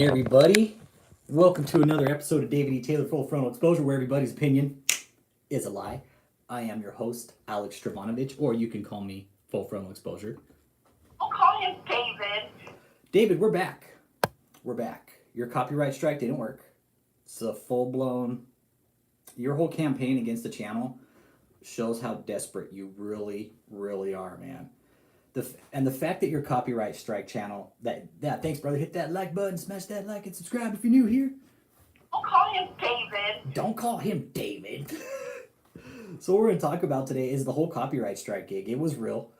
Hey everybody, welcome to another episode of David E. Taylor Full Frontal Exposure, where everybody's opinion is a lie. I am your host, Alex Stravanovich, or you can call me Full Frontal Exposure. I'll call him David. David, we're back. We're back. Your copyright strike didn't work. It's a full-blown... Your whole campaign against the channel shows how desperate you really, really are, man. And the fact that your copyright strike channel, thanks brother, hit that like button, smash that like and subscribe if you're new here. I'll call him David. Don't call him David. So what we're going to talk about today is the whole copyright strike gig. It was real.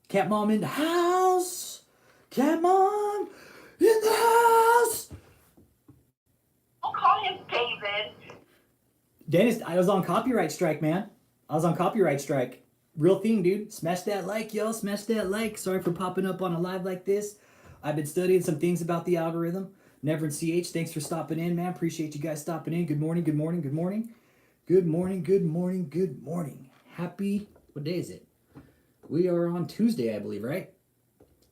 Cat Mom in the house. Cat Mom in the house. I'll call him David. Dennis, I was on copyright strike, man. I was on copyright strike. Real thing, dude. Smash that like, y'all. Smash that like. Sorry for popping up on a live like this. I've been studying some things about the algorithm. Never in CH, thanks for stopping in, man. Appreciate you guys stopping in. Good morning, good morning, good morning. Good morning, good morning, good morning. Happy, what day is it? We are on Tuesday, I believe, right?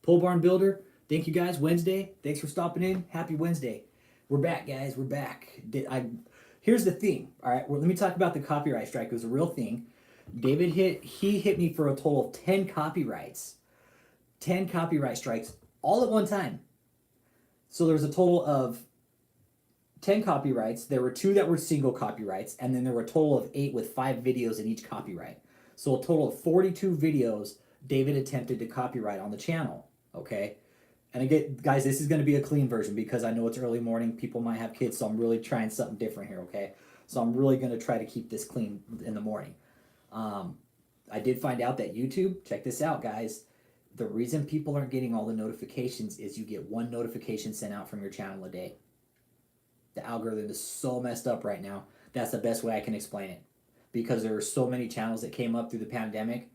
Pole Barn Builder, thank you guys. Wednesday, thanks for stopping in. Happy Wednesday. We're back, guys. We're back. Here's the thing, all right? Well, let me talk about the copyright strike. It was a real thing. David hit me for a total of 10 copyrights. 10 copyright strikes all at one time. So there was a total of 10 copyrights. There were 2 that were single copyrights, and then there were a total of 8 with 5 videos in each copyright. So a total of 42 videos David attempted to copyright on the channel, okay? And again, guys, this is going to be a clean version because I know it's early morning. People might have kids, so I'm really trying something different here, okay? So I'm really going to try to keep this clean in the morning. I did find out that YouTube, check this out, guys. The reason people aren't getting all the notifications is you get 1 notification sent out from your channel a day. The algorithm is so messed up right now. That's the best way I can explain it. Because there are so many channels that came up through the pandemic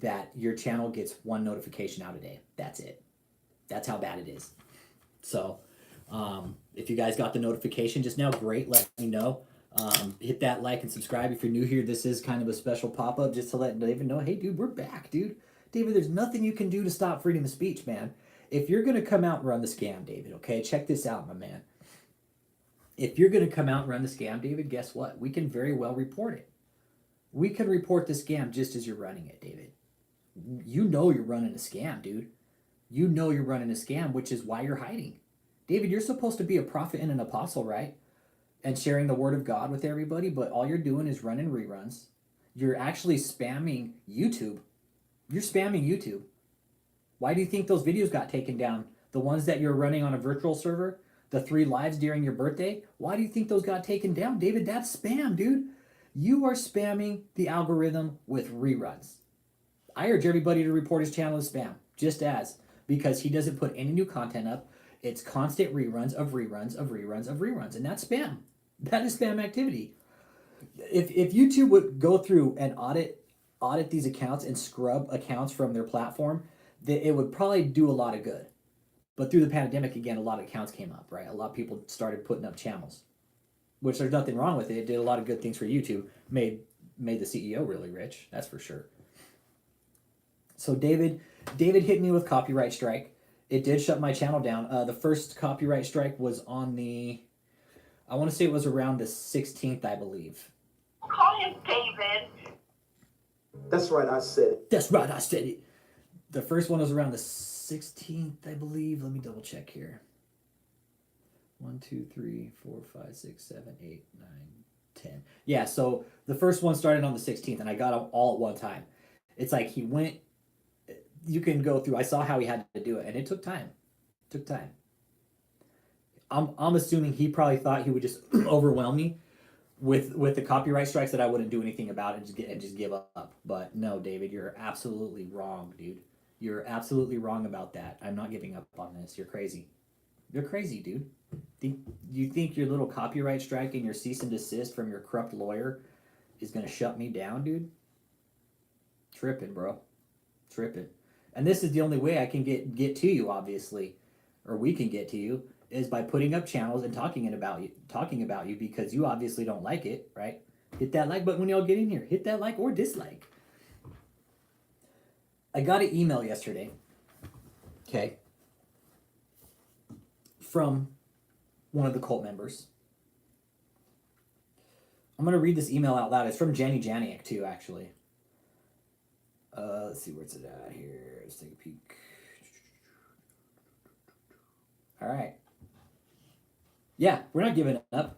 that your channel gets 1 notification out a day. That's it. That's how bad it is. So, if you guys got the notification just now, great, let me know. Hit that like and subscribe if you're new here. This is kind of a special pop-up just to let David know, hey dude, we're back, dude. David, there's nothing you can do to stop freedom of speech, man. If you're gonna come out and run the scam, David, okay, check this out, my man. If you're gonna come out and run the scam, David, guess what? We can very well report it. We can report the scam just as you're running it, David. You know you're running a scam, dude. You know you're running a scam, which is why you're hiding. David, you're supposed to be a prophet and an apostle, right? And sharing the word of God with everybody, but all you're doing is running reruns. You're actually spamming YouTube. You're spamming YouTube. Why do you think those videos got taken down? The ones that you're running on a virtual server, the 3 lives during your birthday, why do you think those got taken down? David, that's spam, dude. You are spamming the algorithm with reruns. I urge everybody to report his channel as spam, because he doesn't put any new content up. It's constant reruns of reruns of reruns of reruns, and that's spam. That is spam activity. If YouTube would go through and audit these accounts and scrub accounts from their platform, it would probably do a lot of good. But through the pandemic, again, a lot of accounts came up, right? A lot of people started putting up channels, which there's nothing wrong with it. It did a lot of good things for YouTube. Made the CEO really rich, that's for sure. So David hit me with copyright strike. It did shut my channel down. The first copyright strike was on I want to say it was around the 16th, I believe. I'll call him David. That's right, I said it. That's right, I said it. The first one was around the 16th, I believe. Let me double check here. 1, 2, 3, 4, 5, 6, 7, 8, 9, 10. Yeah, so the first one started on the 16th, and I got them all at one time. It's like he went... You can go through. I saw how he had to do it, and it took time. I'm assuming he probably thought he would just overwhelm me with the copyright strikes that I wouldn't do anything about it and just give up. But no, David, you're absolutely wrong, dude. You're absolutely wrong about that. I'm not giving up on this. You're crazy. You're crazy, dude. You think your little copyright strike and your cease and desist from your corrupt lawyer is gonna shut me down, dude? Tripping, bro. Tripping. And this is the only way I can get to you, obviously, or we can get to you, is by putting up channels and talking about you because you obviously don't like it, right? Hit that like button when y'all get in here. Hit that like or dislike. I got an email yesterday, okay, from one of the cult members. I'm going to read this email out loud. It's from Jenny Janiak, too, actually. Let's see where's it at here. Let's take a peek. All right. Yeah, we're not giving up.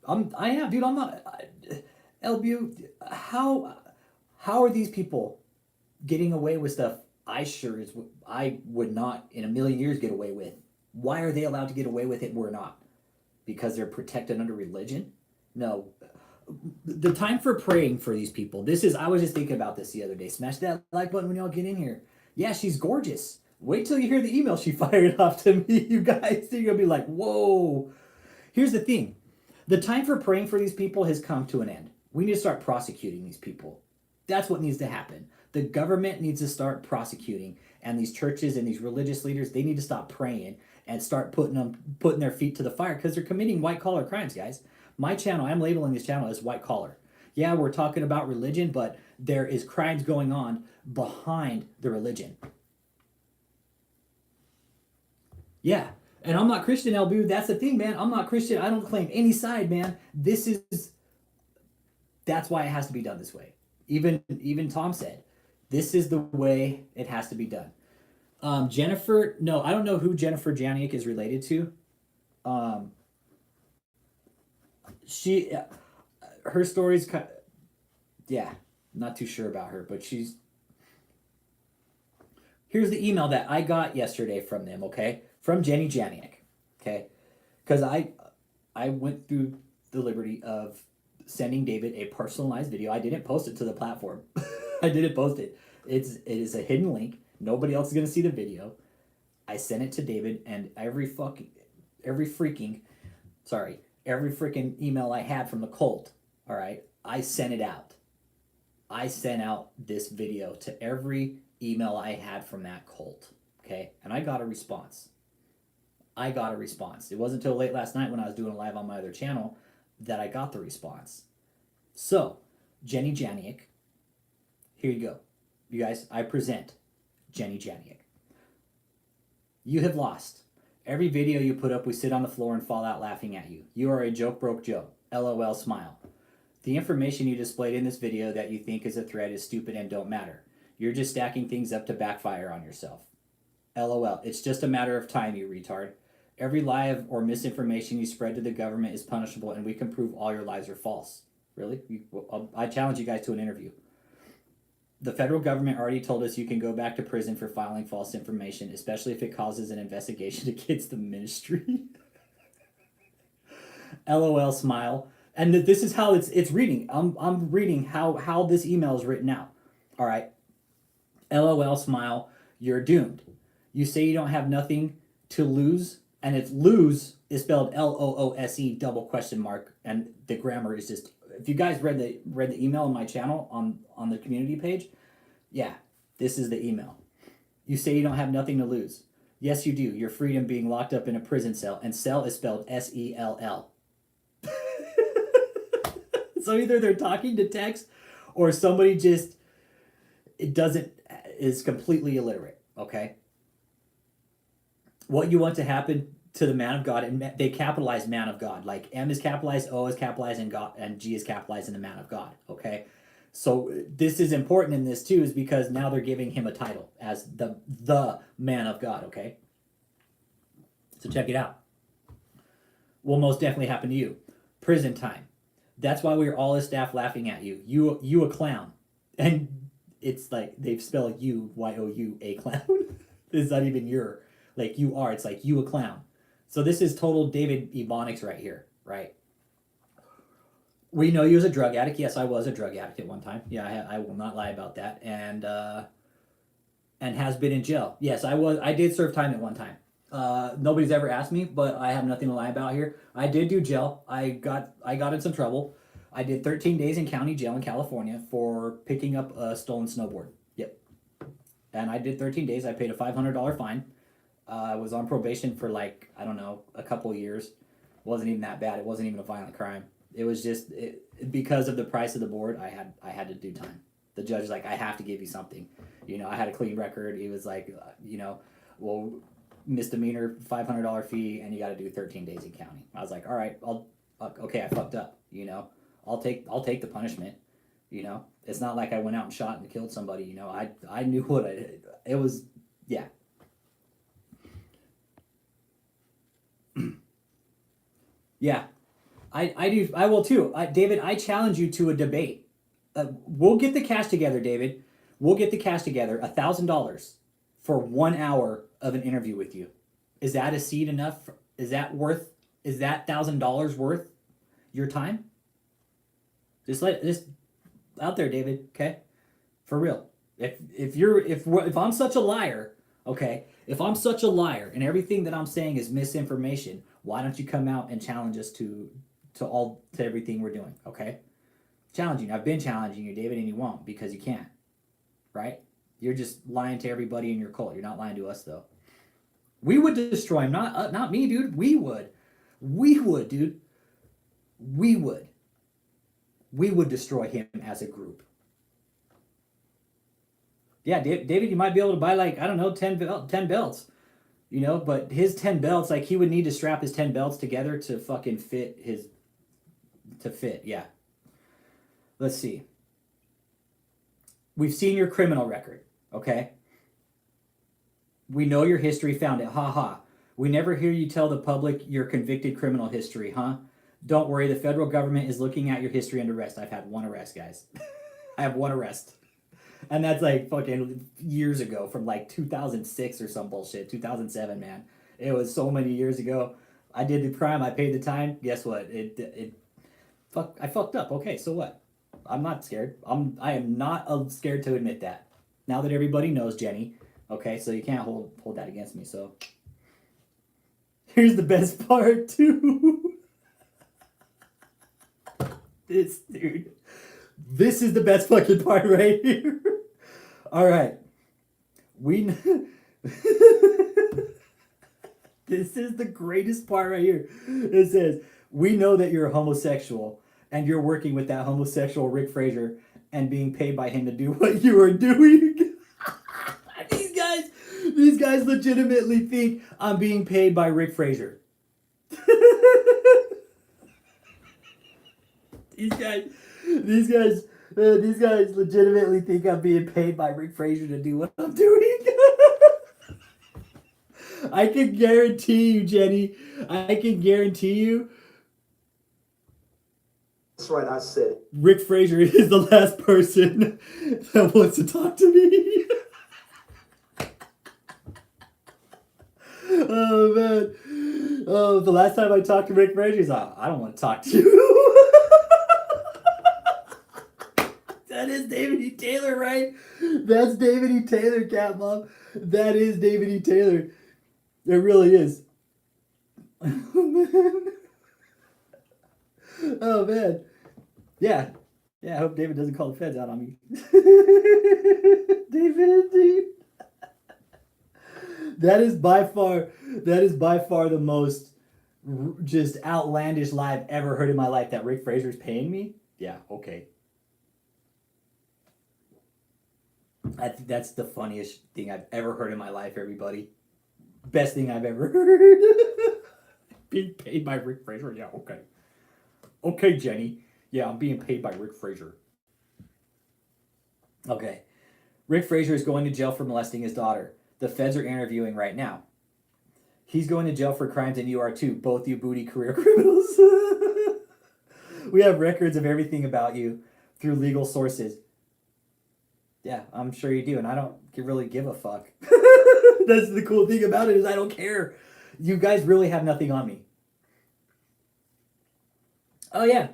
I'm not. LBU, how are these people getting away with stuff I would not in a million years get away with? Why are they allowed to get away with it and we're not? Because they're protected under religion? No. The time for praying for these people. I was just thinking about this the other day. Smash that like button when y'all get in here. Yeah, she's gorgeous. Wait till you hear the email she fired off to me, you guys. You're going to be like, whoa. Here's the thing. The time for praying for these people has come to an end. We need to start prosecuting these people. That's what needs to happen. The government needs to start prosecuting, and these churches and these religious leaders, they need to stop praying and start putting their feet to the fire because they're committing white collar crimes, guys. My channel, I'm labeling this channel as white collar. Yeah, we're talking about religion, but there is crimes going on behind the religion. Yeah. And I'm not Christian, LBU. That's the thing, man. I'm not Christian. I don't claim any side, man. That's why it has to be done this way. Even Tom said, this is the way it has to be done. Jennifer, no, I don't know who Jennifer Janiak is related to. Her story's not too sure about her, but here's the email that I got yesterday from them, okay? From Jenny Janiak, okay? Because I went through the liberty of sending David a personalized video. I didn't post it to the platform. I didn't post it. It is a hidden link. Nobody else is going to see the video. I sent it to David, and every freaking email I had from the cult, all right, I sent it out. I sent out this video to every email I had from that cult, okay? And I got a response. It wasn't until late last night when I was doing a live on my other channel that I got the response. So, Jenny Janiak, here you go. You guys, I present Jenny Janiak. You have lost. Every video you put up, we sit on the floor and fall out laughing at you. You are a joke broke Joe. LOL smile. The information you displayed in this video that you think is a threat is stupid and don't matter. You're just stacking things up to backfire on yourself. LOL. It's just a matter of time, you retard. Every lie or misinformation you spread to the government is punishable, and we can prove all your lies are false. Really? I challenge you guys to an interview. The federal government already told us you can go back to prison for filing false information, especially if it causes an investigation against the ministry. LOL smile. And this is how it's reading. I'm reading how this email is written out. All right. LOL smile. You're doomed. You say you don't have nothing to lose, and it's lose is spelled LOOSE double question mark, and the grammar is just. If you guys read the email on my channel on the community page, yeah, this is the email. You say you don't have nothing to lose. Yes, you do. Your freedom being locked up in a prison cell, and cell is spelled SELL. So either they're talking to text, or somebody is completely illiterate. Okay. What you want to happen to the man of God, and they capitalize man of God, like M is capitalized, O is capitalized, and God and G is capitalized in the man of God. Okay, so this is important in this too, is because now they're giving him a title as the man of God. Okay, so check it out. Will most definitely happen to you. Prison time. That's why we were all as staff laughing at you. You a clown, and it's like they've spelled you YOU a clown. It's not even your. Like you are, it's like you a clown. So this is total David Ebonics right here, right? We know you as a drug addict. Yes, I was a drug addict at one time. Yeah, I will not lie about that. And has been in jail. Yes, I was. I did serve time at one time. Nobody's ever asked me, but I have nothing to lie about here. I did do jail. I got in some trouble. I did 13 days in county jail in California for picking up a stolen snowboard. Yep. And I did 13 days. I paid a $500 fine. I was on probation for a couple of years. It wasn't even that bad. It wasn't even a violent crime. It was just because of the price of the board. I had to do time. The judge was like, I have to give you something. I had a clean record. He was like, well, misdemeanor $500 fee, and you got to do 13 days in county. I was like, all right, okay, I fucked up. You know, I'll take the punishment. You know, it's not like I went out and shot and killed somebody. You know, I knew what I did. It was, yeah. Yeah, I do. I will too. David, I challenge you to a debate. We'll get the cash together, David. We'll get the cash together, $1,000 for 1 hour of an interview with you. Is that a seed enough? Is that $1,000 worth your time? Just out there, David. Okay, for real. If I'm such a liar, okay, if I'm such a liar and everything that I'm saying is misinformation, why don't you come out and challenge us to everything we're doing? Okay, challenging. I've been challenging you, David, and you won't because you can't. Right? You're just lying to everybody in your cult. You're not lying to us, though. We would destroy him, not me, dude. We would, dude. We would destroy him as a group. Yeah, David, you might be able to buy like, I don't know, 10 belts. You know, but his 10 belts, like he would need to strap his 10 belts together to fucking fit. Yeah. Let's see. We've seen your criminal record, okay? We know your history, found it, ha. We never hear you tell the public your convicted criminal history, huh? Don't worry, the federal government is looking at your history and arrest. I've had one arrest, guys. I have one arrest. And that's like fucking years ago, from like 2006 or some bullshit, 2007, man. It was so many years ago. I did the crime, I paid the time. Guess what? I fucked up. Okay, so what? I'm not scared. I am not scared to admit that. Now that everybody knows, Jenny. Okay, so you can't hold that against me. So here's the best part too. This dude. This is the best fucking part right here. All right. This is the greatest part right here. It says, we know that you're homosexual and you're working with that homosexual Rick Fraser and being paid by him to do what you are doing. These guys legitimately think I'm being paid by Rick Fraser. These guys legitimately think I'm being paid by Rick Fraser to do what I'm doing. I can guarantee you, Jenny. I can guarantee you. That's right, I said it. Rick Fraser is the last person that wants to talk to me. Oh, man. Oh, the last time I talked to Rick Fraser, he's like, I don't want to talk to you. That is David E. Taylor, right? That's David E. Taylor, Cat Mom. That is David E. Taylor. It really is. Oh, man. Oh, man. Yeah. Yeah, I hope David doesn't call the feds out on me. David, dude. That is by far the most just outlandish lie I've ever heard in my life, that Rick Fraser's paying me. Yeah, okay. That's the funniest thing I've ever heard in my life, everybody. Best thing I've ever heard. Being paid by Rick Fraser? Yeah, okay. Okay, Jenny. Yeah, I'm being paid by Rick Fraser. Okay. Rick Fraser is going to jail for molesting his daughter. The feds are interviewing right now. He's going to jail for crimes and you are too. Both you booty career criminals. We have records of everything about you through legal sources. Yeah, I'm sure you do, and I don't really give a fuck. That's the cool thing about it, is I don't care. You guys really have nothing on me. Oh yeah,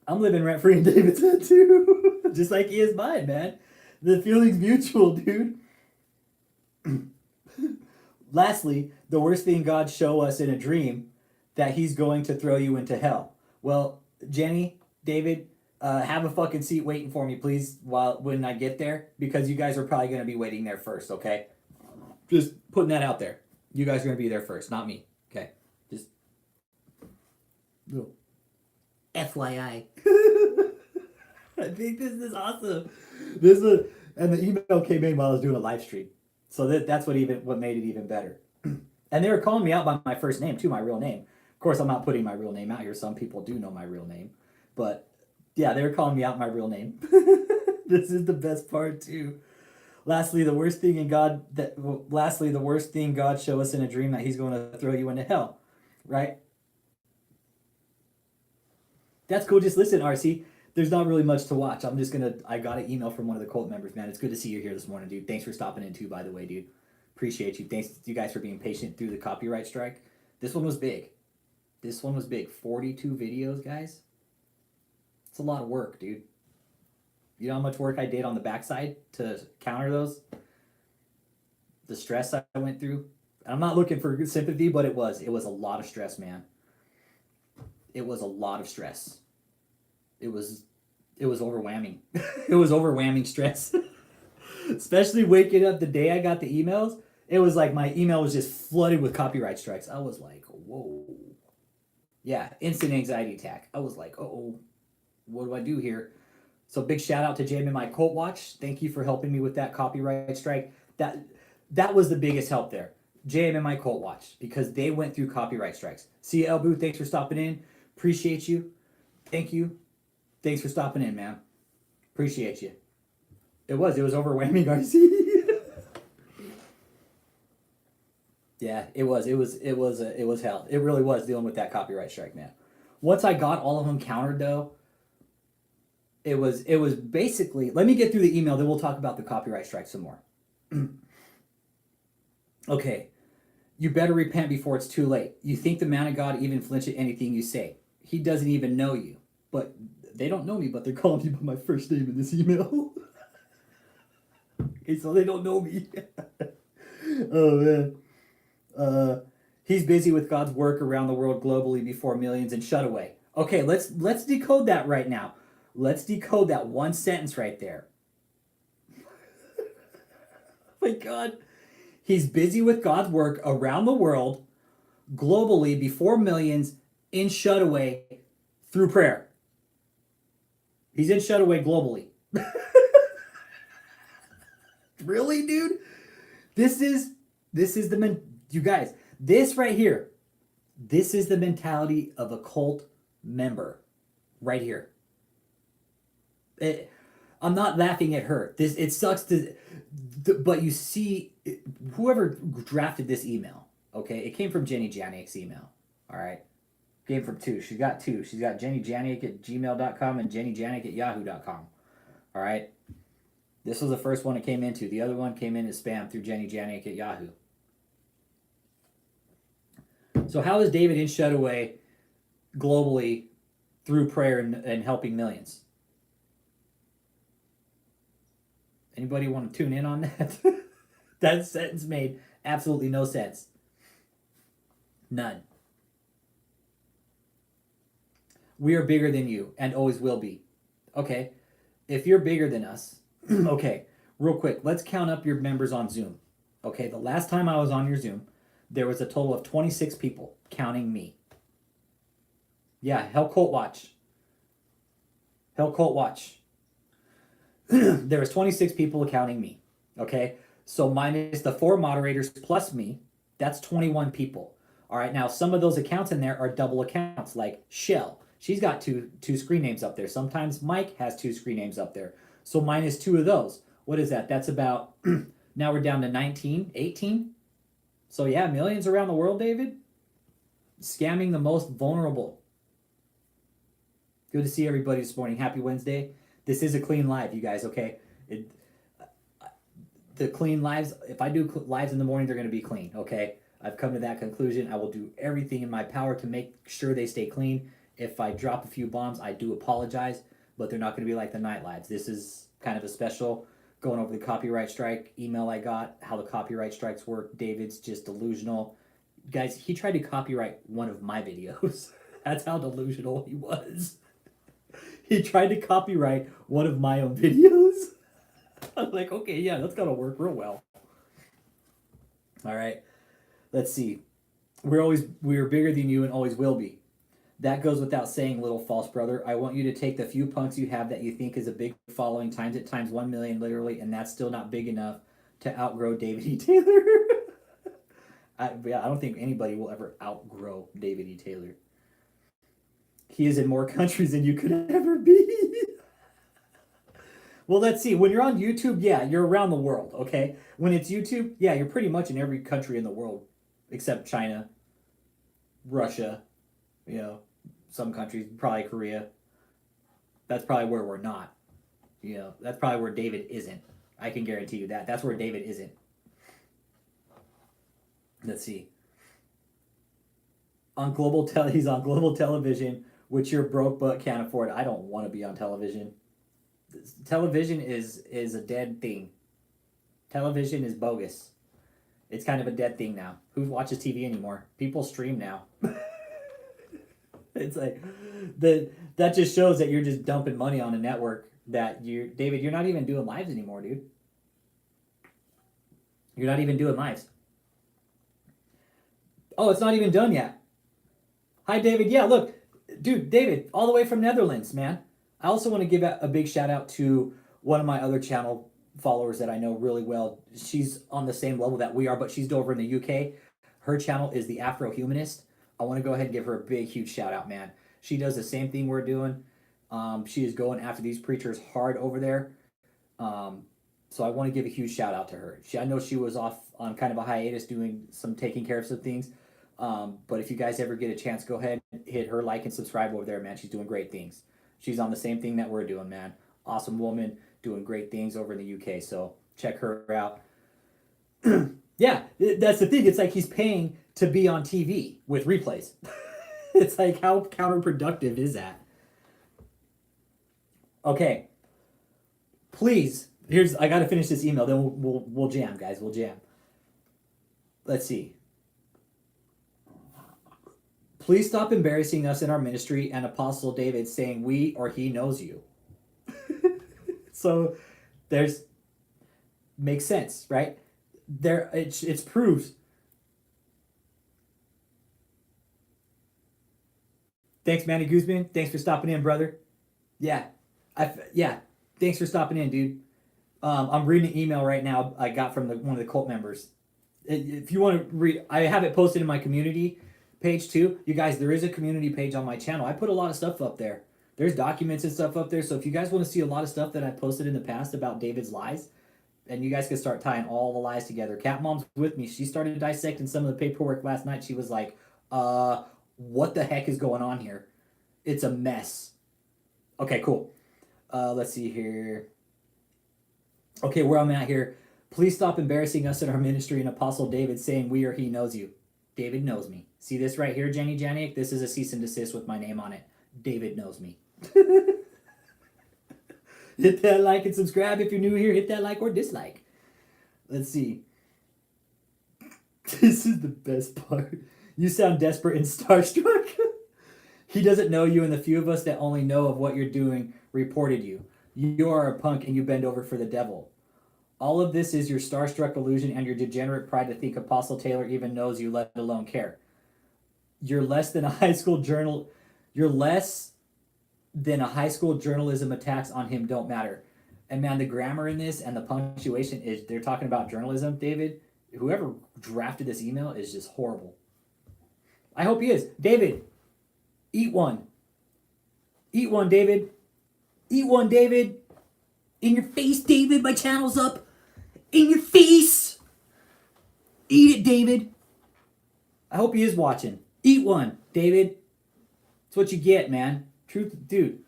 I'm living rent-free in David's head too. Just like he is mine, man. The feeling's mutual, dude. Lastly, the worst thing God show us in a dream, that he's going to throw you into hell. Well, Jenny, David, have a fucking seat waiting for me, please, when I get there, because you guys are probably going to be waiting there first, okay? Just putting that out there. You guys are going to be there first, not me, okay? Just little FYI. I think this is awesome. And the email came in while I was doing a live stream. So that's what made it even better. And they were calling me out by my first name too, my real name. Of course, I'm not putting my real name out here. Some people do know my real name. But yeah, they were calling me out my real name. This is the best part too. Lastly, the worst thing God show us in a dream that he's going to throw you into hell. Right? That's cool. Just listen, RC. There's not really much to watch. I got an email from one of the cult members, man. It's good to see you here this morning, dude. Thanks for stopping in too, by the way, dude. Appreciate you. Thanks you guys for being patient through the copyright strike. This one was big. 42 videos, guys. It's a lot of work, dude. You know how much work I did on the backside to counter those? The stress I went through. And I'm not looking for sympathy, but it was a lot of stress, man. It was a lot of stress. It was overwhelming. It was overwhelming stress. Especially waking up the day I got the emails. It was like my email was just flooded with copyright strikes. I was like, whoa. Yeah, instant anxiety attack. I was like, uh-oh, what do I do here? So big shout out to JMMI Cult Watch. Thank you for helping me with that copyright strike. That was the biggest help there. JMMI Cult Watch, because they went through copyright strikes. See you, Elbu. Thanks for stopping in. Appreciate you. Thank you. Thanks for stopping in, man. Appreciate you. It was overwhelming, RC. Yeah, it was hell. It really was dealing with that copyright strike, man. Once I got all of them countered though, it was basically, let me get through the email, then we'll talk about the copyright strike some more. Okay. You better repent before it's too late. You think the man of God even flinch at anything you say. He doesn't even know you. But they don't know me, but they're calling me by my first name in this email. Okay, so they don't know me. Oh man. He's busy with God's work around the world globally before millions and shut away. Okay, let's decode that right now. Let's decode that one sentence right there. My God. He's busy with God's work around the world globally before millions in shut away through prayer. He's in shut away globally. Really, dude? This is you guys, this right here, this is the mentality of a cult member right here. I'm not laughing at her. It sucks but you see, whoever drafted this email, okay, it came from Jenny Janik's email, all right? Came from two. She's got two. She's got Jenny Janik at gmail.com and Jenny Janik at yahoo.com, all right? This was the first one it came into. The other one came in as spam through Jenny Janik at Yahoo. So how is David in shut away globally through prayer and helping millions? Anybody want to tune in on that? That sentence made absolutely no sense. None. We are bigger than you and always will be. Okay, if you're bigger than us, okay, real quick, let's count up your members on Zoom. Okay, the last time I was on your Zoom, there was a total of 26 people, counting me. Yeah, Hell Cult Watch. Hell Cult Watch. There was 26 people counting me. Okay, so minus the 4 moderators plus me, that's 21 people. All right, now some of those accounts in there are double accounts, like Shell. She's got two screen names up there. Sometimes Mike has 2 screen names up there. So minus 2 of those. What is that? That's about, now we're down to 19, 18. So yeah, millions around the world, David. Scamming the most vulnerable. Good to see everybody this morning. Happy Wednesday. This is a clean live, you guys, okay? The clean lives, if I do lives in the morning, they're going to be clean, okay? I've come to that conclusion. I will do everything in my power to make sure they stay clean. If I drop a few bombs, I do apologize, but they're not going to be like the night lives. This is kind of a special, going over the copyright strike email I got, how the copyright strikes work. David's just delusional. Guys, he tried to copyright one of my videos. That's how delusional he was. He tried to copyright one of my own videos. I was like, okay, yeah, that's gonna work real well. All right, let's see. We are bigger than you and always will be. That goes without saying, little false brother. I want you to take the few punks you have that you think is a big following, times it times 1 million literally, and that's still not big enough to outgrow David E. Taylor. I don't think anybody will ever outgrow David E. Taylor. He is in more countries than you could ever be. Well, let's see. When you're on YouTube, yeah, you're around the world, okay? When it's YouTube, yeah, you're pretty much in every country in the world except China, Russia, you know, some countries, probably Korea. That's probably where we're not. You know, that's probably where David isn't. I can guarantee you that. That's where David isn't. Let's see. He's on global television, which you're broke but can't afford. I don't want to be on television. Television is a dead thing. Television is bogus. It's kind of a dead thing now. Who watches TV anymore? People stream now. It's like that just shows that you're just dumping money on a network that David, you're not even doing lives anymore, dude. You're not even doing lives. Oh, it's not even done yet. Hi, David. Yeah, look, dude, David, all the way from Netherlands, man. I also want to give a big shout out to one of my other channel followers that I know really well. She's on the same level that we are, but she's over in the UK. Her channel is the Afro Humanist. I want to go ahead and give her a big, huge shout out, man. She does the same thing we're doing. She is going after these preachers hard over there. So I want to give a huge shout out to her. I know she was off on kind of a hiatus taking care of some things. But if you guys ever get a chance, go ahead and hit her like and subscribe over there, man. She's doing great things. She's on the same thing that we're doing, man. Awesome woman, doing great things over in the UK. So check her out. Yeah, that's the thing. It's like he's paying to be on TV with replays. It's like, how counterproductive is that? Okay. Please, I got to finish this email. Then we'll jam, guys. We'll jam. Let's see. Please stop embarrassing us in our ministry and Apostle David saying we or he knows you. So makes sense, right? It's proves. Thanks, Manny Guzman. Thanks for stopping in, brother. Yeah. Thanks for stopping in, dude. I'm reading an email right now I got from one of the cult members. If you want to read, I have it posted in my community page too. You guys, there is a community page on my channel. I put a lot of stuff up there. There's documents and stuff up there. So if you guys want to see a lot of stuff that I posted in the past about David's lies, and you guys can start tying all the lies together. Cat Mom's with me. She started dissecting some of the paperwork last night. She was like, what the heck is going on here? It's a mess. Okay, cool. Let's see here. Okay, where I'm at here. Please stop embarrassing us in our ministry and Apostle David saying we or he knows you. David knows me. See this right here, Jenny Janiak? This is a cease and desist with my name on it. David knows me. Hit that like and subscribe if you're new here. Hit that like or dislike. Let's see. This is the best part. You sound desperate and starstruck. He doesn't know you, and the few of us that only know of what you're doing reported you. You are a punk and you bend over for the devil. All of this is your starstruck illusion and your degenerate pride to think Apostle Taylor even knows you, let alone care. You're less than a high school journalism attacks on him don't matter. And man, the grammar in this and the punctuation is, they're talking about journalism, David. Whoever drafted this email is just horrible. I hope he is. David, eat one. Eat one, David. Eat one, David. In your face, David. My channel's up. In your face. Eat it, David. I hope he is watching. Eat one, David. That's what you get, man. Truth, dude.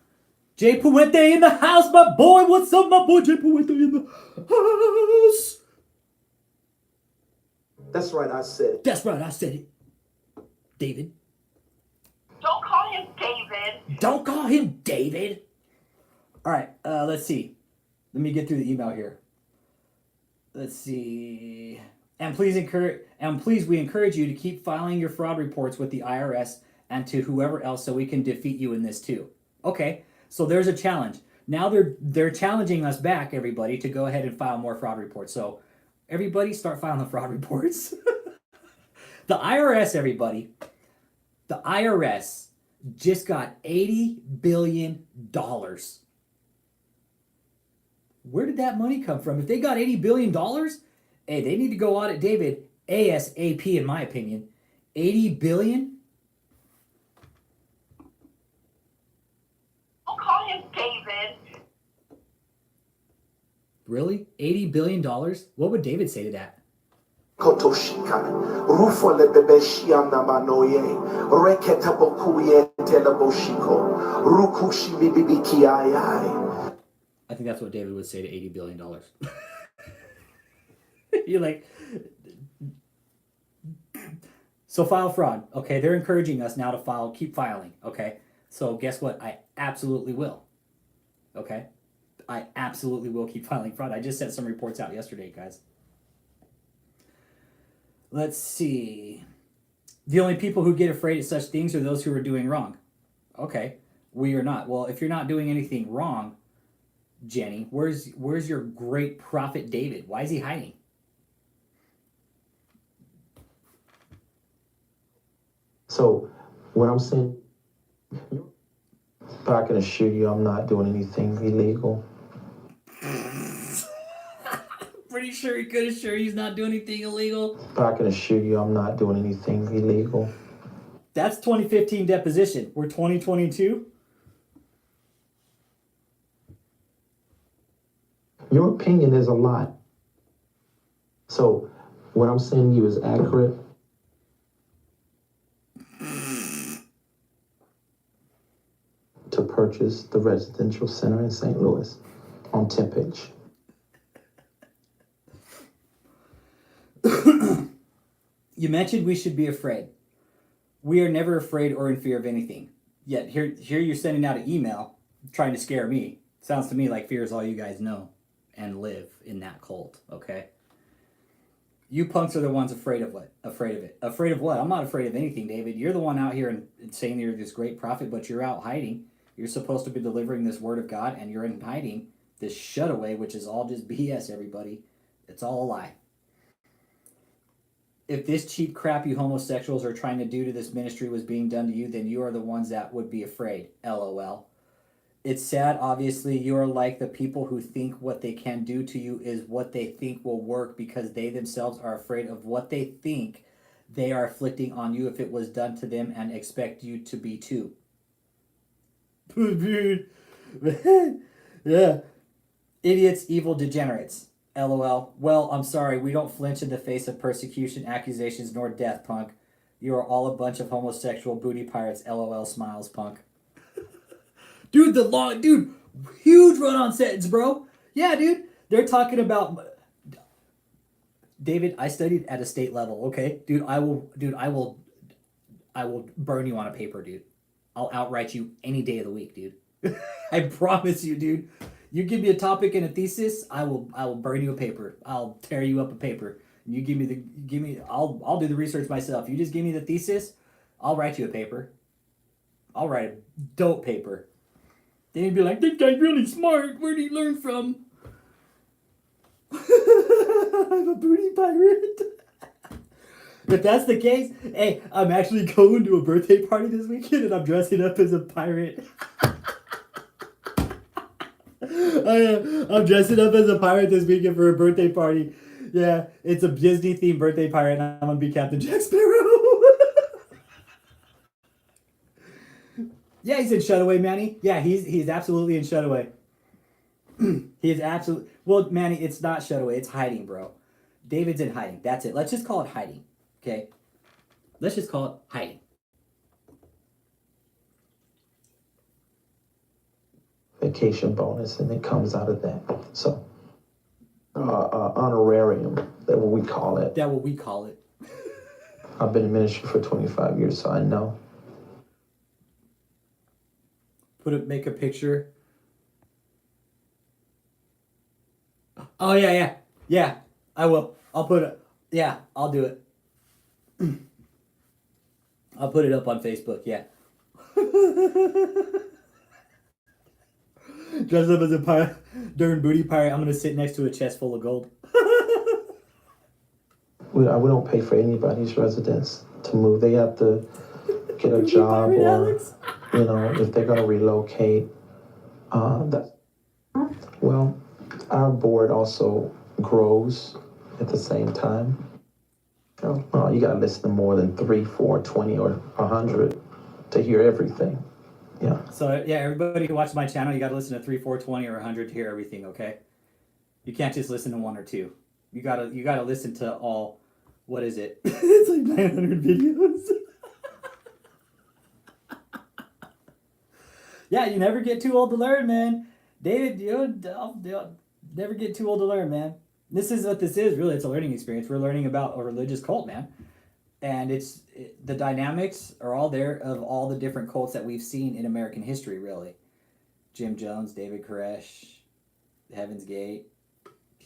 Jay Puente in the house, my boy. What's up, my boy? Jay Puente in the house. That's right, I said it. That's right, I said it. David. Don't call him David. Don't call him David. All right, let's see. Let me get through the email here. Let's see. And please we encourage you to keep filing your fraud reports with the IRS and to whoever else so we can defeat you in this too. Okay, so there's a challenge. Now they're challenging us back, everybody, to go ahead and file more fraud reports. So everybody start filing the fraud reports. The IRS, everybody. The IRS just got $80 billion. Where did that money come from? If they got $80 billion, hey, they need to go audit David ASAP, in my opinion. 80 billion? Don't call him David. Really? $80 billion? What would David say to that? Kotoshika, Rufo Lebebeshiana Manoye, Reketa Bokuye Teleboshiko, Rukushi Bibikiai. I think that's what David would say to $80 billion. You're like, so file fraud. Okay, they're encouraging us now to keep filing. Okay, so guess what? I absolutely will. Okay, I absolutely will keep filing fraud. I just sent some reports out yesterday, guys. Let's see. The only people who get afraid of such things are those who are doing wrong. Okay, we are not. Well, if you're not doing anything wrong, Jenny, where's your great prophet David? Why is he hiding? So, what I'm saying, but I can assure you I'm not doing anything illegal. Pretty sure he could assure he's not doing anything illegal. But I can assure you I'm not doing anything illegal. That's 2015 deposition. We're 2022. Your opinion is a lot. So, what I'm saying to you is accurate. To purchase the residential center in St. Louis on 10 page. You mentioned we should be afraid. We are never afraid or in fear of anything. Yet here you're sending out an email trying to scare me. Sounds to me like fear is all you guys know and live in that cult, okay? You punks are the ones afraid of what? Afraid of it. Afraid of what? I'm not afraid of anything, David. You're the one out here and saying you're this great prophet, but you're out hiding. You're supposed to be delivering this word of God, and you're in hiding this shutaway, which is all just BS, everybody. It's all a lie. If this cheap crap you homosexuals are trying to do to this ministry was being done to you, then you are the ones that would be afraid. LOL. It's sad, obviously. You are like the people who think what they can do to you is what they think will work because they themselves are afraid of what they think they are inflicting on you if it was done to them and expect you to be too. Yeah. Idiots, evil degenerates. LOL. Well, I'm sorry. We don't flinch in the face of persecution, accusations, nor death, punk. You are all a bunch of homosexual booty pirates. LOL smiles, punk. Dude, huge run-on sentence, bro. Yeah, dude. They're talking about... David, I studied at a state level, okay? Dude, I will burn you on a paper, dude. I'll outright you any day of the week, dude. I promise you, dude. You give me a topic and a thesis, I will burn you a paper. I'll tear you up a paper. You I'll do the research myself. You just give me the thesis, I'll write you a paper. I'll write a dope paper. Then you'd be like, this guy's really smart. Where did he learn from? I'm a booty pirate. If that's the case, hey, I'm actually going to a birthday party this weekend and I'm dressing up as a pirate. I'm dressing up as a pirate this weekend for a birthday party. Yeah, it's a Disney themed birthday pirate and I'm gonna be Captain Jack Sparrow. Yeah, he's in Shutaway, Manny. Yeah, he's absolutely in Shutaway. He is absolutely... Well, Manny, it's not Shutaway. It's hiding, bro. David's in hiding. That's it. Let's just call it hiding. Okay? Let's just call it hiding. Vacation bonus, and it comes out of that. So, honorarium, that's what we call it. That's what we call it. I've been in ministry for 25 years, so I know. Make a picture. Oh, yeah. Yeah, I will. I'll put it. Yeah, I'll do it. I'll put it up on Facebook, yeah. Dressed up as a pirate, during booty pirate, I'm going to sit next to a chest full of gold. We don't pay for anybody's residence to move. They have to get a job or, if they're going to relocate. Well, our board also grows at the same time. Oh, you got to listen to more than 3, 4, 20, or 100 to hear everything. Yeah. So yeah, everybody who watches my channel, you got to listen to 3, 4, 20, or 100 to hear everything. Okay, you can't just listen to 1 or 2. You gotta listen to all. What is it? It's like 900 videos. Yeah, you never get too old to learn, man. David, you never get too old to learn, man. This is what this is, really. It's a learning experience. We're learning about a religious cult, man. And the dynamics are all there of all the different cults that we've seen in American history, really. Jim Jones, David Koresh, Heaven's Gate.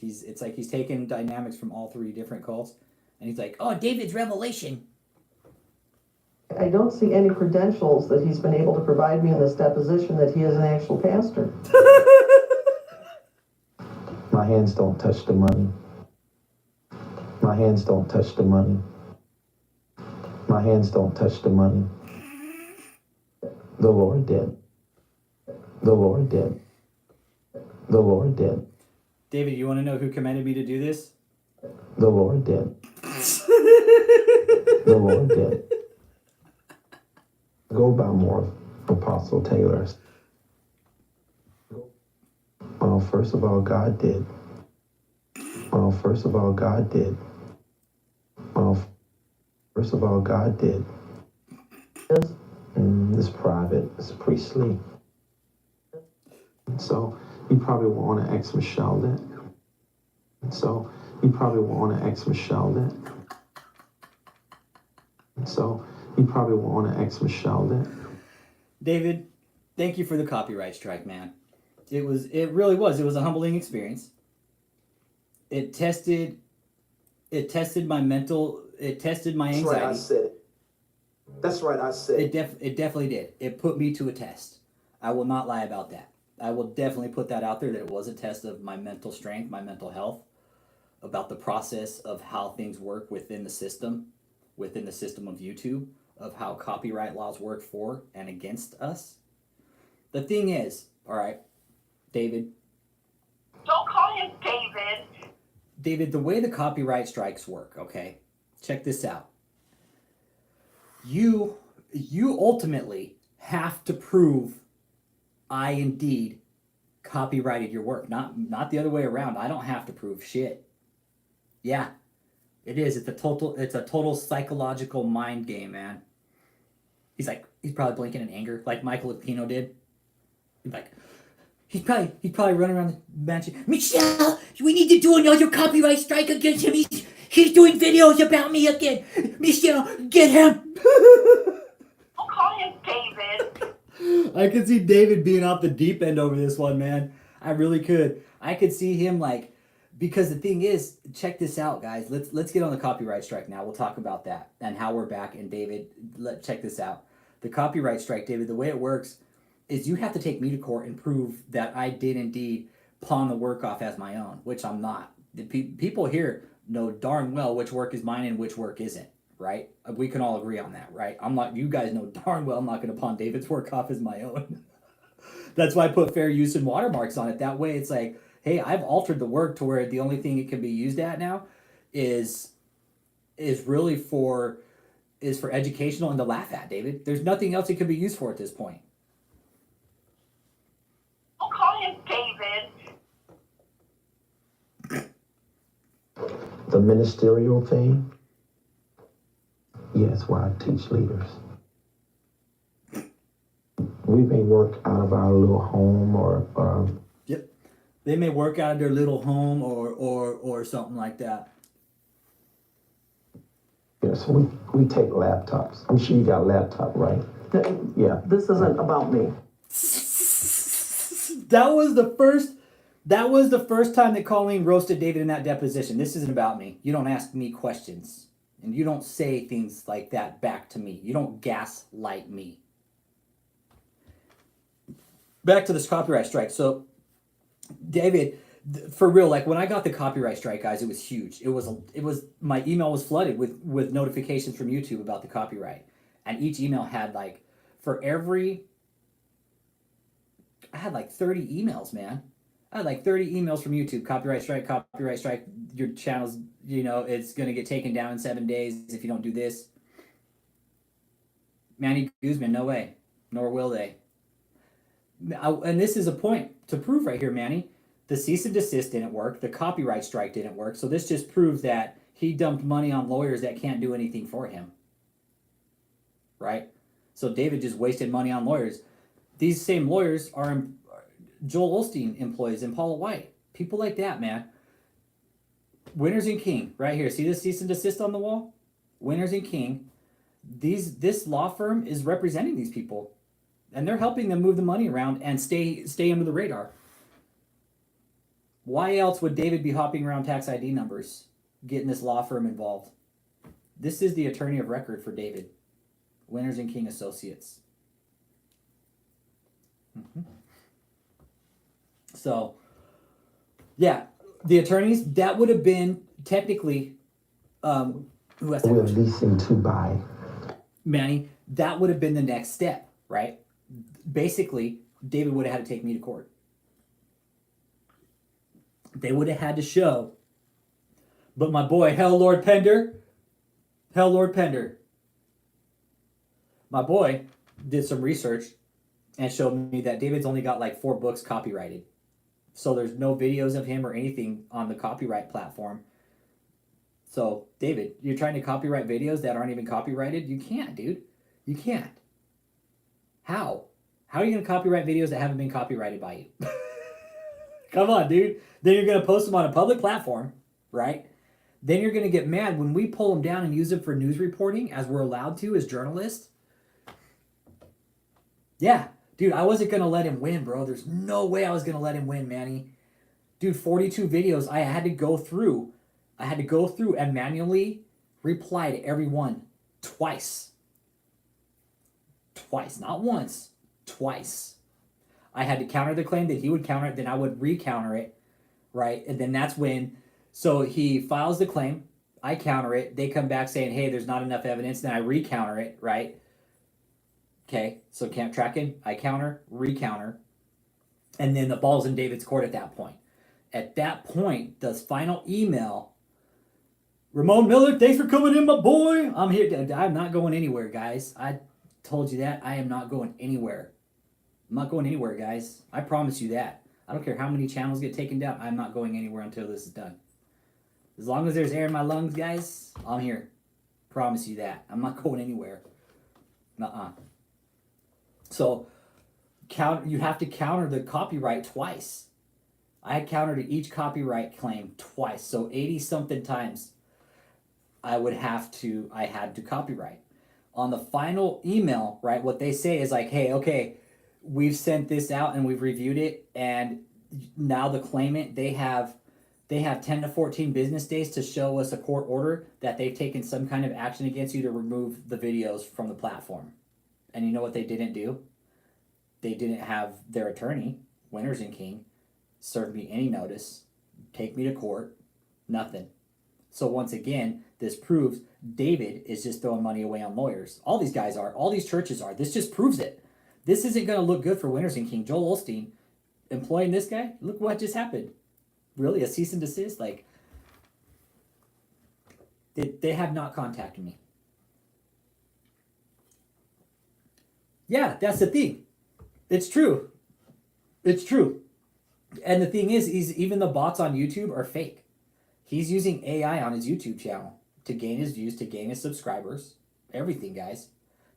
It's like he's taken dynamics from all 3 different cults, and he's like, oh, David's revelation. I don't see any credentials that he's been able to provide me in this deposition that he is an actual pastor. My hands don't touch the money. My hands don't touch the money. My hands don't touch the money. The Lord did. The Lord did. The Lord did. David, you want to know who commanded me to do this? The Lord did. The Lord did. Go by more Apostle Taylor's. Well, first of all, God did. Well, first of all, God did. Well, first of all, God did. It's private. It's priestly. So you probably want to ask Michelle that. So you probably want to ask Michelle that. So you probably want to ask Michelle that. David, thank you for the copyright strike, man. It really was. It was a humbling experience. It tested my mental. It tested my anxiety. That's right, I said it. That's right, I said it. It definitely did. It put me to a test. I will not lie about that. I will definitely put that out there, that it was a test of my mental strength, my mental health, about the process of how things work within the system of YouTube, of how copyright laws work for and against us. The thing is, all right, David. Don't call him David. David, the way the copyright strikes work, okay? Check this out. You ultimately have to prove I indeed copyrighted your work, not the other way around. I don't have to prove shit. Yeah, it is. It's a total psychological mind game, man. He's probably blinking in anger, like Michael Lupino did. He's probably running around the mansion. Michelle, we need to do another copyright strike against him. He's doing videos about me again. Michelle, get him. Don't call him David. I could see David being off the deep end over this one, man. I really could. I could see him because the thing is, check this out, guys. Let's get on the copyright strike now. We'll talk about that and how we're back. And David, check this out. The copyright strike, David, the way it works is you have to take me to court and prove that I did indeed pawn the work off as my own, which I'm not. The people here know darn well which work is mine and which work isn't, right? We can all agree on that, right? You guys know darn well I'm not going to pawn David's work off as my own. That's why I put fair use and watermarks on it. That way it's like, hey, I've altered the work to where the only thing it can be used at now is really for educational and to laugh at, David. There's nothing else it could be used for at this point. Don't call him David. The ministerial thing, yes, why I teach leaders. We may work out of our little home or Yep. They may work out of their little home or something like that. yeah, so we take laptops. I'm sure you got a laptop, right? Yeah. This isn't about me. That was the first time that Colleen roasted David in that deposition. This isn't about me. You don't ask me questions. And you don't say things like that back to me. You don't gaslight me. Back to this copyright strike. So, David, for real, when I got the copyright strike, guys, it was huge. It was my email was flooded with notifications from YouTube about the copyright. And each email had I had 30 emails, man. I had like 30 emails from YouTube. Copyright strike, copyright strike. Your channel's, it's going to get taken down in 7 days if you don't do this. Manny Guzman, no way. Nor will they. And this is a point to prove right here, Manny. The cease and desist didn't work. The copyright strike didn't work. So this just proves that he dumped money on lawyers that can't do anything for him. Right? So David just wasted money on lawyers. These same lawyers are Joel Osteen employees and Paula White. People like that, man. Winners and King, right here. See this cease and desist on the wall? Winners and King. This law firm is representing these people. And they're helping them move the money around and stay under the radar. Why else would David be hopping around tax ID numbers, getting this law firm involved? This is the attorney of record for David. Winners and King Associates. So, yeah, the attorneys, that would have been technically, who has that We're question? leasing to buy. Manny, that would have been the next step, right? Basically, David would have had to take me to court. They would have had to show, but my boy, Hell Lord Pender, my boy did some research and showed me that David's only got like 4 books copyrighted. So there's no videos of him or anything on the copyright platform. So, David, you're trying to copyright videos that aren't even copyrighted? You can't, dude. You can't. How? How are you going to copyright videos that haven't been copyrighted by you? Come on, dude. Then you're going to post them on a public platform, right? Then you're going to get mad when we pull them down and use them for news reporting, as we're allowed to as journalists. Yeah, dude, I wasn't going to let him win, bro. There's no way I was going to let him win, Manny. Dude, 42 videos I had to go through. And manually reply to every one twice. Twice, not once, twice. I had to counter the claim, that he would counter it, then I would re-counter it, right? And then that's when, so he files the claim, I counter it, they come back saying, hey, there's not enough evidence, then I re-counter it, right? Okay, so camp tracking, I counter, re-counter, and then the ball's in David's court at that point. At that point, the final email, Ramon Miller, thanks for coming in, my boy. I'm here. I'm not going anywhere, guys. I told you that. I am not going anywhere. I'm not going anywhere, guys. I promise you that. I don't care how many channels get taken down. I'm not going anywhere until this is done. As long as there's air in my lungs, guys, I'm here. Promise you that. I'm not going anywhere. Nuh-uh. So, you have to counter the copyright twice. I countered each copyright claim twice. So 80-something times I had to copyright. On the final email, right, what they say is like, hey, okay, we've sent this out and we've reviewed it, and now the claimant, they have 10 to 14 business days to show us a court order that they've taken some kind of action against you to remove the videos from the platform. And you know what they didn't do? They didn't have their attorney, Winners and King, serve me any notice, take me to court, nothing. So once again, this proves David is just throwing money away on lawyers. All these guys are. All these churches are. This just proves it. This isn't going to look good for Winners and King. Joel Osteen employing this guy. Look what just happened. Really? A cease and desist? Like, they have not contacted me. Yeah, that's the thing. It's true. It's true. And the thing is even the bots on YouTube are fake. He's using AI on his YouTube channel to gain his views, to gain his subscribers. Everything, guys.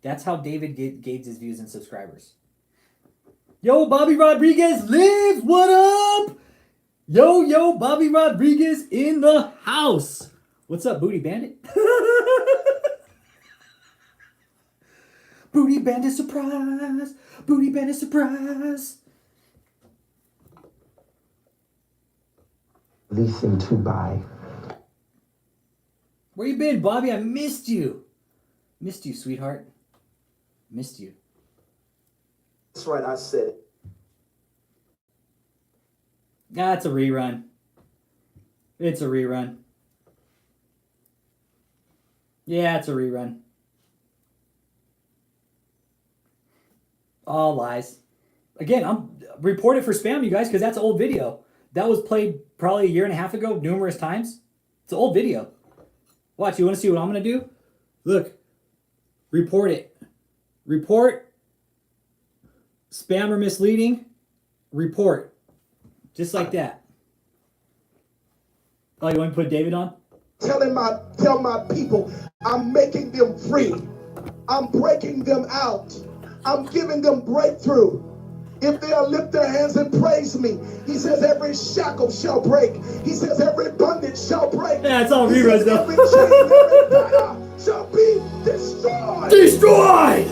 That's how David gains his views and subscribers. Yo, Bobby Rodriguez lives. What up? Yo, Bobby Rodriguez in the house. What's up, Booty Bandit? Booty Bandit surprise. Booty Bandit surprise. Leasing to buy. Where you been, Bobby? I missed you. Missed you, sweetheart. Missed you. That's right, I said it. It's a rerun. It's a rerun. Yeah, it's a rerun. All lies. Again, I'm reported for spam, you guys, because that's an old video. That was played probably a year and a half ago, numerous times. It's an old video. Watch, you want to see what I'm going to do? Look. Report it. Report. Spam or misleading. Report. Just like that. Oh, you want to put David on? Tell my people, I'm making them free. I'm breaking them out. I'm giving them breakthrough. If they'll lift their hands and praise me, he says every shackle shall break. He says every bondage shall break. Yeah, it's all reruns though. Every chain, every fetter shall be destroyed. Destroyed!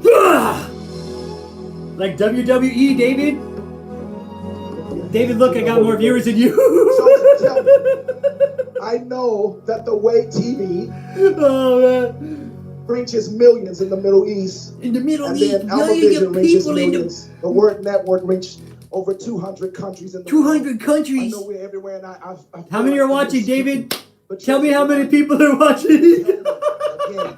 Ah! Like WWE, David. David, look, I got more viewers than you. So tell me, I know that the way TV reaches millions in the Middle East. In the Middle And East, then millions Alphavision of reaches people in millions. The Word Network reached over 200 countries in the 200 world. countries. I know we're everywhere, and I How many are watching, David? But Tell me church, how many again, people are watching. again,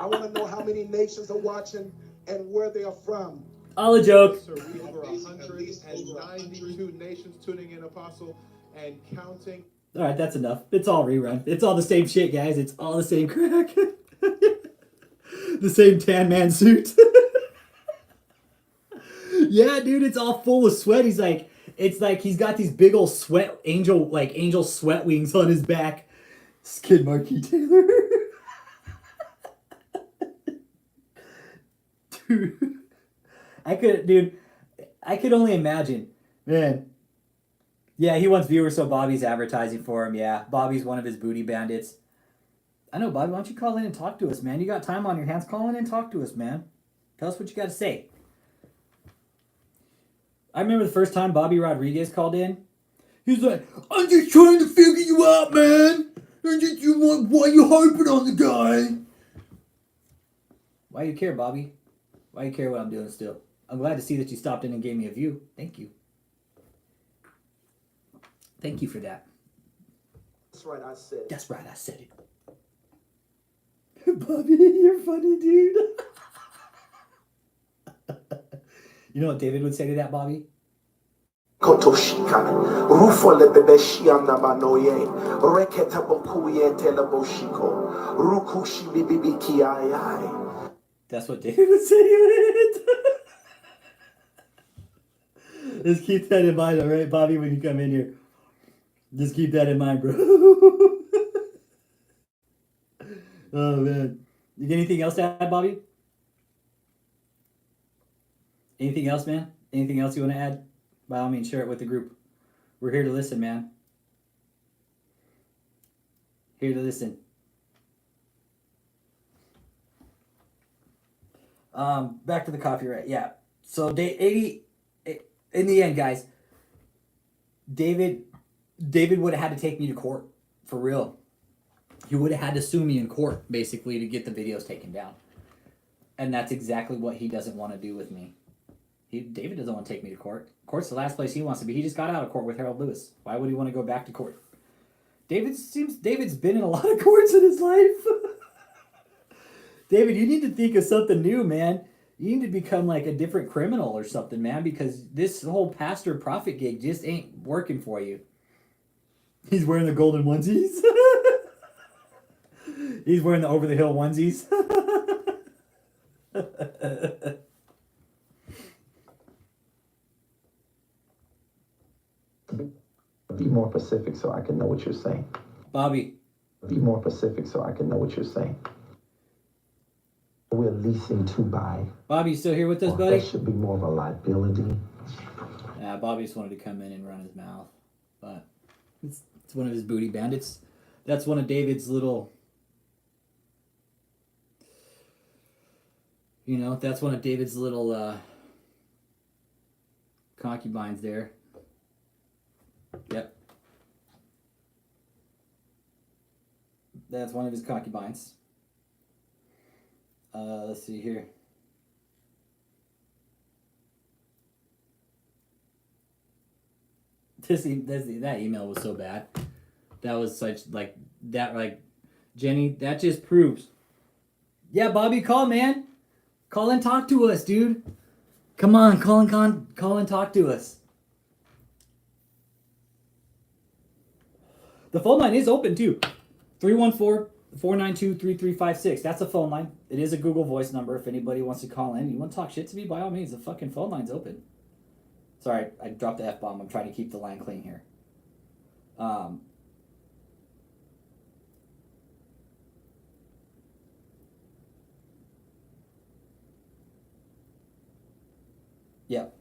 I want to know how many nations are watching and where they are from. All a joke. Sir, we have over 192 nations tuning in, Apostle, and counting. All right, that's enough. It's all rerun. It's all the same shit, guys. It's all the same crack. The same tan man suit. Yeah, dude, it's all full of sweat. It's like he's got these big old angel sweat wings on his back. Skid Marquis Taylor. Dude. I could only imagine. Man. Yeah, he wants viewers, so Bobby's advertising for him. Yeah, Bobby's one of his booty bandits. I know, Bobby, why don't you call in and talk to us, man? You got time on your hands. Call in and talk to us, man. Tell us what you got to say. I remember the first time Bobby Rodriguez called in. He's like, I'm just trying to figure you out, man. Why you harping on the guy? Why you care, Bobby? Why you care what I'm doing still? I'm glad to see that you stopped in and gave me a view. Thank you. Thank you for that. That's right, I said it. That's right, I said it. Bobby, you're funny, dude. You know what David would say to that, Bobby? Kotoshika, Rufole Bebeshiana Manoye, Reketa Bokuye Teleboshiko, Rukushi Bibiki Ayai. That's what David would say to it. Just keep that in mind, all right, Bobby, when you come in here. Just keep that in mind, bro. Oh, man. You got anything else to add, Bobby? Anything else, man? Anything else you want to add? By all means, share it with the group. We're here to listen, man. Here to listen. Back to the copyright. Yeah. So, 80... In the end, guys, David would have had to take me to court, for real. He would have had to sue me in court, basically, to get the videos taken down. And that's exactly what he doesn't want to do with me. David doesn't want to take me to court. Court's the last place he wants to be. He just got out of court with Harold Lewis. Why would he want to go back to court? David's been in a lot of courts in his life. David, you need to think of something new, man. You need to become like a different criminal or something, man, because this whole pastor prophet gig just ain't working for you. He's wearing the golden onesies. He's wearing the over-the-hill onesies. Be more specific so I can know what you're saying. Bobby. Be more specific so I can know what you're saying. We're leasing to buy. Bobby, you still here with us, Well, buddy? that should be more of a liability. Yeah, Bobby just wanted to come in and run his mouth. But it's one of his booty bandits. That's one of David's little... You know, that's one of David's little concubines there. Yep. That's one of his concubines. Let's see here. That email was so bad. That was such Jenny, that just proves. Yeah, Bobby, call, man. Call and talk to us, dude. Come on, call and talk to us. The phone line is open too. 314-492-3356. That's a phone line. It is a Google Voice number. If anybody wants to call in, you want to talk shit to me, by all means, the fucking phone line's open. Sorry, I dropped the F-bomb. I'm trying to keep the line clean here. Yep.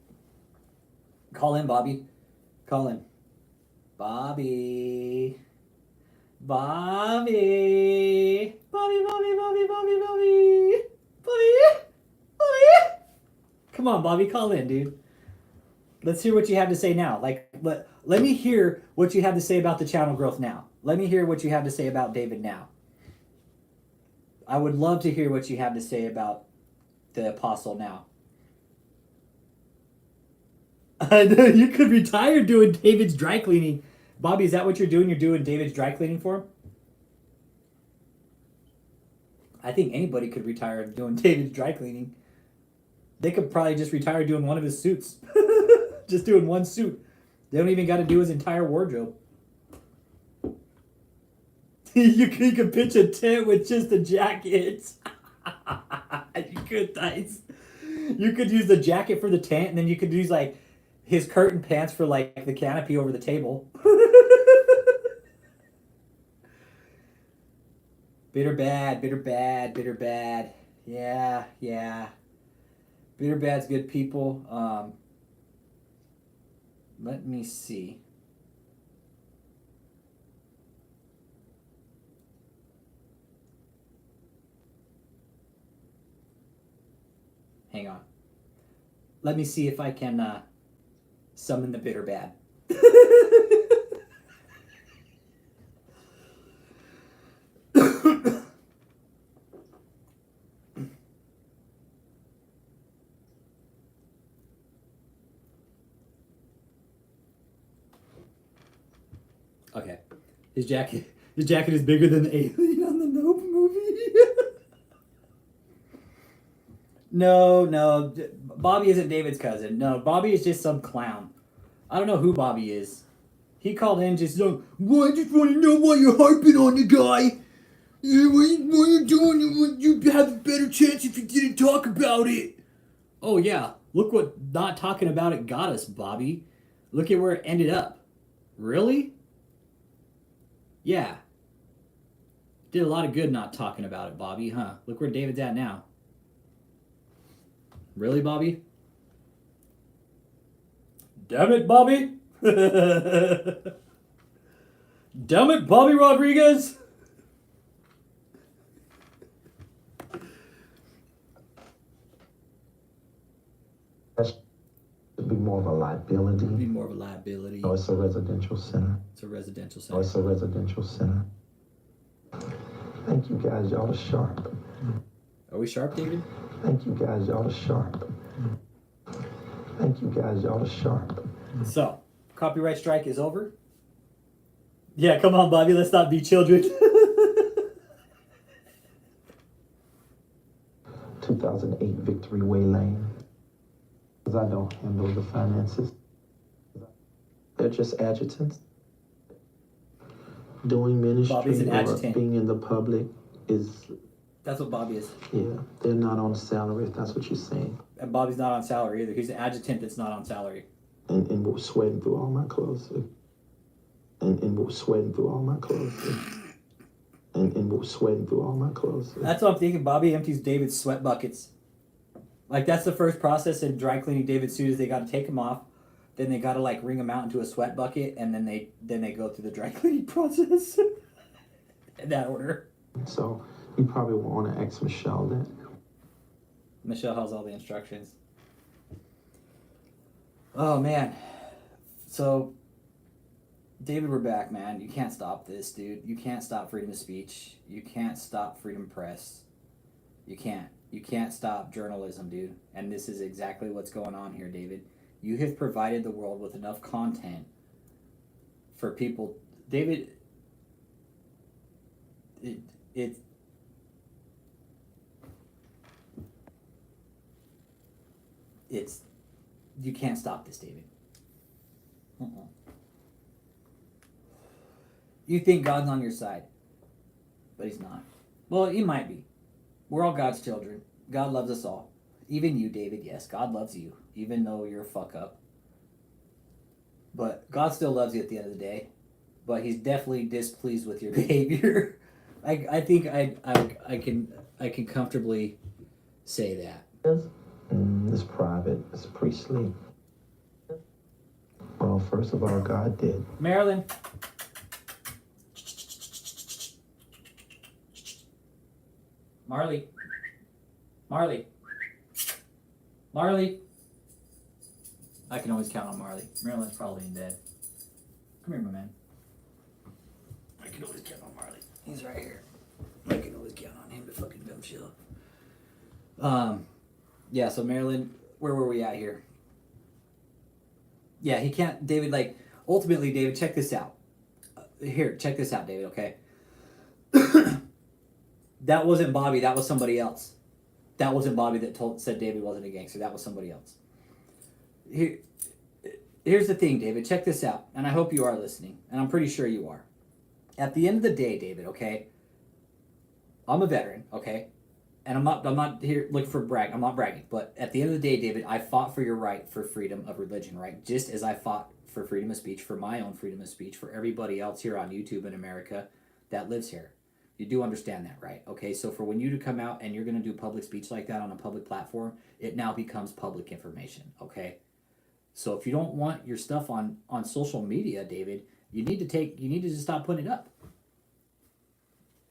Call in, Bobby. Call in. Bobby. Bobby. Bobby, Bobby, Bobby, Bobby, Bobby. Bobby. Bobby. Come on, Bobby, call in, dude. Let's hear what you have to say now. Like, let me hear what you have to say about the channel growth now. Let me hear what you have to say about David now. I would love to hear what you have to say about the apostle now. You could retire doing David's dry cleaning. Bobby, is that what you're doing? You're doing David's dry cleaning for him? I think anybody could retire doing David's dry cleaning. They could probably just retire doing one of his suits. Just doing one suit. They don't even got to do his entire wardrobe. You could pitch a tent with just the jackets. You could, Dice. You could use the jacket for the tent, and then you could use like his curtain pants for like the canopy over the table. Bitter bad, bitter bad, bitter bad. Yeah, yeah. Bitter bad's good, people. Let me see. Hang on. Let me see if I can summon the bitter bad. Okay. His jacket is bigger than the alien on the Nope movie. No, Bobby isn't David's cousin. No, Bobby is just some clown. I don't know who Bobby is. He called in just like, well, I just want to know why you're harping on the guy. Yeah, what you doing? You'd have a better chance if you didn't talk about it. Oh yeah, look what not talking about it got us, Bobby. Look at where it ended up. Really? Yeah. Did a lot of good not talking about it, Bobby, huh? Look where David's at now. Really, Bobby? Damn it, Bobby! Damn it, Bobby Rodriguez! That should be more of a liability. It'd be more of a liability. No, it's a residential center. It's a residential No, center. it's a residential center. Thank you guys, y'all are sharp. Are we sharp, David? Thank you guys, y'all are sharp. Thank you guys, y'all are sharp. So, copyright strike is over. Yeah, come on, Bobby, let's not be children. 2008 Victory Way Lane. Because I don't handle the finances. They're just adjutants. Doing Bobby's ministry an or adjutant. being in the public is, That's what Bobby is. yeah, they're not on salary if that's what you're saying. And Bobby's not on salary either. He's an adjutant that's not on salary. And we're sweating through all my clothes. And we're sweating through all my clothes. And we're sweating through all my clothes. That's what I'm thinking. Bobby empties David's sweat buckets. Like, that's the first process in dry cleaning David's suit is they got to take him off. Then they got to, like, wring him out into a sweat bucket. And then they go through the dry cleaning process. In that order. So you probably want to ask Michelle that. Michelle has all the instructions. Oh, man. So, David, we're back, man. You can't stop this, dude. You can't stop freedom of speech. You can't stop freedom of press. You can't. You can't stop journalism, dude. And this is exactly what's going on here, David. You have provided the world with enough content for people. David, it's you can't stop this, David. You think God's on your side, but he's not. Well, he might be. We're all God's children. God loves us all. Even you, David. Yes, God loves you, even though you're a fuck up. But God still loves you at the end of the day. But he's definitely displeased with your behavior. I think I can comfortably say that. It's private. It's priestly. Well, first of all, God did. Marilyn. Marley. Marley. Marley. I can always count on Marley. Marilyn's probably in bed. Come here, my man. I can always count on Marley. He's right here. I can always count on him to fucking come chill. Yeah, so Marilyn, where were we at here? Yeah, he can't, David, like, ultimately, David, check this out. Here, check this out, David, okay? That wasn't Bobby, that was somebody else. That wasn't Bobby that said David wasn't a gangster, that was somebody else. Here's the thing, David, check this out, and I hope you are listening, and I'm pretty sure you are. At the end of the day, David, okay, I'm a veteran, okay, and I'm not here looking for brag. I'm not bragging, but at the end of the day, David, I fought for your right for freedom of religion, right? Just as I fought for freedom of speech, for my own freedom of speech, for everybody else here on YouTube in America that lives here. You do understand that, right? Okay, so for when you to come out and you're going to do public speech like that on a public platform, it now becomes public information, okay? So if you don't want your stuff on social media, David, you need to just stop putting it up.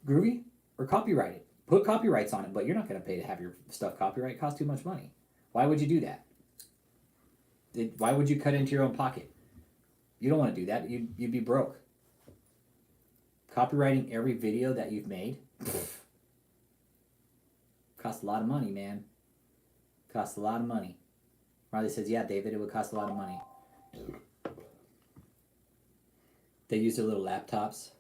Groovy? Or copyright it. Put copyrights on it, but you're not going to pay to have your stuff copyright. It costs too much money. Why would you do that? Why would you cut into your own pocket? You don't want to do that. You'd be broke. Copywriting every video that you've made costs a lot of money, man. Costs a lot of money. Marley says, yeah, David, it would cost a lot of money. They use their little laptops.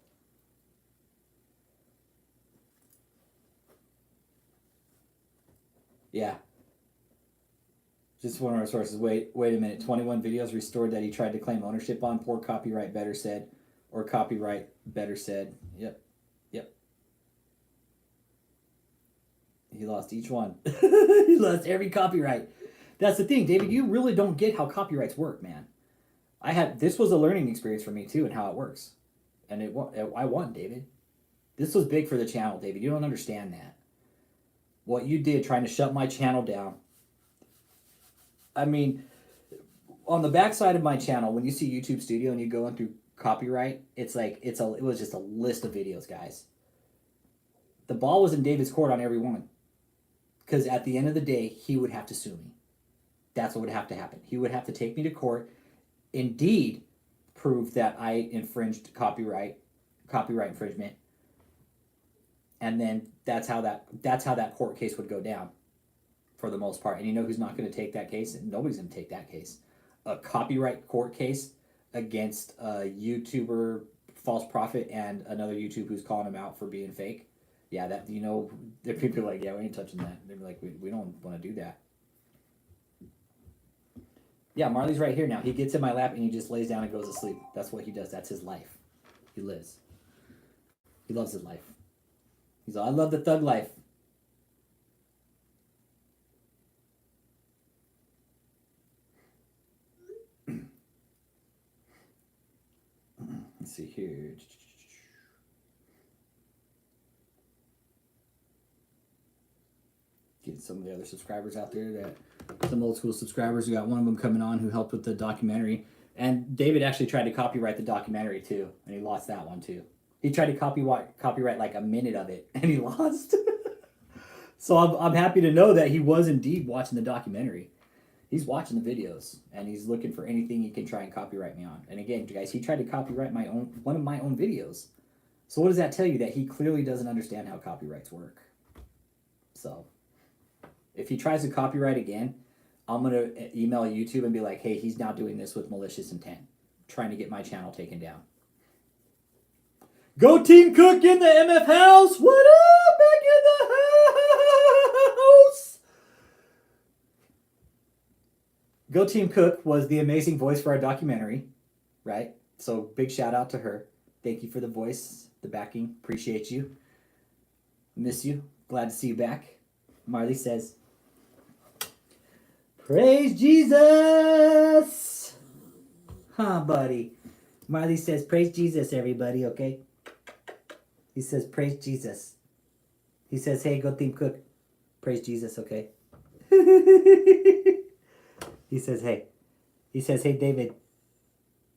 Yeah. Just one of our sources. Wait a minute. 21 videos restored that he tried to claim ownership on. Poor copyright better said. Or copyright better said. Yep. He lost each one. He lost every copyright. That's the thing, David. You really don't get how copyrights work, man. This was a learning experience for me too, and how it works. And I won, David. This was big for the channel, David. You don't understand that. What you did trying to shut my channel down. I mean, on the backside of my channel, when you see YouTube Studio and you go in through copyright, it was just a list of videos, guys. The ball was in David's court on every one. Because at the end of the day, he would have to sue me. That's what would have to happen. He would have to take me to court, indeed prove that I infringed copyright infringement, and then that's how that court case would go down, for the most part. And you know who's not going to take that case? Nobody's going to take that case. A copyright court case against a YouTuber, false prophet, and another YouTube who's calling him out for being fake. Yeah, that, you know, there are people like, yeah, we ain't touching that. They're like, we don't want to do that. Yeah, Marley's right here now. He gets in my lap and he just lays down and goes to sleep. That's what he does. That's his life. He lives. He loves his life. He's all, I love the thug life. Let's see here. Get some of the other subscribers out there, that some old school subscribers. We got one of them coming on who helped with the documentary, and David actually tried to copyright the documentary too, and he lost that one too. He tried to copyright like a minute of it, and he lost. So I'm happy to know that he was indeed watching the documentary. He's watching the videos, and he's looking for anything he can try and copyright me on. And again, guys, he tried to copyright one of my own videos. So what does that tell you? That he clearly doesn't understand how copyrights work. So if he tries to copyright again, I'm going to email YouTube and be like, hey, he's now doing this with malicious intent, trying to get my channel taken down. Go Team Cook in the MF house. What up? Back in the house. Go Team Cook was the amazing voice for our documentary, right? So big shout out to her. Thank you for the voice, the backing. Appreciate you. Miss you. Glad to see you back. Marley says, praise Jesus! Huh, buddy? Marley says, praise Jesus, everybody, okay? He says, praise Jesus. He says, hey, go Team Cook. Praise Jesus, okay? He says, hey. He says, hey, David,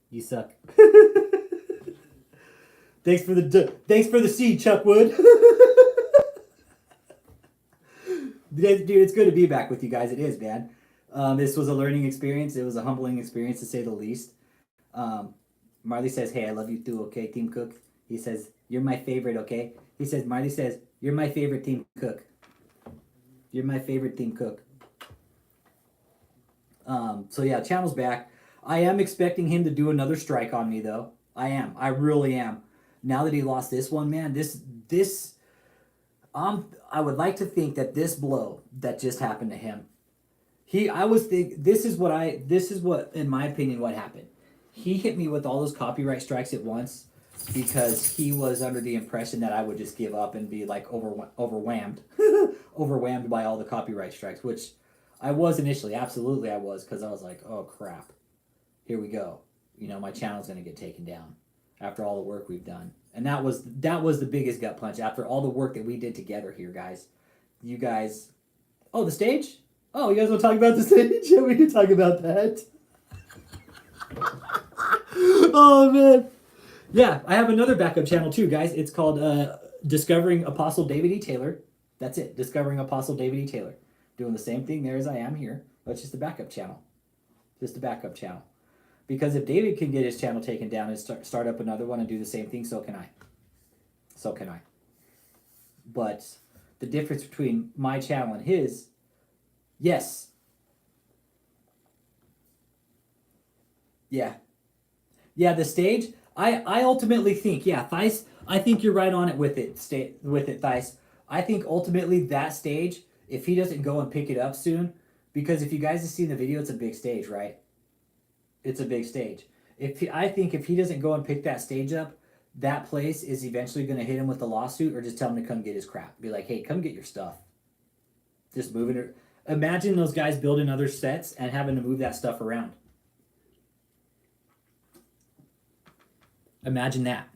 you suck. Thanks for the seed, Chuckwood. Dude, it's good to be back with you guys. It is, man. This was a learning experience. It was a humbling experience, to say the least. Marley says, hey, I love you too, okay, Team Cook? He says, you're my favorite, okay? He says, Marley says, you're my favorite Team Cook. You're my favorite Team Cook. So yeah, channel's back. I am expecting him to do another strike on me, though. I am. I really am. Now that he lost this one, man, I would like to think that this blow that just happened to him, this is what, in my opinion, what happened. He hit me with all those copyright strikes at once because he was under the impression that I would just give up and be like overwhelmed, overwhelmed by all the copyright strikes, which I was initially. Absolutely, I was, because I was like, oh crap, here we go. You know, my channel's gonna get taken down after all the work we've done. And that was the biggest gut punch after all the work that we did together here, guys. You guys, oh, the stage? Oh, you guys want to talk about the stage? Yeah, we can talk about that. Oh, man. Yeah, I have another backup channel too, guys. It's called Discovering Apostle David E. Taylor. That's it, Discovering Apostle David E. Taylor. Doing the same thing there as I am here. That's just a backup channel. Just a backup channel. Because if David can get his channel taken down and start up another one and do the same thing, so can I. So can I. But the difference between my channel and his, yes. Yeah. Yeah, the stage, I ultimately think, yeah, Thice, I think you're right on it with it, Thice. I think ultimately that stage, if he doesn't go and pick it up soon, because if you guys have seen the video, it's a big stage, right? It's a big stage. I think if he doesn't go and pick that stage up, that place is eventually going to hit him with a lawsuit or just tell him to come get his crap. Be like, hey, come get your stuff. Just moving it. Imagine those guys building other sets and having to move that stuff around. Imagine that.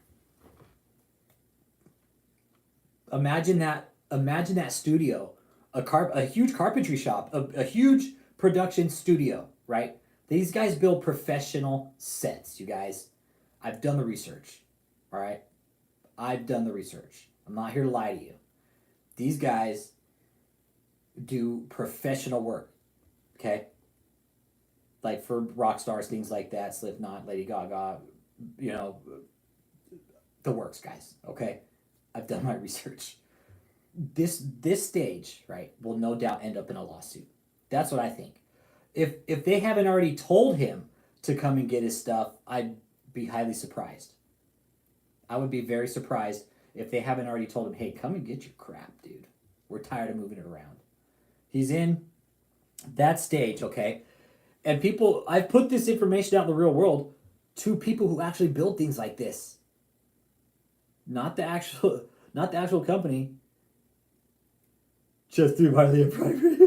Imagine that studio, a huge carpentry shop, a huge production studio, right? These guys build professional sets, you guys. I've done the research, all right? I've done the research. I'm not here to lie to you. These guys do professional work, okay? Like for rock stars, things like that, Slipknot, Lady Gaga, you know, the works, guys, okay? I've done my research. This stage, right, will no doubt end up in a lawsuit. That's what I think. If they haven't already told him to come and get his stuff, I'd be highly surprised. I would be very surprised if they haven't already told him, hey, come and get your crap, dude. We're tired of moving it around. He's in that stage, okay? And people, I've put this information out in the real world to people who actually build things like this. Not the actual company. Just through Marley and private.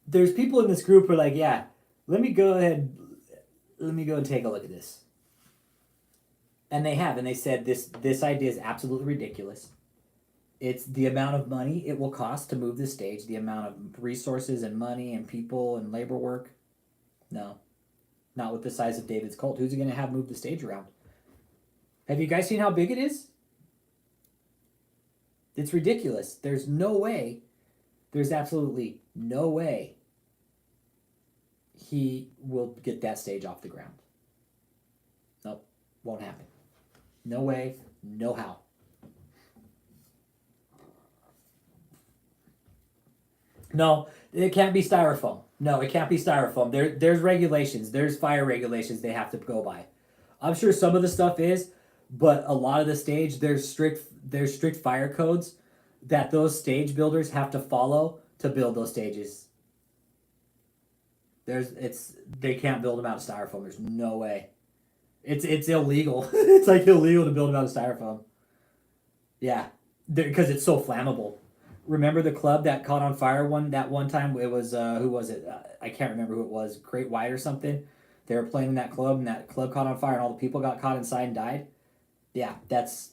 There's people in this group who are like, yeah, let me go and take a look at this. And they said this idea is absolutely ridiculous. It's the amount of money it will cost to move this stage, the amount of resources and money and people and labor work. No, not with the size of David's cult. Who's he going to have move the stage around? Have you guys seen how big it is? It's ridiculous. There's no way. There's absolutely no way he will get that stage off the ground. Nope, won't happen. No way, no how. No, it can't be styrofoam. No, it can't be styrofoam. There's regulations. There's fire regulations they have to go by. I'm sure some of the stuff is, but a lot of the stage, there's strict fire codes that those stage builders have to follow to build those stages. They can't build them out of styrofoam. There's no way. It's illegal. It's like illegal to build them out of styrofoam. Yeah, because it's so flammable. Remember the club that caught on fire that one time? It was who was it? I can't remember who it was. Great White or something. They were playing in that club, and that club caught on fire, and all the people got caught inside and died. Yeah, that's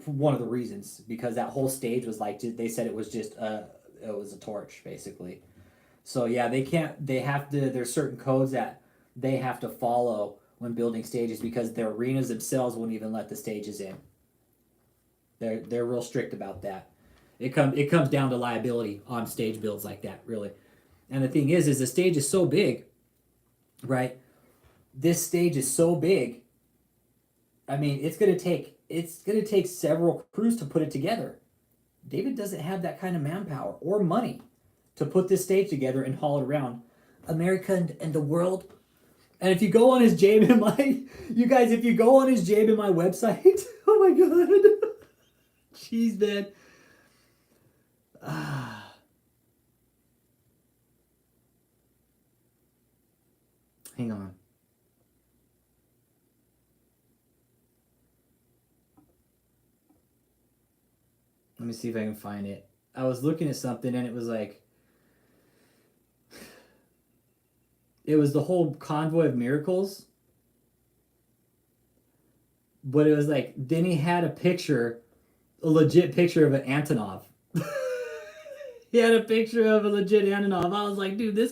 one of the reasons, because that whole stage was like, they said it was just it was a torch basically. So yeah, they have to. There's certain codes that they have to follow when building stages, because the arenas themselves won't even let the stages in. They're real strict about that. It comes down to liability on stage builds like that, really. And the thing is the stage is so big, right? This stage is so big. I mean, it's gonna take several crews to put it together. David doesn't have that kind of manpower or money to put this stage together and haul it around America and the world. And if you go on his JMMI, you guys, if you go on his JMMI website, oh my god, jeez, man. Hang on. Let me see if I can find it. I was looking at something and it was like, it was the whole convoy of miracles. But it was like, then he had a legit picture of an Antonov. He had a picture of a legit Antonov. I was like, dude, this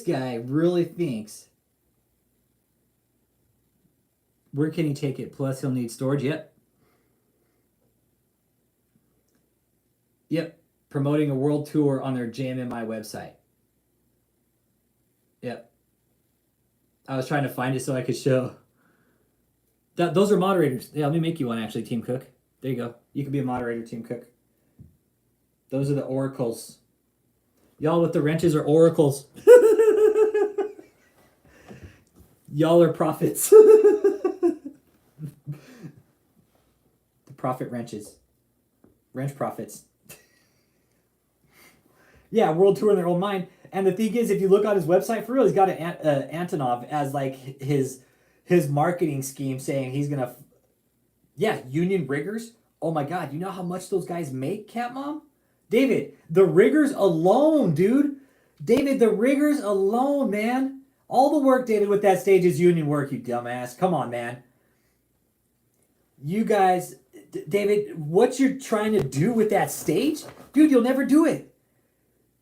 guy really thinks. Where can he take it? Plus, he'll need storage. Yep. Promoting a world tour on their JMMI website. Yep. I was trying to find it so I could show. Those are moderators. Yeah, let me make you one, actually, Team Cook. There you go. You can be a moderator, Team Cook. Those are the oracles. Y'all with the wrenches are oracles. Y'all are prophets. The prophet wrenches. Wrench prophets. Yeah, world tour in their own mind. And the thing is, if you look on his website, for real, he's got an Antonov as like his marketing scheme, saying he's gonna, union riggers. Oh my god, you know how much those guys make, Cat Mom? David, the riggers alone, dude. David, the riggers alone, man. All the work, David, with that stage is union work, you dumbass. Come on, man. You guys, David, what you're trying to do with that stage, dude, you'll never do it.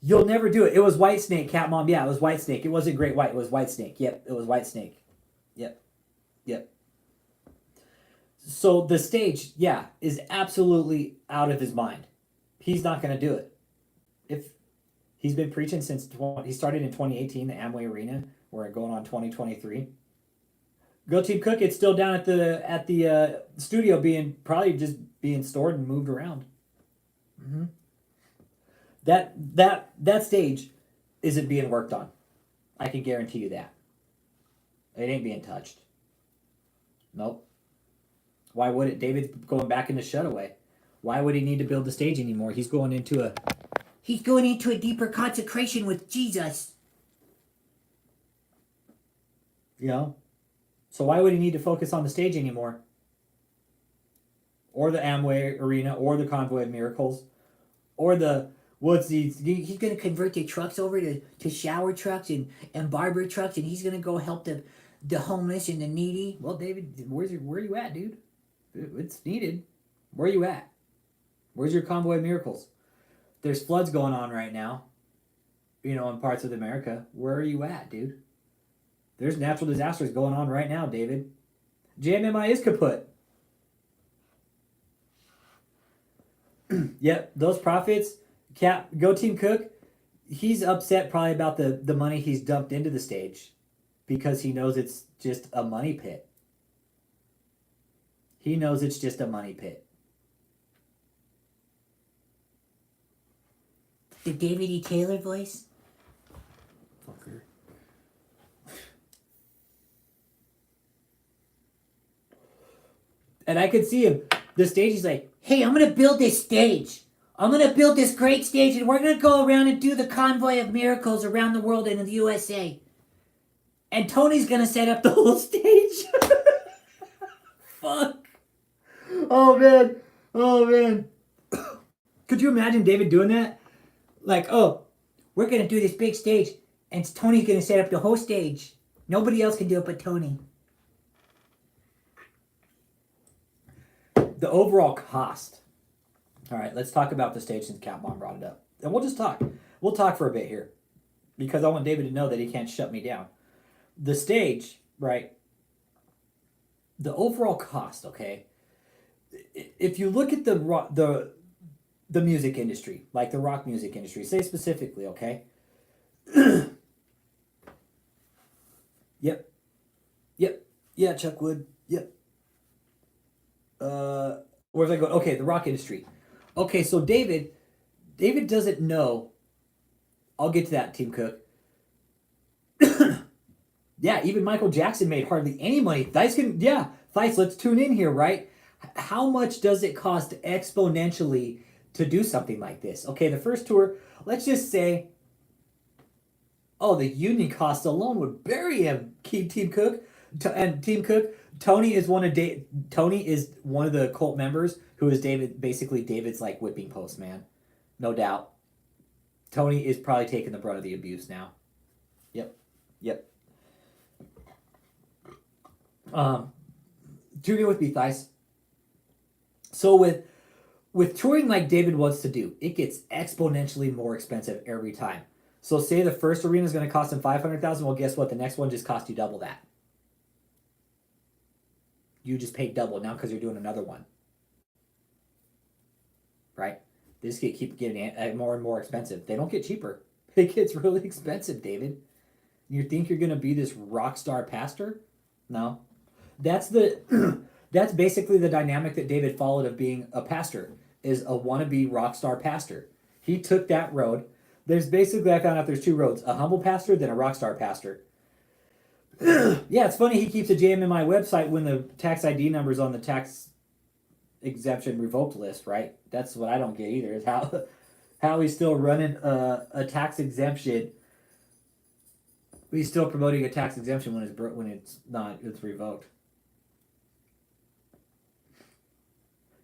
You'll never do it. It was White Snake, Cat Mom. Yeah, it was White Snake. It wasn't Great White. It was White Snake. Yep, it was White Snake. Yep. So the stage, is absolutely out of his mind. He's not going to do it. If he's been preaching since he started in 2018, the Amway Arena, we're going on 2023. Go Team Cook. It's still down at the studio, probably just being stored and moved around. Mm-hmm. That stage isn't being worked on. I can guarantee you that. It ain't being touched. Nope. Why would it? David's going back into shutaway. Why would he need to build the stage anymore? He's going into a deeper consecration with Jesus. You know? So why would he need to focus on the stage anymore? Or the Amway Arena, or the Convoy of Miracles, or he's going to convert the trucks over to shower trucks and barber trucks, and he's going to go help the homeless and the needy. Well, David, where are you at, dude? It's needed. Where are you at? Where's your Convoy of Miracles? There's floods going on right now, in parts of America. Where are you at, dude? There's natural disasters going on right now, David. JMMI is kaput. Yep, those prophets. Go Team Cook. He's upset probably about the money he's dumped into the stage, because he knows it's just a money pit. He knows it's just a money pit. The David E. Taylor voice? Fucker. And I could see him. The stage, he's like, hey, I'm going to build this stage. I'm going to build this great stage, and we're going to go around and do the Convoy of Miracles around the world and in the USA. And Tony's gonna set up the whole stage. Fuck. Oh man. Oh man. Could you imagine David doing that? Like, oh, we're gonna do this big stage, and Tony's gonna set up the whole stage. Nobody else can do it but Tony. The overall cost. All right, let's talk about the stage since Catmon brought it up. And we'll just talk. We'll talk for a bit here. Because I want David to know that he can't shut me down. The stage, right? The overall cost, okay? If you look at the music industry, like the rock music industry, say specifically, okay? Yep. Yeah, Chuck Wood. Yep. Where's I go? Okay, the rock industry. Okay, so David doesn't know. I'll get to that, Team Cook. Yeah, even Michael Jackson made hardly any money. Thice, let's tune in here, right? How much does it cost exponentially to do something like this? Okay, the first tour, let's just say, the union cost alone would bury him. Team Cook, Tony is one of the cult members who is David's like whipping post, man. No doubt. Tony is probably taking the brunt of the abuse now. Yep. Tune in with me, Thice. So with touring like David wants to do, it gets exponentially more expensive every time. So say the first arena is going to cost him $500,000. Well, guess what? The next one just cost you double that. You just paid double now because you're doing another one. Right? They just keep getting more and more expensive. They don't get cheaper. It gets really expensive, David. You think you're going to be this rock star pastor? No. That's basically the dynamic that David followed of being a pastor, is a wannabe rock star pastor. He took that road. I found out there's two roads, a humble pastor, then a rock star pastor. Yeah, it's funny he keeps a JMMI website when the tax ID number's on the tax exemption revoked list, right? That's what I don't get either, is how he's still running a tax exemption. He's still promoting a tax exemption when it's revoked.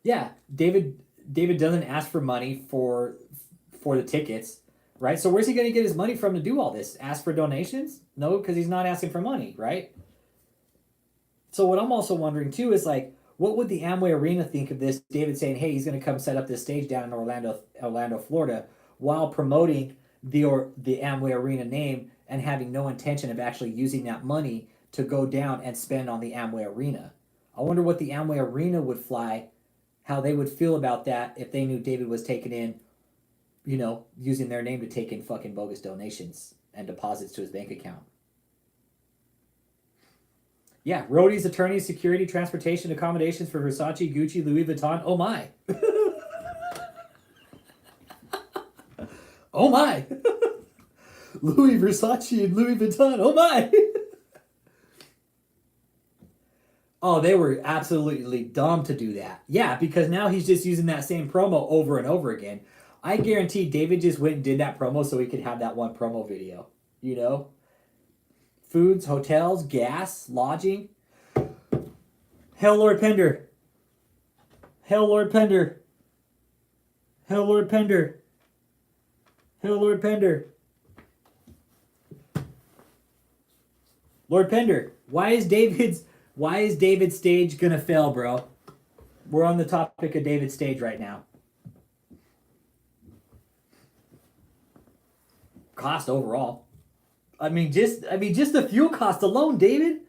Yeah, David doesn't ask for money for the tickets, right? So where's he going to get his money from to do all this? Ask for donations? No, because he's not asking for money, right? So what I'm also wondering too is like, what would the Amway Arena think of this? David saying, "Hey, he's going to come set up this stage down in Orlando, Florida," while promoting the Amway Arena name and having no intention of actually using that money to go down and spend on the Amway Arena. I wonder what the Amway Arena would fly, how they would feel about that if they knew David was taking in, using their name to take in fucking bogus donations and deposits to his bank account. Yeah, roadies, attorneys, security, transportation, accommodations for Versace, Gucci, Louis Vuitton. Oh my. Oh my. Louis Versace and Louis Vuitton. Oh my. Oh, they were absolutely dumb to do that. Yeah, because now he's just using that same promo over and over again. I guarantee David just went and did that promo so he could have that one promo video. Foods, hotels, gas, lodging. Hail Lord Pender. Hail Lord Pender. Hail Lord Pender. Hail Lord Pender. Lord Pender, why is David's stage gonna fail, bro? We're on the topic of David's stage right now. Cost overall. I mean, just the fuel cost alone, David.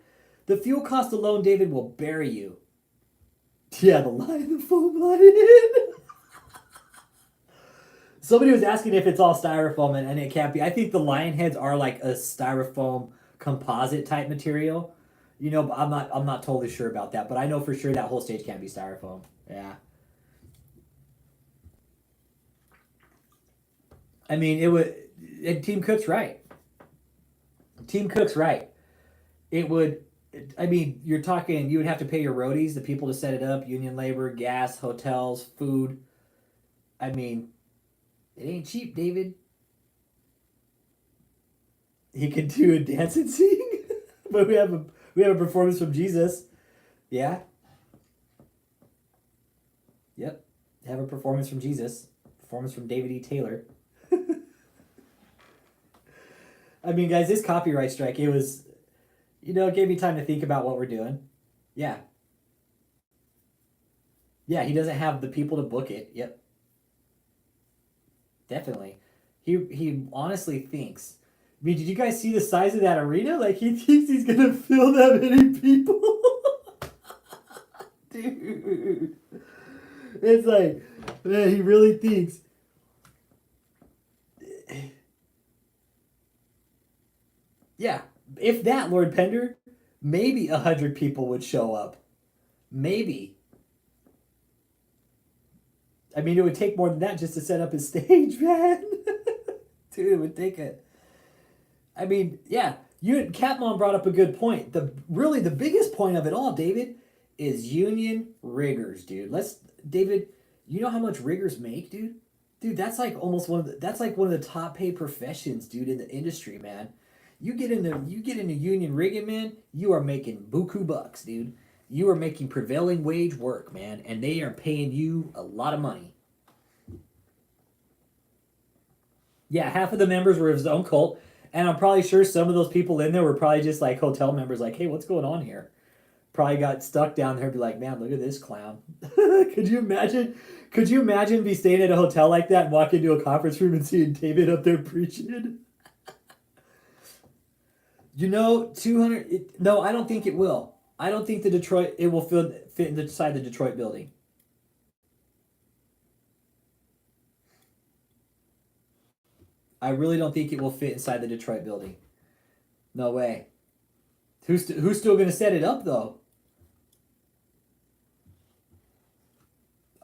The fuel cost alone, David, will bury you. Yeah, the foam lion. Somebody was asking if it's all styrofoam, and it can't be. I think the lion heads are like a styrofoam composite type material. But I'm not totally sure about that, but I know for sure that whole stage can't be styrofoam. Yeah. I mean, it would. And Team Cook's right. It would. I mean, you're talking. You would have to pay your roadies, the people to set it up, union labor, gas, hotels, food. I mean, it ain't cheap, David. He can do a dance and sing. But we have a performance from Jesus. Yeah. Yep. Have a performance from Jesus. Performance from David E. Taylor. I mean, guys, this copyright strike, it was, it gave me time to think about what we're doing. Yeah. Yeah, he doesn't have the people to book it. Yep. Definitely. He honestly thinks. I mean, did you guys see the size of that arena? Like, he thinks he's going to fill that many people. Dude. It's like, man, he really thinks. Yeah, if that, Lord Pender, maybe 100 people would show up. Maybe. I mean, it would take more than that just to set up his stage, man. Dude, it would take it. I mean, yeah, Catmon brought up a good point. The biggest point of it all, David, is union riggers, dude. David, you know how much riggers make, dude? Dude, that's like almost one of the top paid professions, dude, in the industry, man. You get into union rigging, man, you are making buku bucks, dude. You are making prevailing wage work, man, and they are paying you a lot of money. Yeah, half of the members were of his own cult, and I'm probably sure some of those people in there were probably just like hotel members, like, hey, what's going on here? Probably got stuck down there and be like, man, look at this clown. Could you imagine? Could you imagine be staying at a hotel like that and walk into a conference room and seeing David up there preaching? 200. No, I don't think it will. I don't think it will fit inside the Detroit building. I really don't think it will fit inside the Detroit building. No way. Who's still going to set it up, though?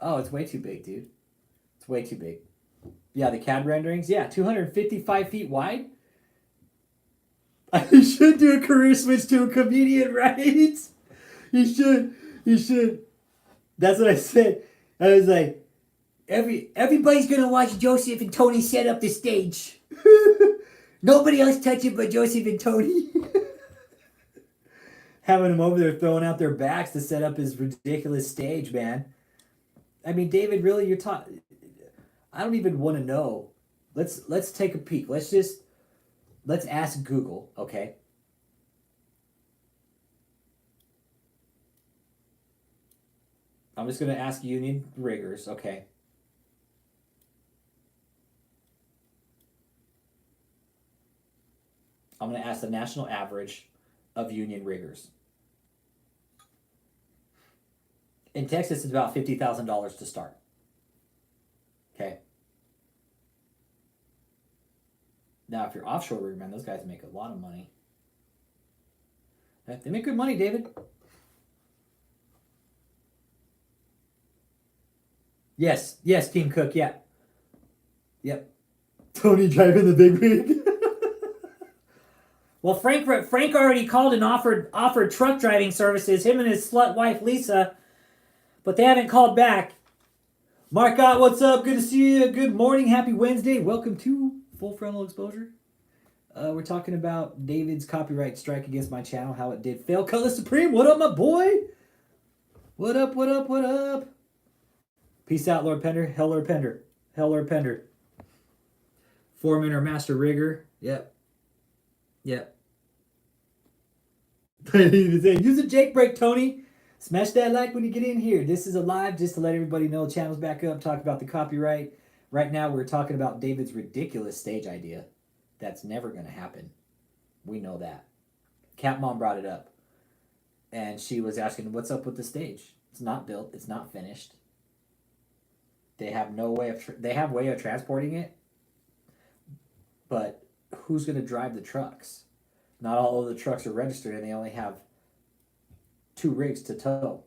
Oh, it's way too big, dude. It's way too big. Yeah, the CAD renderings. Yeah, 255 feet wide. I should do a career switch to a comedian, right? He should. That's what I said. I was like, everybody's going to watch Joseph and Tony set up the stage. Nobody else touch it but Joseph and Tony. Having them over there throwing out their backs to set up his ridiculous stage, man. I mean, David, really, you're talking... I don't even want to know. Let's take a peek. Let's ask Google, okay? I'm just going to ask union riggers, okay? I'm going to ask the national average of union riggers. In Texas, it's about $50,000 to start. Okay? Now, if you're offshore rigger, man, those guys make a lot of money. They make good money, David. Yes, Team Cook, yeah. Yep. Tony driving the big rig. Well, Frank already called and offered truck driving services, him and his slut wife, Lisa, but they haven't called back. Mark Ott, what's up? Good to see you. Good morning. Happy Wednesday. Welcome to Full Frontal Exposure. We're talking about David's copyright strike against my channel, how it did fail. Color Supreme, what up, my boy? What up, what up, what up? Peace out, Lord Pender. Hell, Lord Pender. Hell, Lord Pender. Foreman or Master Rigger. Yep. Use a Jake break, Tony. Smash that like when you get in here. This is a live just to let everybody know the channel's back up. Talk about the copyright. Right now we're talking about David's ridiculous stage idea. That's never going to happen. We know that. Cat Mom brought it up. And she was asking, what's up with the stage? It's not built. It's not finished. They have no way of... they have way of transporting it. But who's going to drive the trucks? Not all of the trucks are registered and they only have 2 rigs to tow.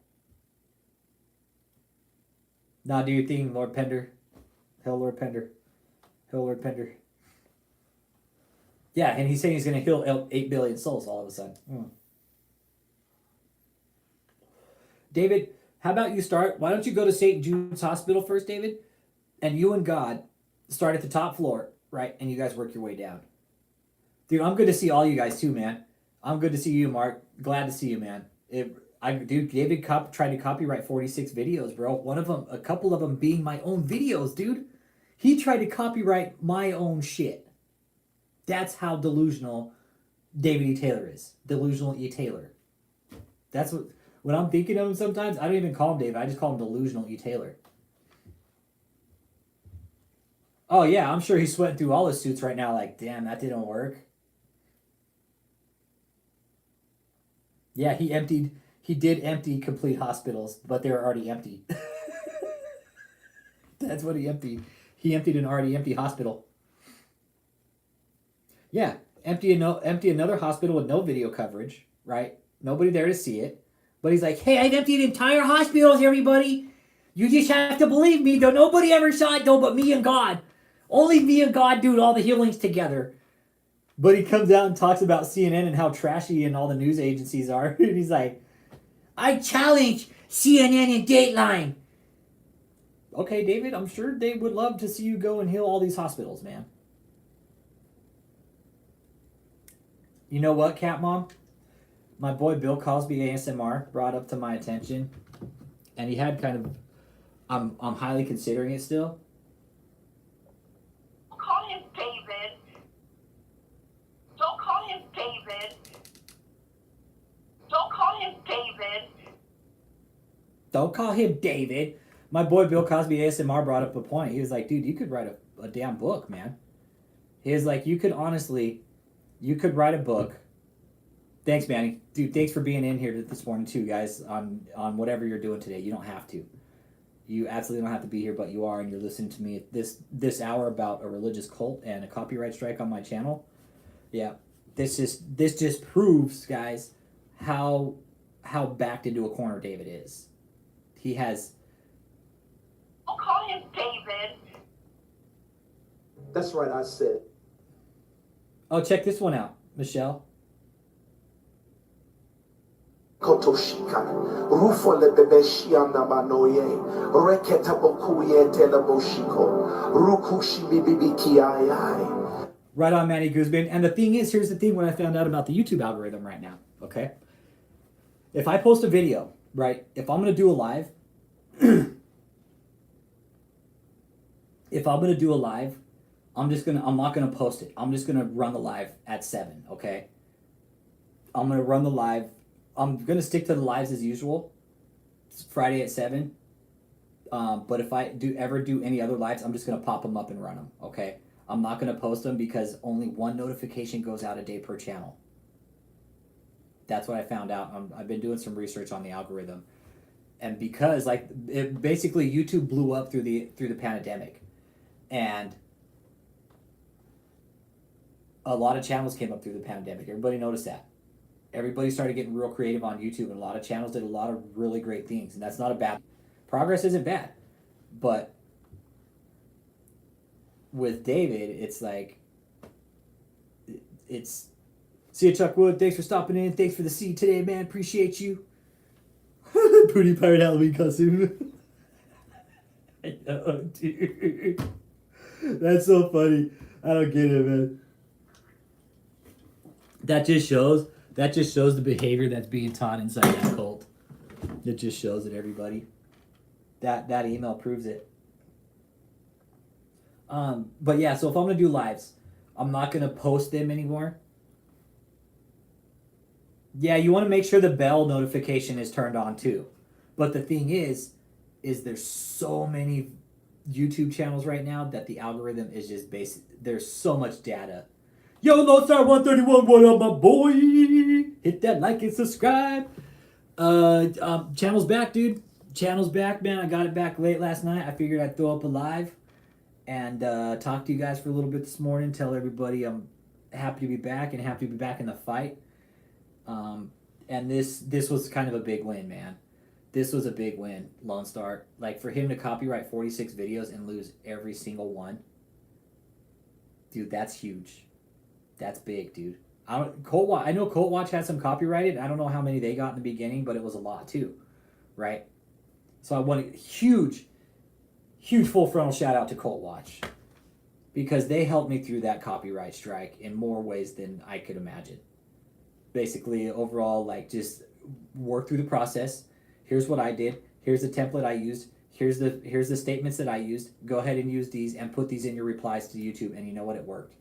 Now do your thing, Lord Pender. Hell, Lord Pender. Hell, Lord Pender. Yeah, and he's saying he's going to heal 8 billion souls all of a sudden. David, how about you start? Why don't you go to St. Jude's Hospital first, David? And you and God start at the top floor, right? And you guys work your way down. Dude, I'm good to see all you guys too, man. I'm good to see you, Mark. Glad to see you, man. David tried to copyright 46 videos, bro. A couple of them being my own videos, dude. He tried to copyright my own shit. That's how delusional David E. Taylor is. Delusional E. Taylor. That's what, when I'm thinking of him sometimes, I don't even call him David. I just call him Delusional E. Taylor. Oh, yeah, I'm sure he's sweating through all his suits right now like, damn, that didn't work. Yeah, he did empty complete hospitals, but they were already empty. That's what he emptied. He emptied an already empty hospital. Yeah, empty another hospital with no video coverage, right? Nobody there to see it. But he's like, hey, I've emptied entire hospitals, everybody. You just have to believe me, though. Nobody ever saw it, though, but me and God. Only me and God do all the healings together. But he comes out and talks about CNN and how trashy and all the news agencies are. And he's like, I challenge CNN and Dateline. Okay, David, I'm sure they would love to see you go and heal all these hospitals, man. You know what, Cat Mom? My boy Bill Cosby ASMR brought up to my attention, and he had kind of, I'm highly considering it still. Don't call him David. Don't call him David. Don't call him David. Don't call him David. My boy Bill Cosby ASMR brought up a point. He was like, dude, you could write a damn book, man. He was like, you could write a book. Thanks, Manny. Dude, thanks for being in here this morning too, guys, on whatever you're doing today. You don't have to. You absolutely don't have to be here, but you are, and you're listening to me at this hour about a religious cult and a copyright strike on my channel. Yeah. This just proves, guys, how backed into a corner David is. He has. Don't call him David. That's right, I said. Oh, check this one out, Michelle. Kotoshika, Rufo Lebebeshiana Manoye, Reketa Bokuye Teleboshiko, Rukushi Bibikiai. Right on, Manny Guzman. And the thing is, here's the thing what I found out about the YouTube algorithm right now, okay? If I post a video, right, if I'm going to do a live, I'm not going to post it. I'm just going to run the live at 7, okay? I'm going to run the live. I'm going to stick to the lives as usual. It's Friday at 7. But if I ever do any other lives, I'm just going to pop them up and run them, okay? I'm not going to post them because only one notification goes out a day per channel. That's what I found out. I've been doing some research on the algorithm. And because basically YouTube blew up through the pandemic. And a lot of channels came up through the pandemic. Everybody noticed that. Everybody started getting real creative on YouTube, and a lot of channels did a lot of really great things. And that's not a bad. Progress isn't bad. But with David, it's like, it's, see you, Chuck Wood. Thanks for stopping in. Thanks for the seed today, man. Appreciate you. Pretty pirate Halloween costume. I know, dude. That's so funny. I don't get it, man. That just shows the behavior that's being taught inside that cult. It just shows it, everybody. That email proves it. But yeah, so if I'm gonna do lives, I'm not gonna post them anymore. Yeah, you want to make sure the bell notification is turned on too. But the thing is there's so many YouTube channels right now that the algorithm is just basic. There's so much data. Yo, Lodestar 131, what up, my boy? Hit that like and subscribe. Channel's back, dude. Channel's back, man. I got it back late last night. I figured I'd throw up a live and talk to you guys for a little bit this morning. Tell everybody I'm happy to be back and happy to be back in the fight. And this was kind of a big win, man. This was a big win, Lone Star. Like, for him to copyright 46 videos and lose every single one, dude, that's huge. That's big, dude. I know Cult Watch had some copyrighted. I don't know how many they got in the beginning, but it was a lot too, right? So I want a huge full frontal shout out to Cult Watch because they helped me through that copyright strike in more ways than I could imagine. basically overall, like, just work through the process. Here's what I did. Here's the template I used. Here's the statements that I used. Go ahead and use these and put these in your replies to YouTube. And you know what? It worked.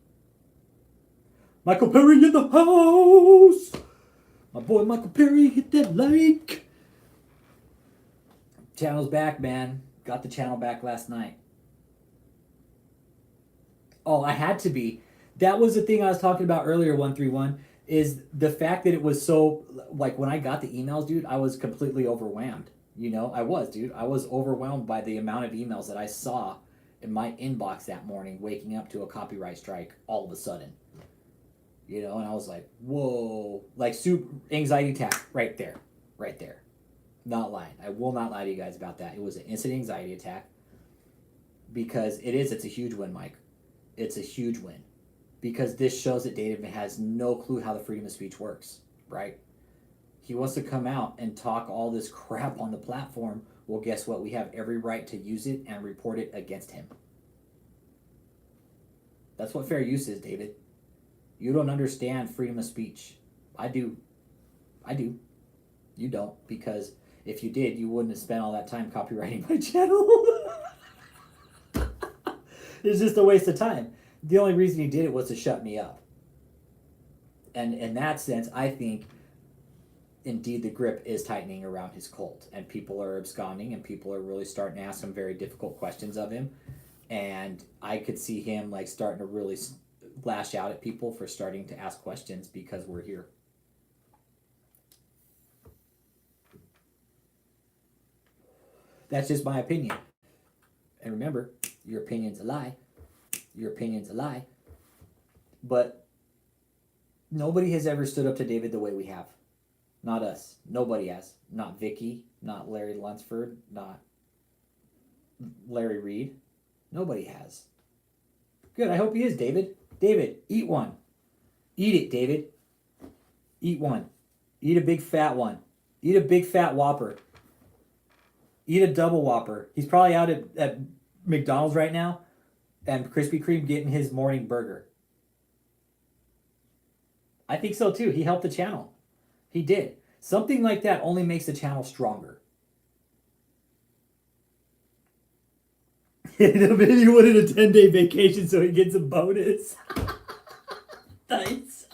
Michael Perry in the house. My boy Michael Perry, hit that like. Channel's back, man. Got the channel back last night. Oh, I had to be. That was the thing I was talking about earlier, 131, is the fact that it was so, like, when I got the emails, dude, I was completely overwhelmed. You know, I was, dude. I was overwhelmed by the amount of emails that I saw in my inbox that morning, waking up to a copyright strike all of a sudden. You know, and I was like, whoa. Like, super anxiety attack right there. Right there. Not lying. I will not lie to you guys about that. It was an instant anxiety attack. Because it's a huge win, Mike. It's a huge win. Because this shows that David has no clue how the freedom of speech works, right? He wants to come out and talk all this crap on the platform. Well, guess what? We have every right to use it and report it against him. That's what fair use is, David. You don't understand freedom of speech. I do. You don't, because if you did, you wouldn't have spent all that time copywriting my channel. It's just a waste of time. The only reason he did it was to shut me up. And in that sense, I think, indeed, the grip is tightening around his cult. And people are absconding, and people are really starting to ask some very difficult questions of him. And I could see him, like, starting to really lash out at people for starting to ask questions because we're here. That's just my opinion. And remember, your opinion's a lie. Your opinion's a lie. But nobody has ever stood up to David the way we have. Not us. Nobody has. Not Vicky. Not Larry Lunsford. Not Larry Reed. Nobody has. Good. I hope he is, David. David, eat one. Eat it, David. Eat one. Eat a big fat one. Eat a big fat Whopper. Eat a double Whopper. He's probably out at McDonald's right now and Krispy Kreme getting his morning burger. I think so too. He helped the channel. He did. Something like that only makes the channel stronger. Maybe he wanted a 10-day vacation so he gets a bonus. Nice.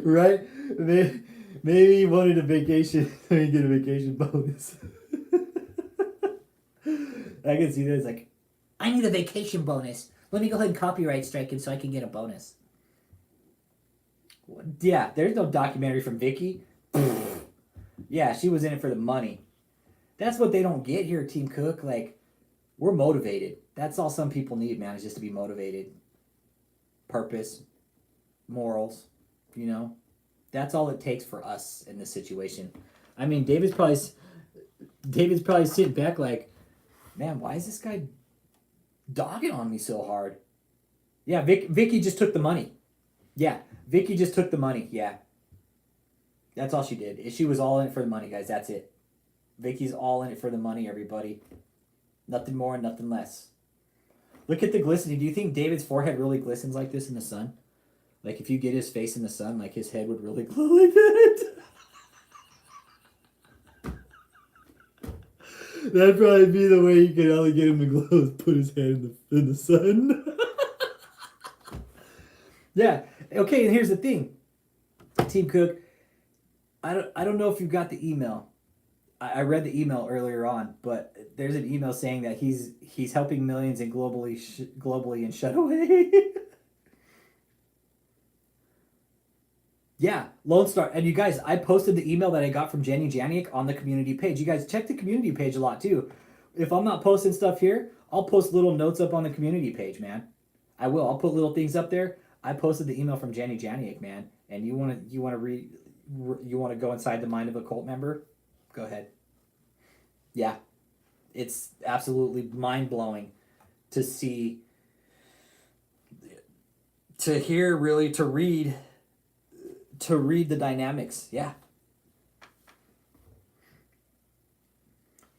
Right? Maybe he wanted a vacation so he get a vacation bonus. I can see this, like, I need a vacation bonus. Let me go ahead and copyright strike him so I can get a bonus. Yeah, there's no documentary from Vicky. Yeah, she was in it for the money. That's what they don't get here, Team Cook. Like, we're motivated. That's all some people need, man, is just to be motivated. Purpose, morals, you know. That's all it takes for us in this situation. I mean, David's probably sitting back like, man, why is this guy dogging on me so hard? Yeah, Vicky just took the money. Yeah, Vicky just took the money. Yeah. That's all she did. She was all in it for the money, guys. That's it. Vicky's all in it for the money, everybody. Nothing more and nothing less. Look at the glistening. Do you think David's forehead really glistens like this in the sun? Like, if you get his face in the sun, like, his head would really glow like that? That'd probably be the way you could only get him to glow, is put his head in the sun. Yeah. Okay, and here's the thing. Team Cook, I don't know if you got the email. I read the email earlier on, but there's an email saying that he's helping millions and globally and shut away. Yeah, Lone Star. And you guys, I posted the email that I got from Jenny Janiak on the community page. You guys check the community page a lot too. If I'm not posting stuff here, I'll post little notes up on the community page, man. I will. I'll put little things up there. I posted the email from Jenny Janiak, man. And you want to go inside the mind of a cult member? Go ahead. Yeah. It's absolutely mind-blowing to see, to hear, really, to read the dynamics. Yeah.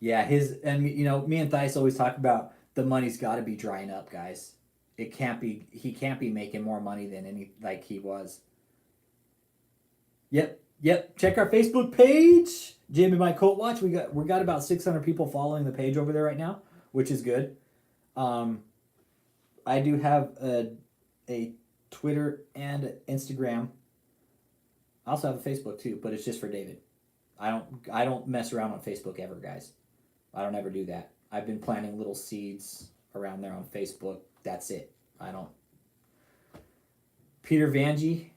Yeah, and you know, me and Thais always talk about the money's got to be drying up, guys. He can't be making more money than he was. Yep. Check our Facebook page, JMMI Cult Watch. We got about 600 people following the page over there right now, which is good. I do have a Twitter and Instagram. I also have a Facebook too, but it's just for David. I don't mess around on Facebook ever, guys. I don't ever do that. I've been planting little seeds around there on Facebook. That's it. I don't. Peter Vangie.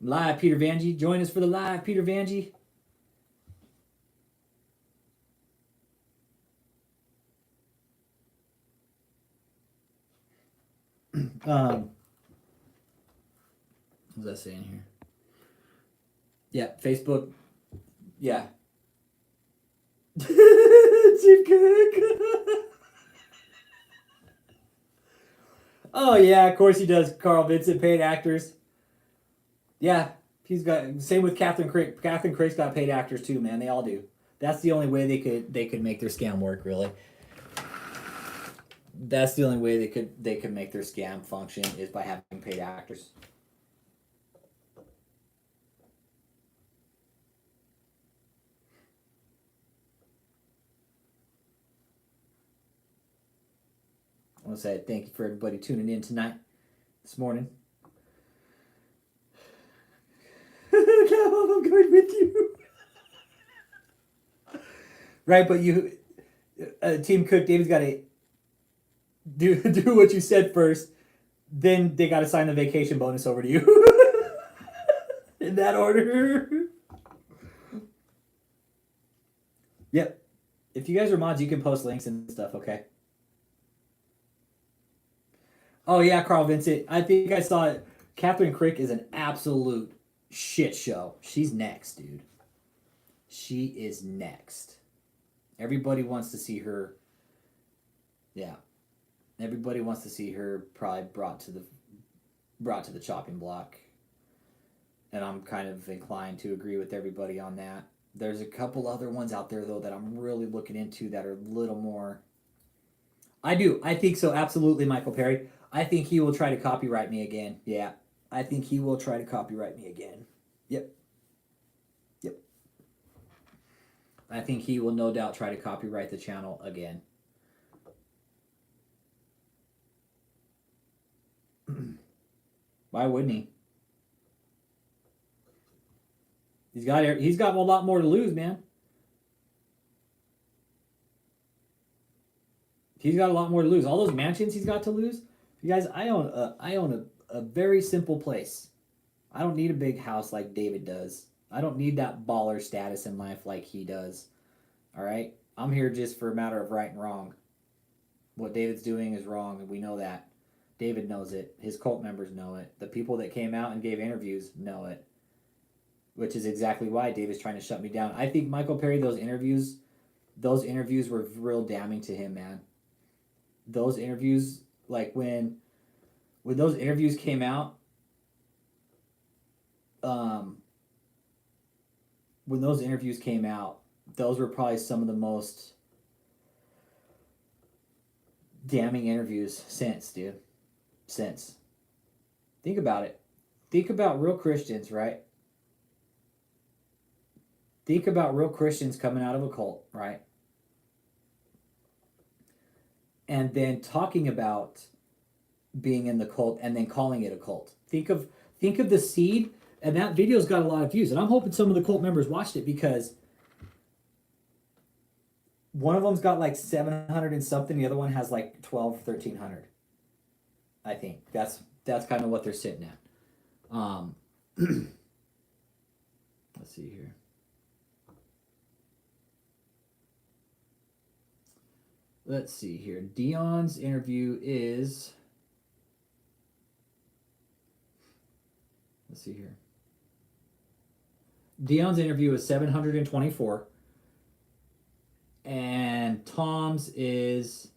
Live, Peter Vangie. Join us for the live, Peter Vangie. What was I saying here? Yeah, Facebook. Yeah. Chief Cook. Oh yeah, of course he does. Carl Vincent, paid actors. Yeah, he's got same with Catherine Craig. Catherine Craig's got paid actors too, man. They all do. That's the only way they could make their scam work, really. That's the only way they could make their scam function is by having paid actors. I want to say thank you for everybody tuning in tonight, this morning. I'm going with you. Right, but you, Team Cook, David's got to do what you said first. Then they got to sign the vacation bonus over to you. In that order. Yep. If you guys are mods, you can post links and stuff, okay? Oh, yeah, Carl Vincent. I think I saw it. Catherine Crick is an absolute shit show. She's next, dude. She is next. Everybody wants to see her. Yeah. Everybody wants to see her probably brought to the chopping block. And I'm kind of inclined to agree with everybody on that. There's a couple other ones out there, though, that I'm really looking into that are a little more... I do. I think so. Absolutely, Michael Perry. I think he will try to copyright me again. Yeah. I think he will try to copyright me again. Yep. I think he will no doubt try to copyright the channel again. Why wouldn't he? He's got a lot more to lose, man. He's got a lot more to lose. All those mansions he's got to lose. You guys, I own a very simple place. I don't need a big house like David does. I don't need that baller status in life like he does. All right? I'm here just for a matter of right and wrong. What David's doing is wrong, and we know that. David knows it. His cult members know it. The people that came out and gave interviews know it. Which is exactly why David's trying to shut me down. I think Michael Perry, those interviews were real damning to him, man. Those interviews, like when those interviews came out, those were probably some of the most damning interviews since, dude. Since. Think about it. Think about real Christians, right? Think about real Christians coming out of a cult, right? And then talking about being in the cult and then calling it a cult. Think of the seed, and that video's got a lot of views. And I'm hoping some of the cult members watched it because one of them's got like 700 and something. The other one has like 1,300. I think that's kind of what they're sitting at. Let's see here. Let's see here. Dion's interview is... Let's see here. Dion's interview is 724. And Tom's is...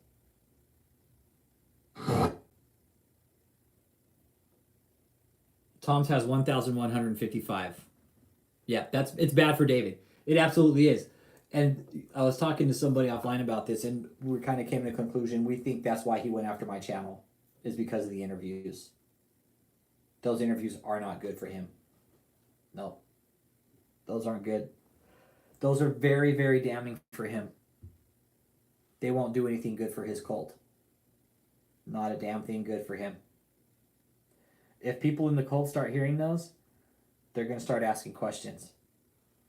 Tom's has 1,155. Yeah, it's bad for David. It absolutely is. And I was talking to somebody offline about this, and we kind of came to the conclusion, we think that's why he went after my channel, is because of the interviews. Those interviews are not good for him. No. Those aren't good. Those are very, very damning for him. They won't do anything good for his cult. Not a damn thing good for him. If people in the cult start hearing those, they're going to start asking questions.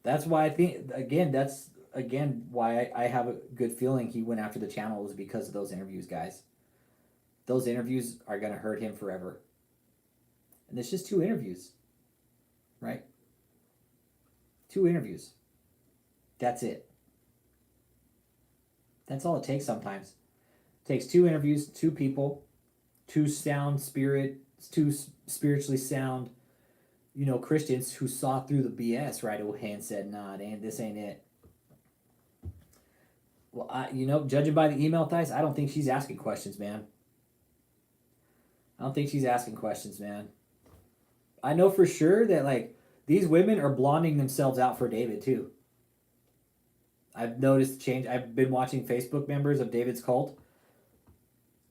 That's why I think, that's why I have a good feeling he went after the channel, was because of those interviews, guys. Those interviews are going to hurt him forever. And it's just 2 interviews. Right? 2 interviews. That's it. That's all it takes sometimes. It takes 2 interviews, 2 people, 2 spiritually sound, Christians who saw through the BS right away and said, nah, this ain't it. Well, judging by the email, Thais, I don't think she's asking questions, man. I know for sure that, these women are blonding themselves out for David, too. I've noticed change. I've been watching Facebook members of David's cult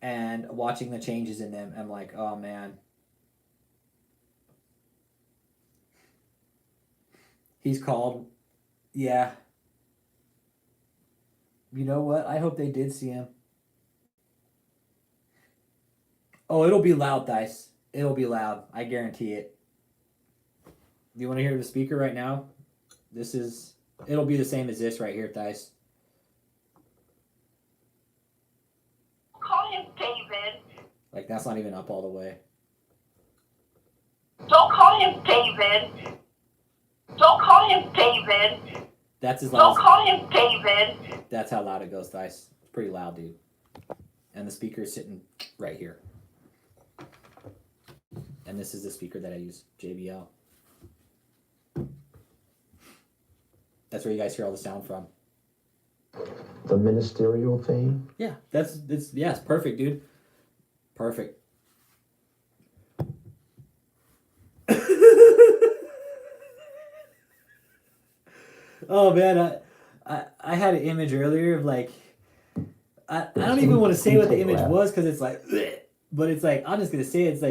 and watching the changes in them. I'm like, oh, man. He's called. Yeah. You know what? I hope they did see him. Oh, it'll be loud, Dice. It'll be loud. I guarantee it. Do you want to hear the speaker right now? It'll be the same as this right here, Dice. Call him David. That's not even up all the way. Don't call him David. Don't call him David. That's as loud. Don't call him David. That's how loud it goes, Dice. It's pretty loud, dude. And the speaker is sitting right here. And this is the speaker that I use, JBL. That's where you guys hear all the sound from. The ministerial thing? Yeah, it's perfect, dude. Perfect. Oh man, I had an image earlier of I don't even want to say what the image was because it's but it's I'm just gonna say it's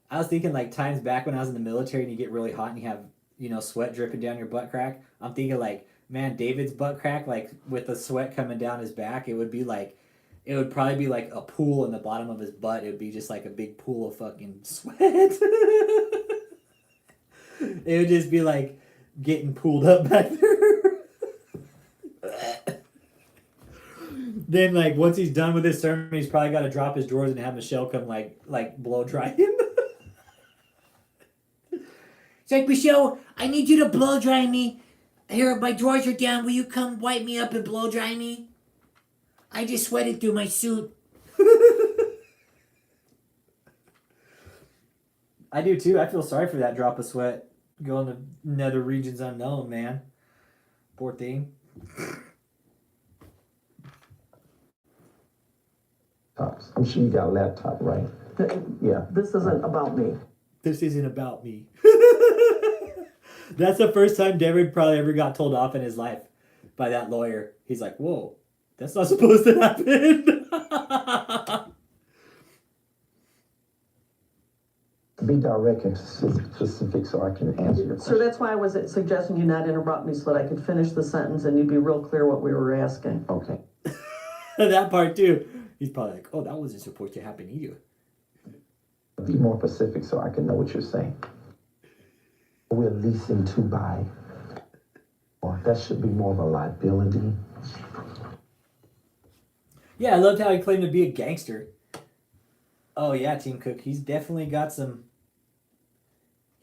I was thinking times back when I was in the military and you get really hot and you have sweat dripping down your butt crack. I'm thinking man, David's butt crack with the sweat coming down his back, it would be it would probably be a pool in the bottom of his butt. It would be just a big pool of fucking sweat. It would just be getting pooled up back there. Then once he's done with his sermon, he's probably got to drop his drawers and have Michelle come blow dry him. It's Michelle, I need you to blow dry me. Here, my drawers are down. Will you come wipe me up and blow dry me? I just sweated through my suit. I do too. I feel sorry for that drop of sweat going to nether regions unknown, man. Poor thing. I'm sure you got a laptop, right? Yeah. This isn't about me. This isn't about me. That's the first time David probably ever got told off in his life by that lawyer. He's like, whoa, that's not supposed to happen. Be direct and specific so I can answer your question. Sir, that's why I was suggesting you not interrupt me so that I could finish the sentence and you'd be real clear what we were asking. Okay. That part too. He's probably like, oh, that wasn't supposed to happen either. Be more specific so I can know what you're saying. We're leasing to buy. Or that should be more of a liability. Yeah, I loved how he claimed to be a gangster. Oh yeah, Team Cook. He's definitely got some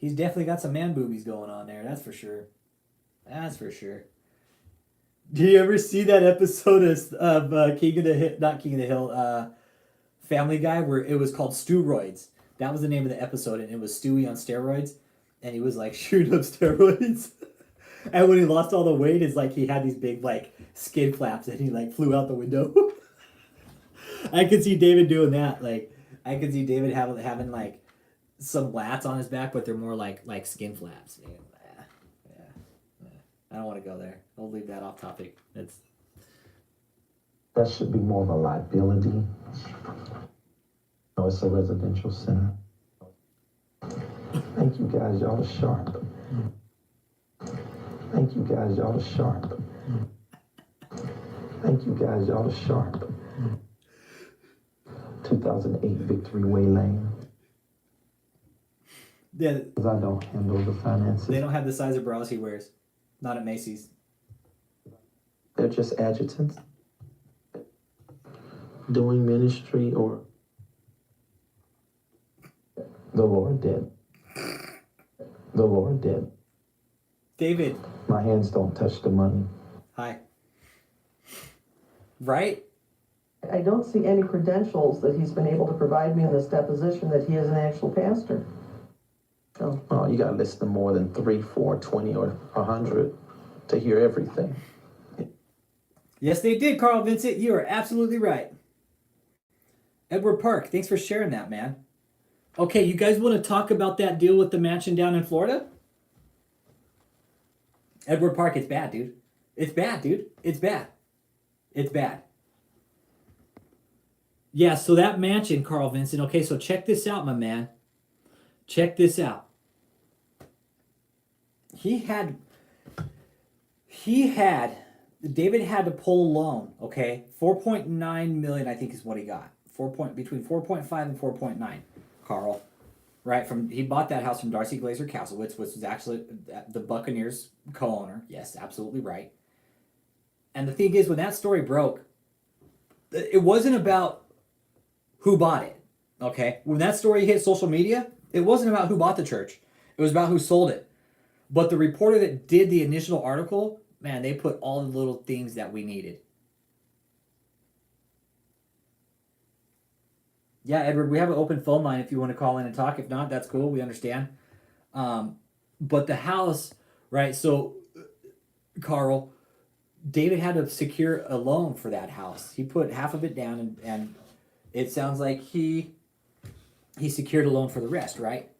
man boobies going on there. That's for sure. That's for sure. Do you ever see that episode of King of the Hill, not King of the Hill, Family Guy, where it was called Steroids? That was the name of the episode, and it was Stewie on steroids, and he was shooting up steroids. And when he lost all the weight, it's he had these big skin flaps, and he flew out the window. I could see David doing that. I could see David having some lats on his back, but they're more like skin flaps. Yeah. I don't want to go there. I'll leave that off topic. That should be more of a liability. No, it's a residential center. Thank you guys. Y'all are sharp. Thank you guys, y'all are sharp. Thank you guys, y'all are sharp. 2008 Victory Way Lane. Yeah, Because I don't handle the finances. they don't have the size of bras he wears. Not at Macy's. They're just adjutants doing ministry, or the Lord did. The Lord did. David. My hands don't touch the money. Hi. Right? I don't see any credentials that he's been able to provide me in this deposition that he is an actual pastor. So, Oh, you gotta listen to more than 3, 4, 20, or 100 to hear everything. Yes, they did, Carl Vincent. You are absolutely right. Edward Park, thanks for sharing that, man. Okay, you guys want to talk about that deal with the mansion down in Florida? Edward Park, it's bad, dude. It's bad, dude. It's bad. It's bad. Yeah, so that mansion, Carl Vincent. Okay, so check this out, my man. Check this out. David had to pull a loan, okay? 4.9 million, I think is what he got. Between 4.5 and 4.9, Carl. Right, he bought that house from Darcy Glazer Castlewitz, which was actually the Buccaneers co-owner. Yes, absolutely right. And the thing is, when that story broke, it wasn't about who bought it, okay? When that story hit social media, it wasn't about who bought the church. It was about who sold it. But the reporter that did the initial article, man, they put all the little things that we needed. Yeah, Edward, we have an open phone line if you want to call in and talk. If not, that's cool. We understand. But the house, right? So, Carl, David had to secure a loan for that house. He put half of it down, and it sounds like he secured a loan for the rest, right?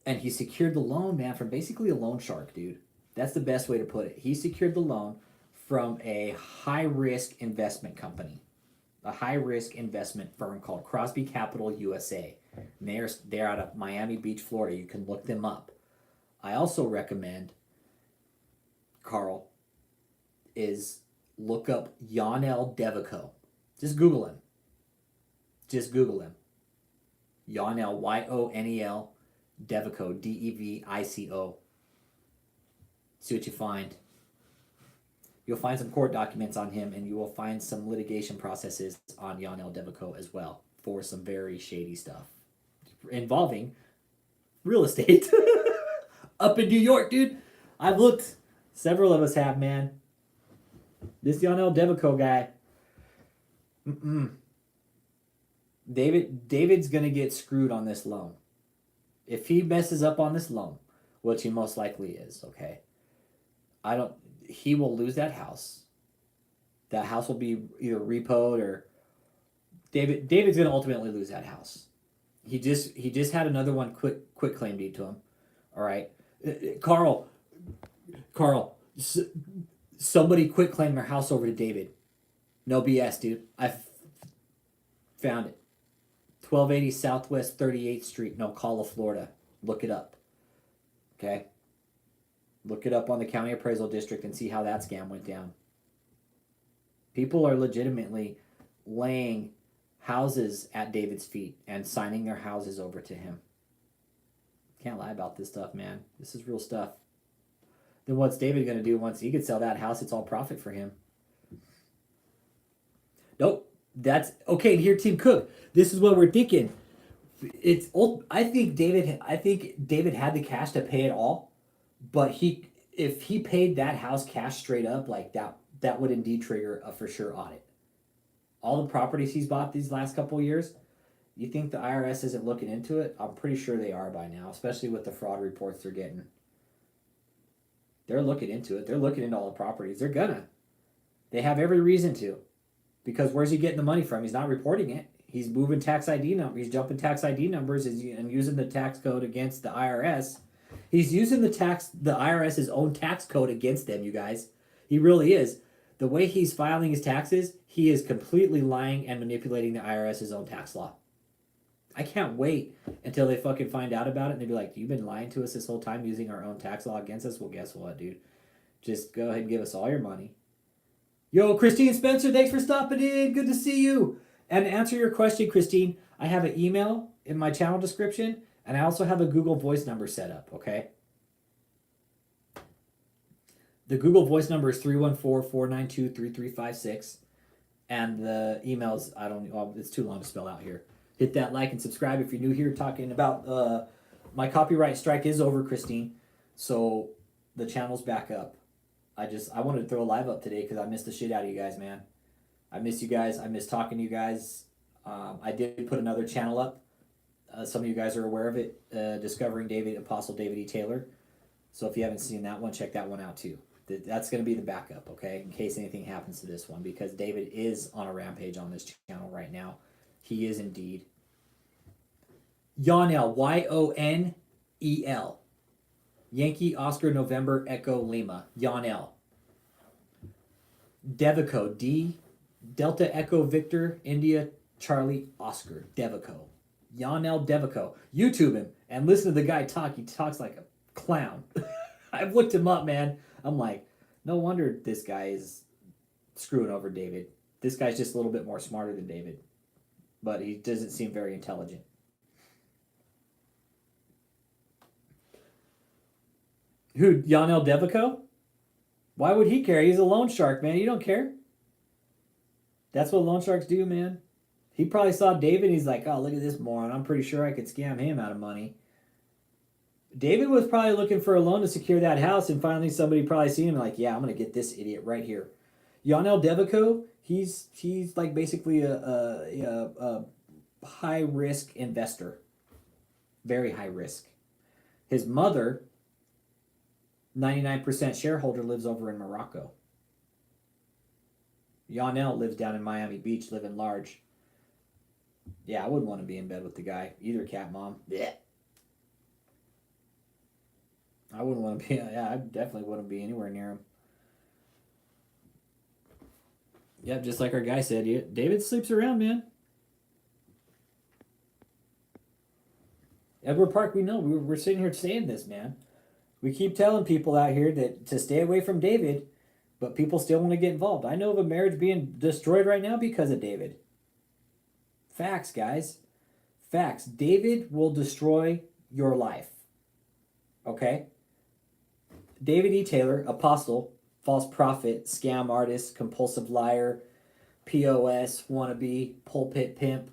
And he secured the loan, man, from basically a loan shark, dude. That's the best way to put it. He secured the loan from a high-risk investment company, a high-risk investment firm called Crosby Capital USA. And they're out of Miami Beach, Florida. You can look them up. I also recommend, Carl, is look up Yonel Devico. Just Google him. Just Google him. Yonel, Yonel Devico, Devico. See what you find. You'll find some court documents on him, and you will find some litigation processes on Yonel Devico as well for some very shady stuff involving real estate up in New York, dude. I've looked. Several of us have, man. This Yonel Devico guy. David's gonna get screwed on this loan. If he messes up on this loan, which he most likely is, okay. He will lose that house. That house will be either repoed or David's gonna ultimately lose that house. He just had another one quit claim deed to him. All right. Carl, somebody quit claim their house over to David. No BS, dude. I found it. 1280 Southwest 38th Street, Ocala, Florida. Look it up. Okay? Look it up on the County Appraisal District and see how that scam went down. People are legitimately laying houses at David's feet and signing their houses over to him. Can't lie about this stuff, man. This is real stuff. Then what's David going to do once he could sell that house? It's all profit for him. Nope. That's okay. Here, Team Cook. This is what we're thinking. I think David had the cash to pay it all, but if he paid that house cash straight up like that would indeed trigger a for sure audit. All the properties he's bought these last couple of years, you think the IRS isn't looking into it? I'm pretty sure they are by now, especially with the fraud reports they're getting. They're looking into it. They're looking into all the properties. They're gonna. They have every reason to. Because where's he getting the money from? He's not reporting it. He's moving tax ID numbers. He's jumping tax ID numbers and using the tax code against the IRS. He's using the IRS's own tax code against them, you guys. He really is. The way he's filing his taxes, he is completely lying and manipulating the IRS's own tax law. I can't wait until they fucking find out about it and they'll be like, you've been lying to us this whole time using our own tax law against us. Well, guess what, dude? Just go ahead and give us all your money. Yo, Christine Spencer, thanks for stopping in. Good to see you. And to answer your question, Christine, I have an email in my channel description, and I also have a Google Voice number set up, okay? The Google Voice number is 314-492-3356. And the emails, it's too long to spell out here. Hit that like and subscribe if you're new here. Talking about my copyright strike is over, Christine. So the channel's back up. I wanted to throw a live up today because I missed the shit out of you guys, man. I miss you guys. I miss talking to you guys. I did put another channel up. Some of you guys are aware of it. Discovering Apostle David E. Taylor. So if you haven't seen that one, check that one out too. That's going to be the backup, okay? In case anything happens to this one. Because David is on a rampage on this channel right now. He is indeed. Yonel. Y-O-N-E-L. Yankee Oscar November Echo Lima. Yonel. Devico. D. Delta Echo Victor India Charlie Oscar. Devico. Yonel Devico. YouTube him and listen to the guy talk. He talks like a clown. I've looked him up, man. I'm like, no wonder this guy is screwing over David. This guy's just a little bit more smarter than David. But he doesn't seem very intelligent. Who? Yonel Devico? Why would he care? He's a loan shark, man. You don't care. That's what loan sharks do, man. He probably saw David and he's like, oh, look at this moron. I'm pretty sure I could scam him out of money. David was probably looking for a loan to secure that house, and finally somebody probably seen him like, yeah, I'm going to get this idiot right here. Yonel Devico, he's like basically a high-risk investor. Very high risk. His mother, 99% shareholder, lives over in Morocco. Yonel lives down in Miami Beach, living large. Yeah, I wouldn't want to be in bed with the guy either, cat mom. Yeah. I wouldn't want to be, I definitely wouldn't be anywhere near him. Yeah, just like our guy said, David sleeps around, man. Edward Park, we know, we're sitting here saying this, man. We keep telling people out here that to stay away from David, but people still want to get involved. I know of a marriage being destroyed right now because of David. Facts, guys. Facts. David will destroy your life. Okay? David E. Taylor, apostle, false prophet, scam artist, compulsive liar, POS, wannabe, pulpit pimp,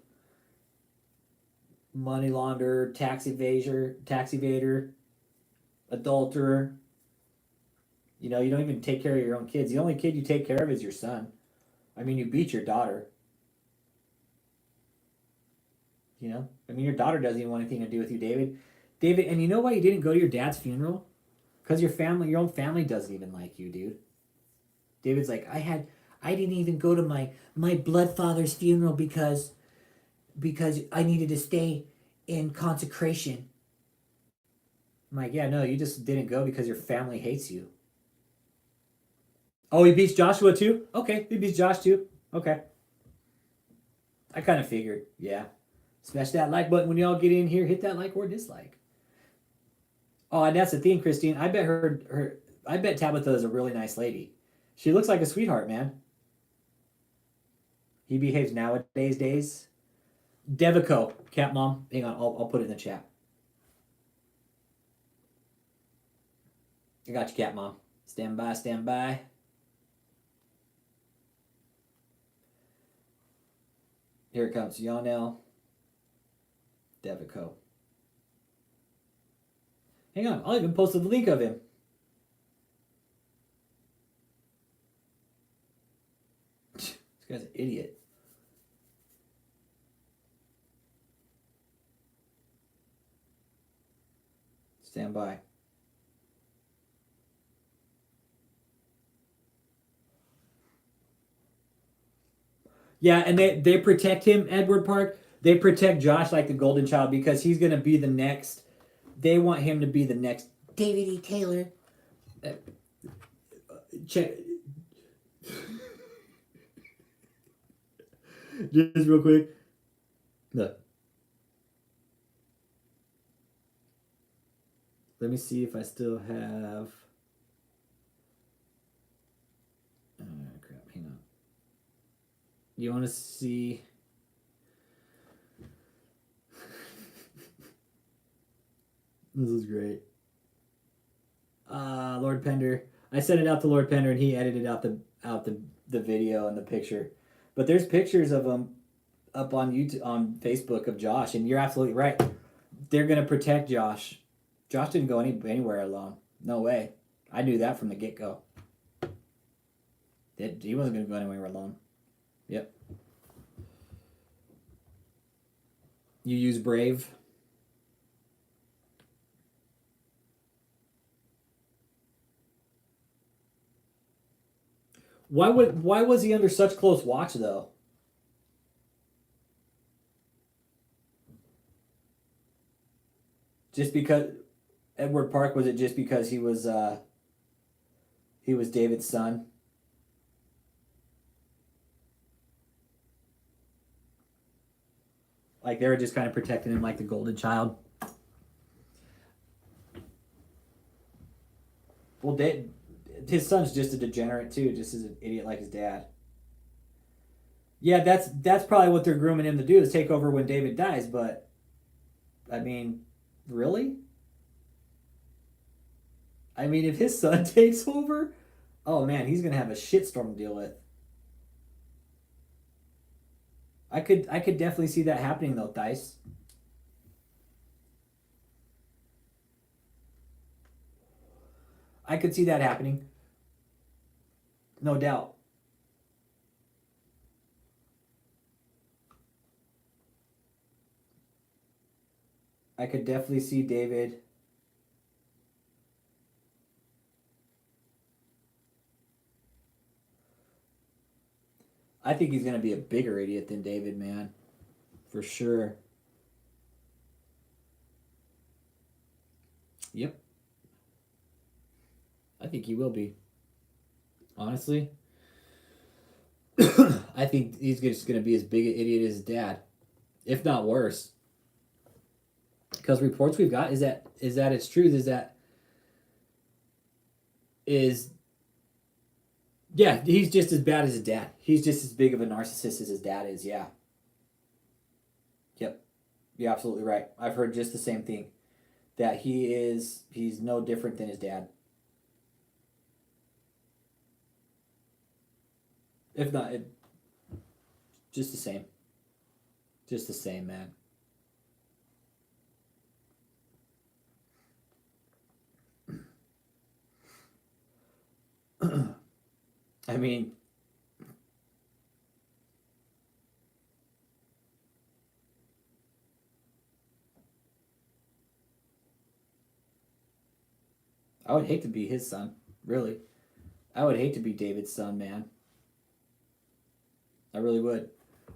money launderer, tax evader, adulterer. You know, you don't even take care of your own kids. The only kid you take care of is your son. I mean, you beat your daughter. You know? I mean, your daughter doesn't even want anything to do with you, David. David, and you know why you didn't go to your dad's funeral? Because your own family doesn't even like you, dude. David's like, I didn't even go to my blood father's funeral because I needed to stay in consecration. I'm like, yeah, no, you just didn't go because your family hates you. Oh, he beats Joshua too? Okay, he beats Josh too. Okay. I kind of figured, yeah. Smash that like button when y'all get in here. Hit that like or dislike. Oh, and that's the thing, Christine. I bet Tabitha is a really nice lady. She looks like a sweetheart, man. He behaves nowadays days. Devico, cat mom. Hang on, I'll put it in the chat. I got you, cat mom. Stand by, stand by. Here it comes. Yonel Devico. Hang on, I'll even post the link of him. This guy's an idiot. Stand by. Yeah, and they protect him, Edward Park. They protect Josh like the golden child because he's going to be the next. They want him to be the next David E. Taylor. Check. Just real quick. Look. Let me see if I still have. Crap, hang on. You want to see? This is great. Lord Pender. I sent it out to Lord Pender, and he edited out the video and the picture. But there's pictures of him up on YouTube, on Facebook, of Josh, and you're absolutely right. They're gonna protect Josh. Josh didn't go anywhere alone. No way. I knew that from the get-go. He wasn't gonna go anywhere alone. Yep. You use Brave. Why was he under such close watch though? Just because Edward Park, was it just because he was David's son? Like they were just kind of protecting him like the golden child. Well, his son's just a degenerate too, just as an idiot like his dad. Yeah, that's probably what they're grooming him to do, is take over when David dies, but I mean, really? I mean, if his son takes over, oh man, he's gonna have a shitstorm to deal with. I could definitely see that happening though, Dice. I could see that happening. No doubt. I could definitely see David. I think he's going to be a bigger idiot than David, man. For sure. Yep. I think he will be. Honestly. I think he's just going to be as big an idiot as his dad. If not worse. Because reports we've got is that it's truth, yeah, he's just as bad as his dad. He's just as big of a narcissist as his dad is, yeah. Yep. You're absolutely right. I've heard just the same thing. That he's no different than his dad. If not, just the same. Just the same, man. I mean, I would hate to be his son, really. I would hate to be David's son, man. I really would.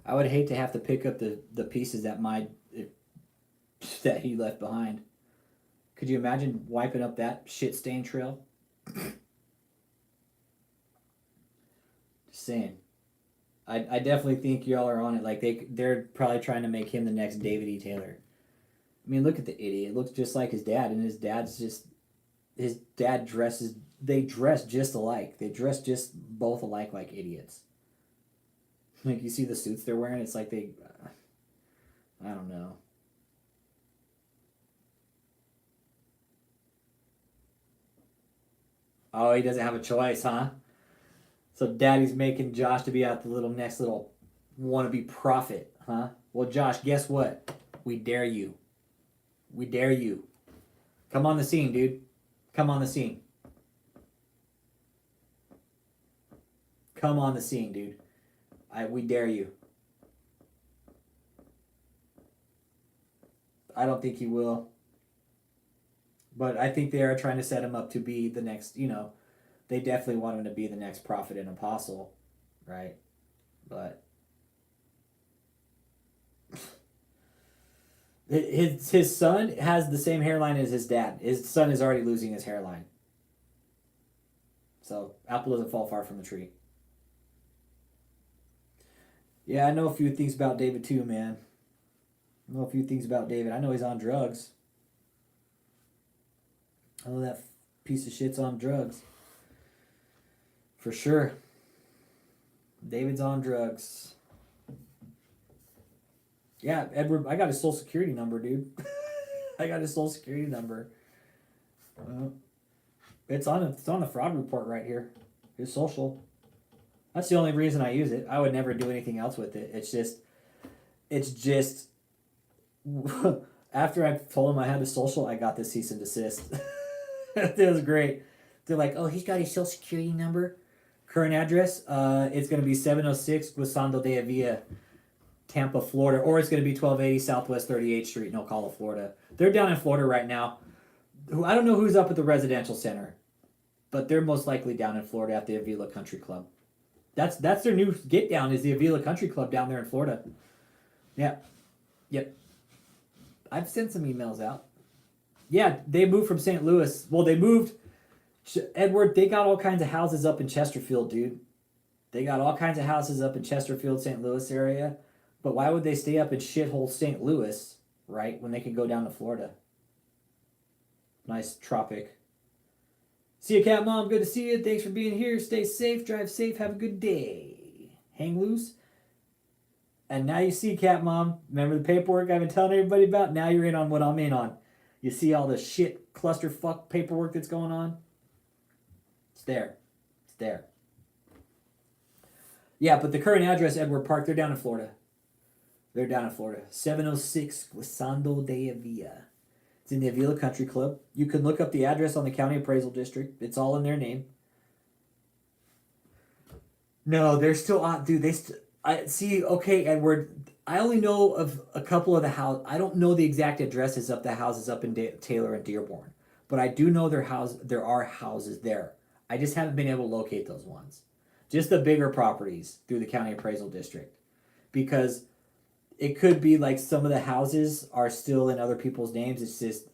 I would hate to have to pick up the pieces that he left behind. Could you imagine wiping up that shit stain trail? Just saying. I definitely think y'all are on it. Like they're probably trying to make him the next David E. Taylor. I mean, look at the idiot. It looks just like his dad, and his dad dresses. They dress just alike. They dress just both alike, like idiots. Like you see the suits they're wearing. It's like I don't know. Oh, he doesn't have a choice, huh? So daddy's making Josh to be out the next little wannabe prophet, huh? Well, Josh, guess what? We dare you. We dare you. Come on the scene, dude. Come on the scene. Come on the scene, dude. We dare you. I don't think he will. But I think they are trying to set him up to be the next, they definitely want him to be the next prophet and apostle, right? But his son has the same hairline as his dad. His son is already losing his hairline. So apple doesn't fall far from the tree. Yeah, I know a few things about David too, man. I know a few things about David. I know he's on drugs. Oh, that piece of shit's on drugs. For sure. David's on drugs. Yeah, Edward, I got his social security number, dude. I got his social security number. It's on the fraud report right here. His social. That's the only reason I use it. I would never do anything else with it. It's just after I told him I had his social, I got this cease and desist. It was great. They're like, oh, he's got his social security number. Current address, it's going to be 706 Guisando de Avila, Tampa, Florida. Or it's going to be 1280 Southwest 38th Street in Ocala, Florida. They're down in Florida right now. I don't know who's up at the residential center, but they're most likely down in Florida at the Avila Country Club. That's their new get down, is the Avila Country Club down there in Florida. Yeah. Yep. I've sent some emails out. Yeah, they moved from St. Louis. Well, they moved... Edward, they got all kinds of houses up in Chesterfield, dude. They got all kinds of houses up in Chesterfield, St. Louis area. But why would they stay up in shithole St. Louis, right, when they could go down to Florida? Nice tropic. See you, Cat Mom. Good to see you. Thanks for being here. Stay safe. Drive safe. Have a good day. Hang loose. And now you see, Cat Mom. Remember the paperwork I've been telling everybody about? Now you're in on what I'm in on. You see all the shit clusterfuck paperwork that's going on? It's there. It's there. Yeah, but the current address, Edward Park, they're down in Florida. They're down in Florida. 706 Guisando de Avila. It's in the Avila Country Club. You can look up the address on the County Appraisal District. It's all in their name. No, they're still on. Dude, I see. Okay, Edward. I only know of a couple of the house. I don't know the exact addresses of the houses up in Taylor and Dearborn, but I do know there are houses there. I just haven't been able to locate those ones. Just the bigger properties through the County Appraisal District, because it could be like some of the houses are still in other people's names. It's just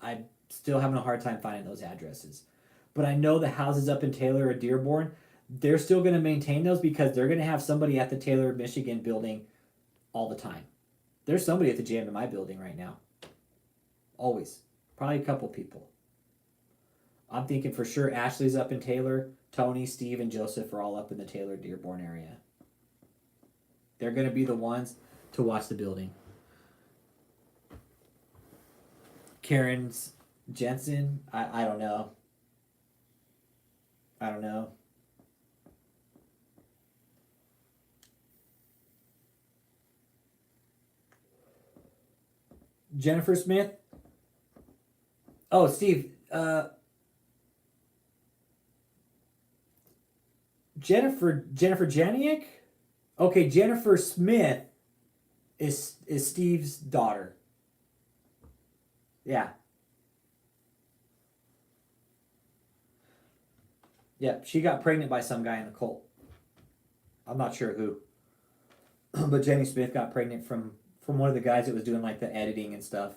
I'm still having a hard time finding those addresses. But I know the houses up in Taylor or Dearborn, they're still going to maintain those because they're going to have somebody at the Taylor, Michigan building all the time. There's somebody at the JMMI building right now. Always. Probably a couple people. I'm thinking for sure Ashley's up in Taylor. Tony, Steve, and Joseph are all up in the Taylor, Dearborn area. They're going to be the ones to watch the building. Karen's Jensen, I don't know. I don't know. Jennifer Smith. Oh, Steve. Jennifer Janiak? Okay, Jennifer Smith is Steve's daughter. Yeah. Yeah, she got pregnant by some guy in the cult. I'm not sure who. But Jenny Smith got pregnant from one of the guys that was doing like the editing and stuff.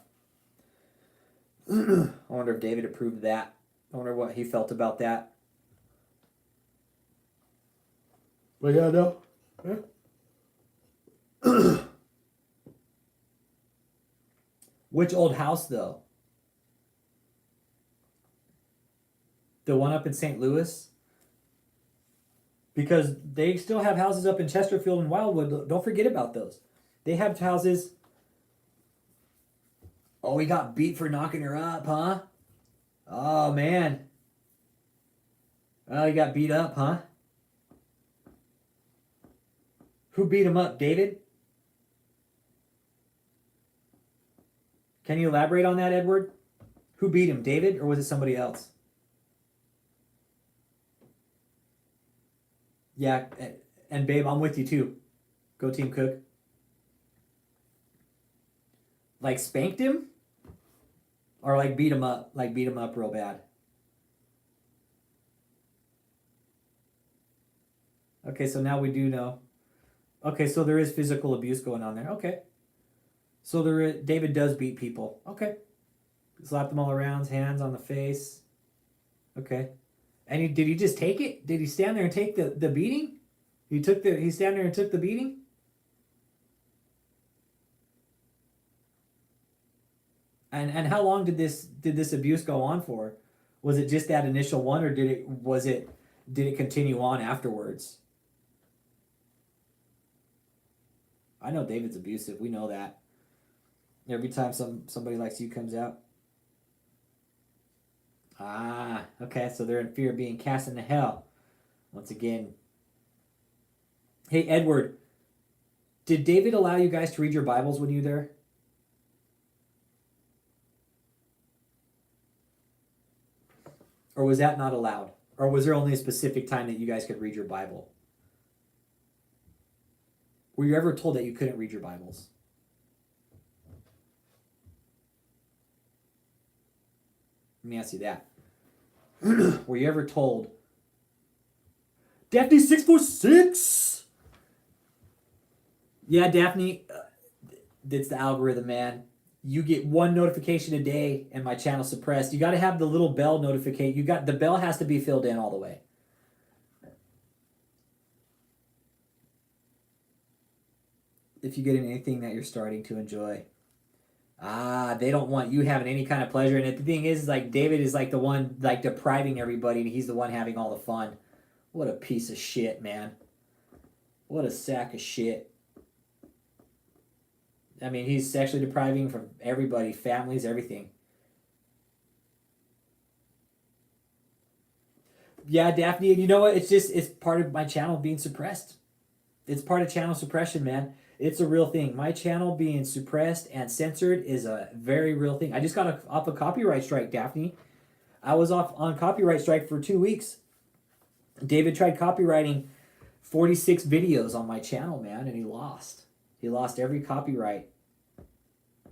I wonder if David approved of that. I wonder what he felt about that. But yeah, no. Yeah. Which old house though? The one up in St. Louis? Because they still have houses up in Chesterfield and Wildwood. Don't forget about those. They have houses. Oh, he got beat for knocking her up, huh? Oh, man. Oh, he got beat up, huh? Who beat him up, David? Can you elaborate on that, Edward? Who beat him, David, or was it somebody else? Yeah, and babe, I'm with you too. Go Team Cook. Like spanked him? Or like beat him up? Like beat him up real bad? Okay, so now we do know. Okay, so there is physical abuse going on there. Okay. So David does beat people. Okay. Slap them all around, hands on the face. Okay. And did he just take it? Did he stand there and take the beating? He stand there and took the beating? And how long did this abuse go on for? Was it just that initial one, or did it continue on afterwards? I know David's abusive. We know that. Every time somebody likes you comes out. Ah, okay, so they're in fear of being cast into hell. Once again. Hey, Edward, did David allow you guys to read your Bibles when you were there? Or was that not allowed? Or was there only a specific time that you guys could read your Bible? Were you ever told that you couldn't read your Bibles? Let me ask you that. Were you ever told, Daphne 646? Yeah, Daphne, it's the algorithm, man. You get one notification a day and my channel's suppressed. You got to have the little bell notification. The bell has to be filled in all the way. If you get anything that you're starting to enjoy. Ah, they don't want you having any kind of pleasure in it. The thing is, like, David is like the one like depriving everybody, and he's the one having all the fun. What a piece of shit, man. What a sack of shit. I mean, he's sexually depriving from everybody, families, everything. Yeah, Daphne, and you know what? It's part of my channel being suppressed. It's part of channel suppression, man. It's a real thing. My channel being suppressed and censored is a very real thing. I just got off a copyright strike, Daphne. I was off on copyright strike for 2 weeks. David tried copywriting 46 videos on my channel, man, and he lost. He lost every copyright.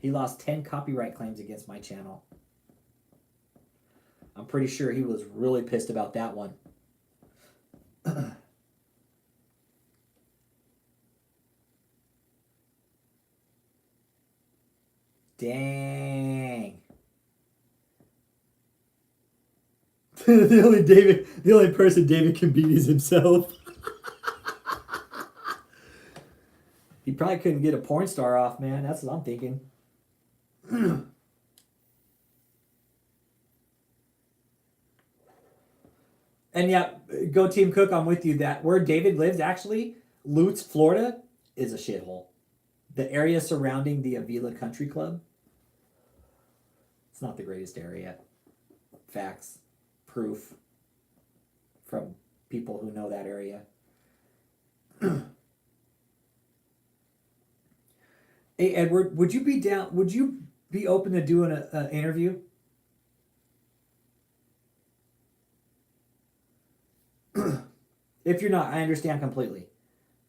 He lost 10 copyright claims against my channel. I'm pretty sure he was really pissed about that one. Dang. The only person David can beat is himself. He probably couldn't get a porn star off, man. That's what I'm thinking. And yeah, go Team Cook, I'm with you. That where David lives, actually, Lutz, Florida, is a shithole. The area surrounding the Avila Country Club, it's not the greatest area. Facts. Proof. From people who know that area. Hey, Edward, would you be open to doing an interview? If you're not, I understand completely.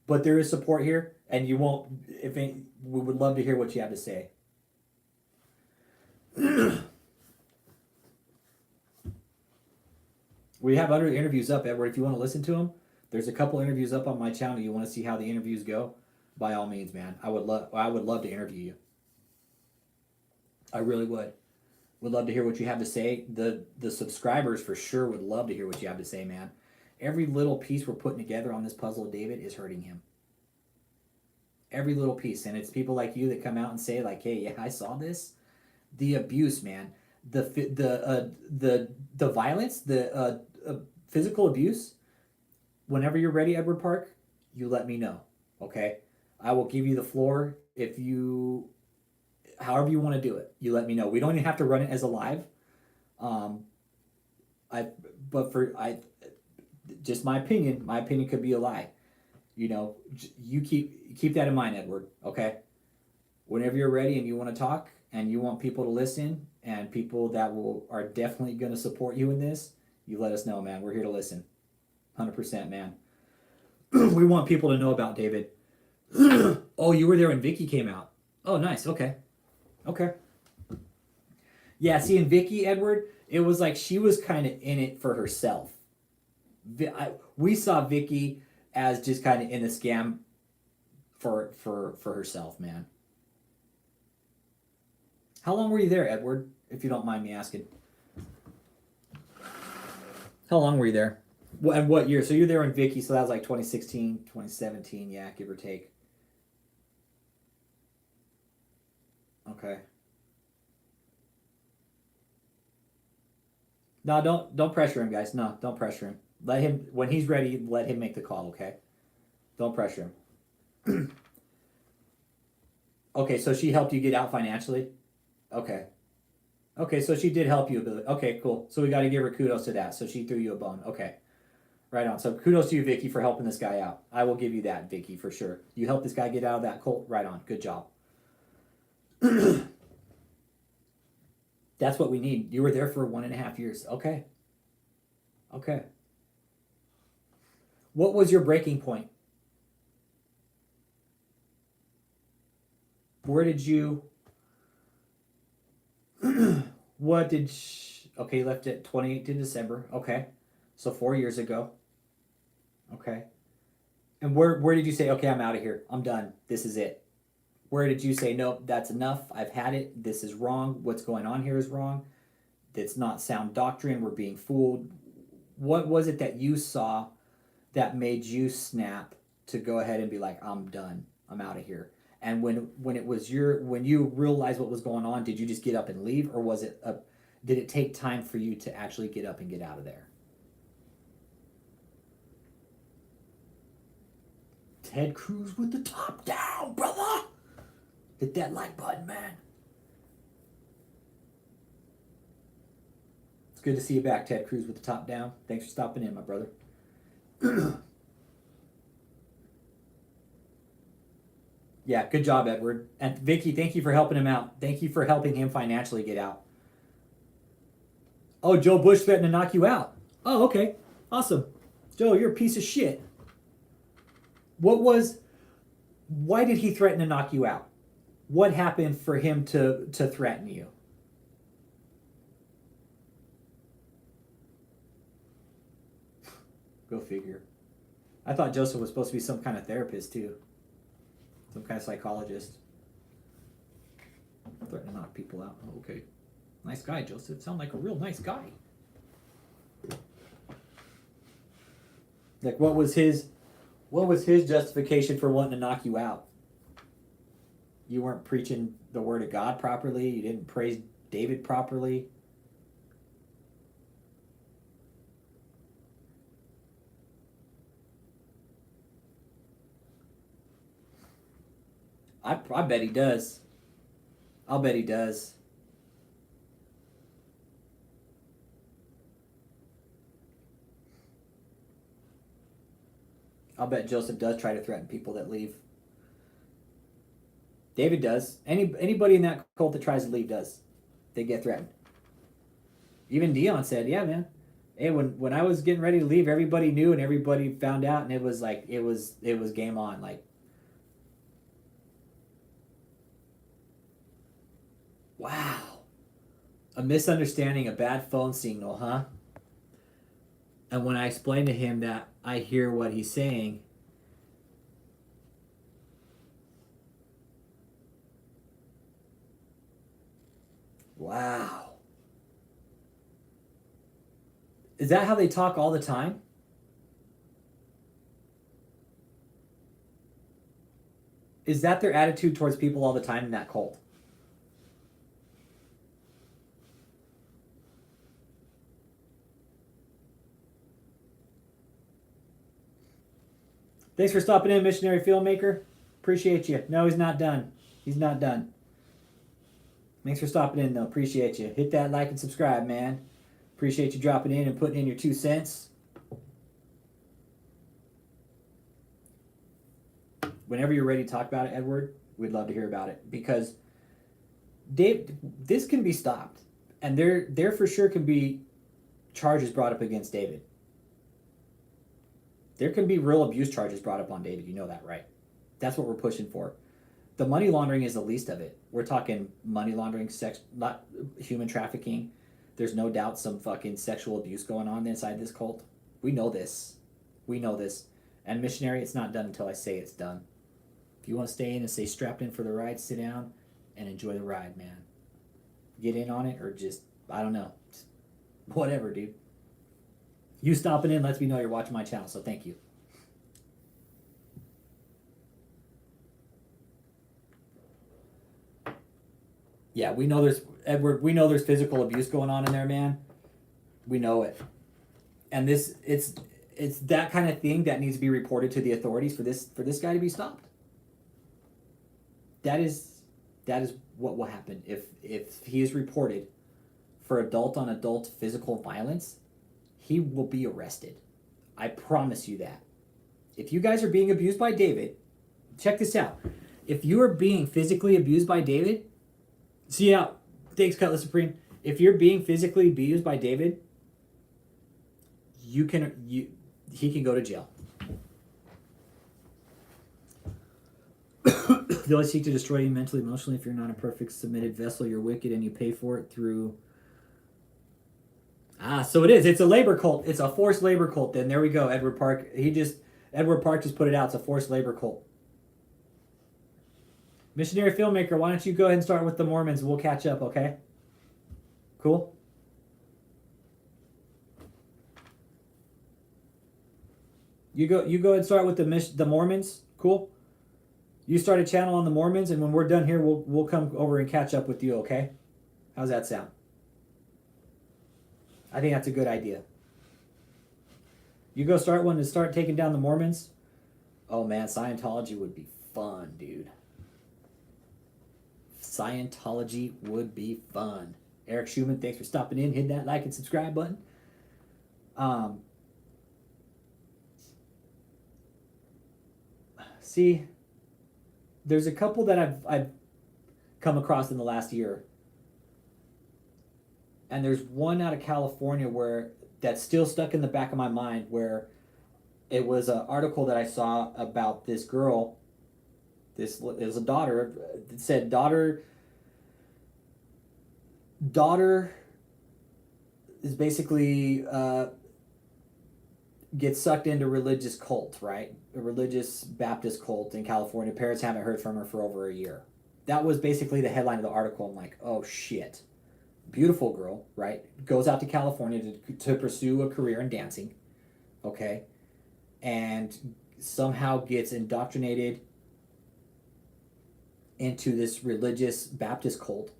But there is support here, and you won't. We would love to hear what you have to say. We have other interviews up, Edward. If you want to listen to them, there's a couple interviews up on my channel. You want to see how the interviews go? By all means, man. I would love to interview you. I really would. Would love to hear what you have to say. The subscribers for sure would love to hear what you have to say, man. Every little piece we're putting together on this puzzle of David is hurting him. Every little piece. And it's people like you that come out and say, like, hey, yeah, I saw this. The abuse, man. The violence, the physical abuse. Whenever you're ready, Edward Park, you let me know. Okay? I will give you the floor however you want to do it. You let me know. We don't even have to run it as a live. Just my opinion could be a lie. You know, you keep that in mind, Edward, okay? Whenever you're ready and you want to talk and you want people to listen and people that are definitely going to support you in this, you let us know, man. We're here to listen. 100%, man. We want people to know about David. Oh, you were there when Vicky came out. Oh, nice. Okay. Yeah, see, in Vicky, Edward, it was like she was kind of in it for herself. We saw Vicky as just kind of in the scam for herself, man. How long were you there, Edward, if you don't mind me asking? How long were you there? And what year? So you're there in Vicky, so that was like 2016, 2017, yeah, give or take. Okay. No, don't pressure him, guys. No, don't pressure him. Let him, when he's ready, let him make the call, okay? Don't pressure him. Okay, so she helped you get out financially? Okay. Okay, so she did help you a bit. Okay, cool. So we got to give her kudos to that. So she threw you a bone. Okay. Right on. So kudos to you, Vicky, for helping this guy out. I will give you that, Vicky, for sure. You helped this guy get out of that cult. Right on. Good job. That's what we need. You were there for 1.5 years. Okay. Okay. What was your breaking point? Where did you... What did... Okay, you left it 28th in December. Okay. So 4 years ago. Okay. And where did you say, okay, I'm out of here. I'm done. This is it. Where did you say, nope, that's enough. I've had it. This is wrong. What's going on here is wrong. It's not sound doctrine. We're being fooled. What was it that you saw that made you snap to go ahead and be like, I'm done. I'm out of here. And when it was when you realized what was going on, did you just get up and leave, or was it did it take time for you to actually get up and get out of there? Ted Cruz with the top down, brother. Hit that like button, man. It's good to see you back, Ted Cruz with the top down. Thanks for stopping in, my brother. Yeah, good job, Edward. And Vicky, thank you for helping him out. Thank you for helping him financially get out. Oh, Joe Bush threatened to knock you out. Oh, okay. Awesome. Joe, you're a piece of shit. Why did he threaten to knock you out? What happened for him to threaten you? Go figure. I thought Joseph was supposed to be some kind of therapist too. Some kind of psychologist. Threatening to knock people out. Oh, okay. Nice guy, Joseph. Sound like a real nice guy. Like, what was his justification for wanting to knock you out? You weren't preaching the word of God properly. You didn't praise David properly. I bet he does. I'll bet he does. I'll bet Joseph does try to threaten people that leave. David does. Anybody in that cult that tries to leave does. They get threatened. Even Dion said, yeah, man. Hey, when I was getting ready to leave, everybody knew and everybody found out, and it was like it was game on. Like, wow. A misunderstanding, a bad phone signal, huh? And when I explained to him that I hear what he's saying, wow. Is that how they talk all the time? Is that their attitude towards people all the time in that cult? Thanks for stopping in, missionary filmmaker. Appreciate you. No, he's not done. He's not done. Thanks for stopping in, though. Appreciate you. Hit that like and subscribe, man. Appreciate you dropping in and putting in your 2 cents. Whenever you're ready to talk about it, Edward, we'd love to hear about it. Because this can be stopped. And there for sure can be charges brought up against David. There can be real abuse charges brought up on David. You know that, right? That's what we're pushing for. The money laundering is the least of it. We're talking money laundering, sex, not human trafficking. There's no doubt some fucking sexual abuse going on inside this cult. We know this. We know this. And missionary, it's not done until I say it's done. If you want to stay in and stay strapped in for the ride, sit down and enjoy the ride, man. Get in on it or just, I don't know. Just whatever, dude. You stopping in lets me know you're watching my channel, so thank you. Yeah, we know there's, Edward, we know there's physical abuse going on in there, man. We know it. And it's that kind of thing that needs to be reported to the authorities for this guy to be stopped. That is what will happen if he is reported for adult on adult physical violence. He will be arrested. I promise you that. If you guys are being abused by David, check this out. If you are being physically abused by David, see out. Thanks, Cutlass Supreme. If you're being physically abused by David, he can go to jail. They'll seek to destroy you mentally, emotionally. If you're not a perfect submitted vessel, you're wicked, and you pay for it through. So it is. It's a labor cult. It's a forced labor cult. Then there we go. Edward Park just put it out. It's a forced labor cult. Missionary filmmaker, why don't you go ahead and start with the Mormons? We'll catch up, okay? Cool. You go ahead and start with the Mormons. Cool. You start a channel on the Mormons, and when we're done here, we'll come over and catch up with you, okay? How's that sound? I think that's a good idea. You go start one to start taking down the Mormons. Oh man, Scientology would be fun, dude. Scientology would be fun. Eric Schumann, thanks for stopping in. Hit that like and subscribe button. See, there's a couple that I've come across in the last year. And there's one out of California where that's still stuck in the back of my mind, where it was an article that I saw about this girl. It was a daughter. It said daughter is basically gets sucked into religious cult, right? A religious Baptist cult in California. Parents haven't heard from her for over a year. That was basically the headline of the article. I'm like, oh shit. Beautiful girl, right? Goes out to California to pursue a career in dancing, okay? And somehow gets indoctrinated into this religious Baptist cult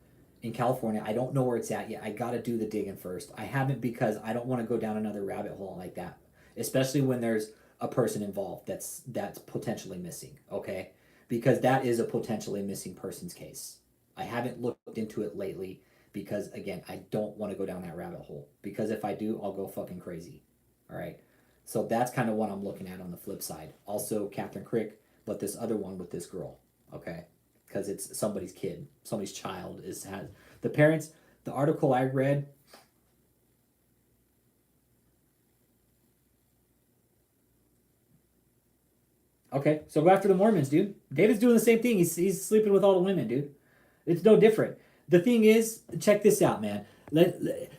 in California. I don't know where it's at yet. I got to do the digging first. I haven't because I don't want to go down another rabbit hole like that, especially when there's a person involved that's potentially missing, okay? Because that is a potentially missing persons case. I haven't looked into it lately because, again, I don't want to go down that rabbit hole. Because if I do, I'll go fucking crazy, all right? So that's kind of what I'm looking at on the flip side. Also, Catherine Crick, but this other one with this girl, okay? Because it's somebody's kid, somebody's child has the parents. The article I read, okay, so go after the Mormons, dude. David's doing the same thing. He's sleeping with all the women, dude. It's no different. The thing is, check this out, man.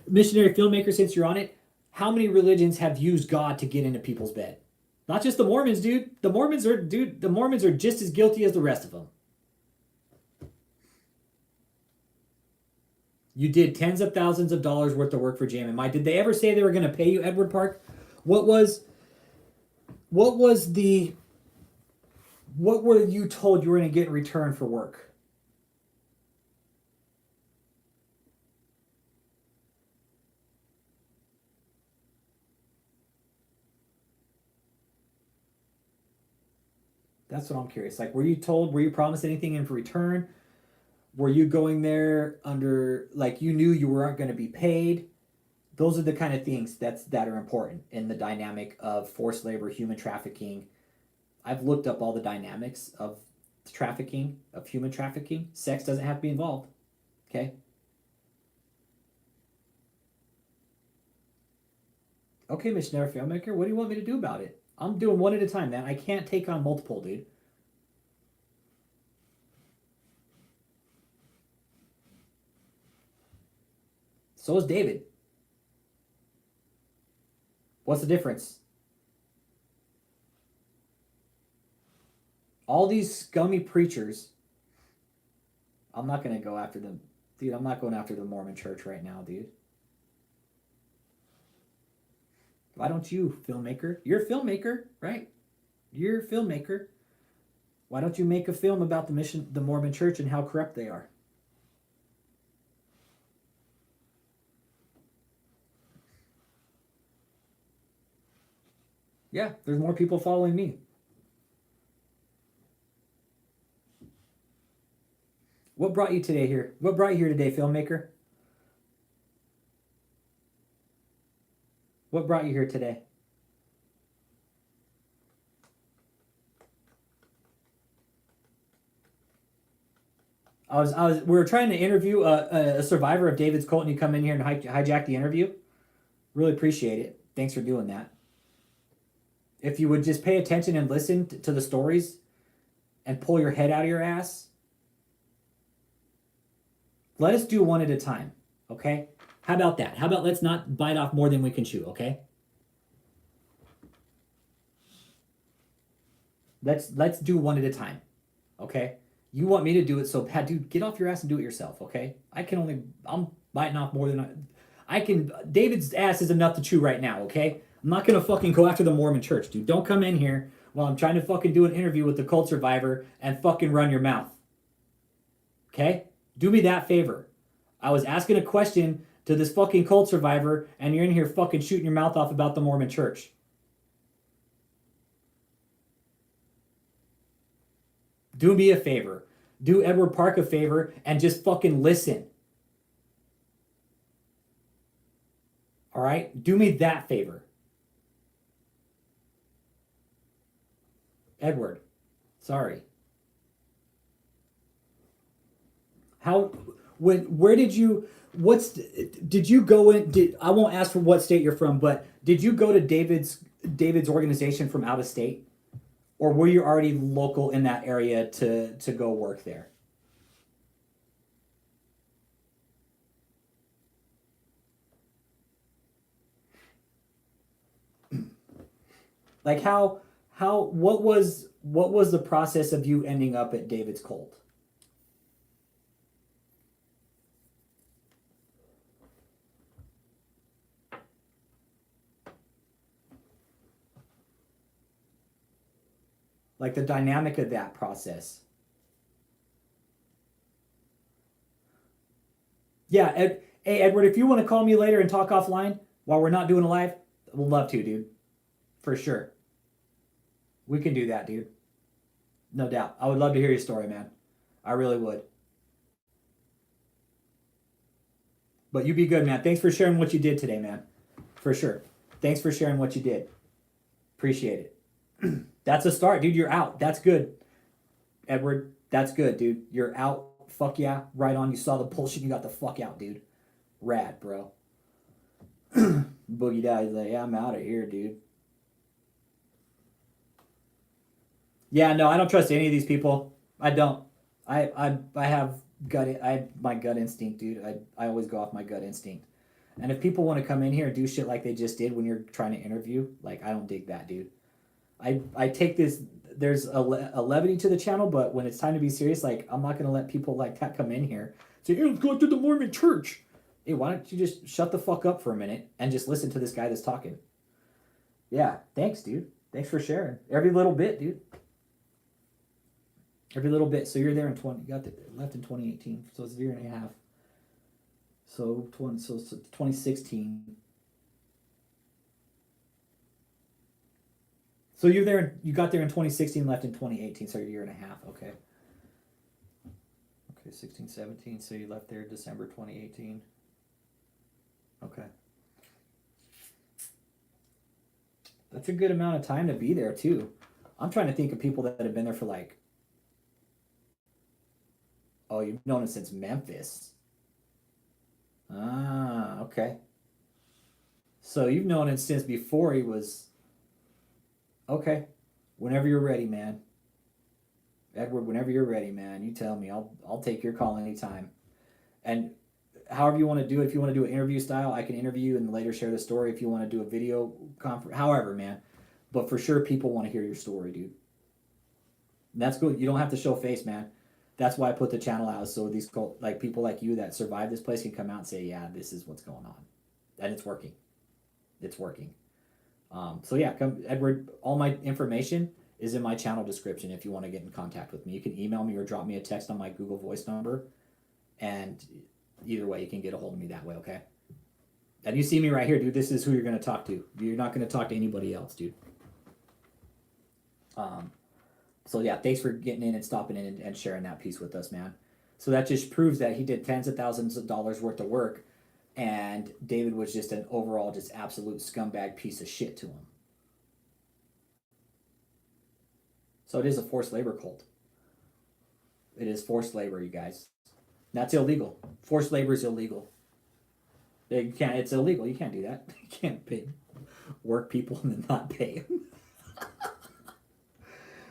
Missionary filmmaker, since you're on it, how many religions have used God to get into people's bed? Not just the Mormons, dude. The Mormons are just as guilty as the rest of them. You did tens of thousands of dollars worth of work for JMMI. Did they ever say they were going to pay you, Edward Park? What were you told you were going to get in return for work? That's what I'm curious. Like, were you promised anything in return? Were you going there under, like, you knew you weren't going to be paid? Those are the kind of things that are important in the dynamic of forced labor, human trafficking. I've looked up all the dynamics of trafficking, of human trafficking. Sex doesn't have to be involved, okay? Okay, missionary filmmaker, what do you want me to do about it? I'm doing one at a time, man. I can't take on multiple, dude. So is David. What's the difference? All these scummy preachers. I'm not going to go after them. Dude, I'm not going after the Mormon church right now, dude. Why don't you, filmmaker? You're a filmmaker, right? You're a filmmaker. Why don't you make a film about the Mormon church and how corrupt they are? Yeah, there's more people following me. What brought you today here? What brought you here today, filmmaker? What brought you here today? we were trying to interview a survivor of David's cult, and you come in here and hijack the interview. Really appreciate it. Thanks for doing that. If you would just pay attention and listen to the stories and pull your head out of your ass, let us do one at a time, okay? How about that? How about let's not bite off more than we can chew, okay? Let's do one at a time, okay? You want me to do it so bad, dude, get off your ass and do it yourself, okay? I'm biting off more than I can. David's ass is enough to chew right now, okay? I'm not gonna fucking go after the Mormon church, dude. Don't come in here while I'm trying to fucking do an interview with the cult survivor and fucking run your mouth. Okay? Do me that favor. I was asking a question to this fucking cult survivor and you're in here fucking shooting your mouth off about the Mormon church. Do me a favor. Do Edward Park a favor and just fucking listen. All right? Do me that favor. Edward, sorry. Where did you, did you go in, I won't ask for what state you're from, but did you go to David's organization from out of state? Or were you already local in that area to go work there? Like what was the process of you ending up at David's cult? Like the dynamic of that process. Yeah, hey Edward, if you want to call me later and talk offline while we're not doing a live, we'll love to, dude. For sure. We can do that, dude. No doubt. I would love to hear your story, man. I really would. But you be good, man. Thanks for sharing what you did today, man. For sure. Thanks for sharing what you did. Appreciate it. That's a start, dude. You're out. That's good. Edward, that's good, dude. You're out. Fuck yeah. Right on. You saw the bullshit. You got the fuck out, dude. Rad, bro. Boogie Daddy's like, yeah, I'm out of here, dude. Yeah, no, I don't trust any of these people. I don't. I have my gut instinct, dude. I always go off my gut instinct. And if people want to come in here and do shit like they just did when you're trying to interview, like, I don't dig that, dude. I take this, there's a levity to the channel, but when it's time to be serious, like, I'm not going to let people like that come in here. Say, hey, let's go to the Mormon church. Hey, why don't you just shut the fuck up for a minute and just listen to this guy that's talking? Yeah, thanks, dude. Thanks for sharing. Every little bit, dude. Every little bit. So you're there in left in 2018. So it's a year and a half. So 2016. So you got there in 2016, left in 2018. So you're a year and a half. Okay. Okay, 16, 17. So you left there December 2018. Okay. That's a good amount of time to be there too. I'm trying to think of people that have been there for like, oh, you've known him since Memphis. Ah, okay. So you've known him since before he was... Okay. Whenever you're ready, man. Edward, whenever you're ready, man, you tell me. I'll take your call anytime. And however you want to do it, if you want to do an interview style, I can interview you and later share the story. If you want to do a video conference, however, man. But for sure, people want to hear your story, dude. And that's good. You don't have to show face, man. That's why I put the channel out, so these people like you that survive this place can come out and say, yeah, this is what's going on. And it's working. It's working. So yeah, come, Edward, all my information is in my channel description if you want to get in contact with me. You can email me or drop me a text on my Google Voice number. And either way, you can get a hold of me that way, okay? And you see me right here, dude. This is who you're going to talk to. You're not going to talk to anybody else, dude. So yeah, thanks for getting in and stopping in and sharing that piece with us, man. So that just proves that he did tens of thousands of dollars worth of work, and David was just an overall just absolute scumbag piece of shit to him. So it is a forced labor cult. It is forced labor, you guys. That's illegal. Forced labor is illegal. You can't. It's illegal. You can't do that. You can't pay work people and then not pay them.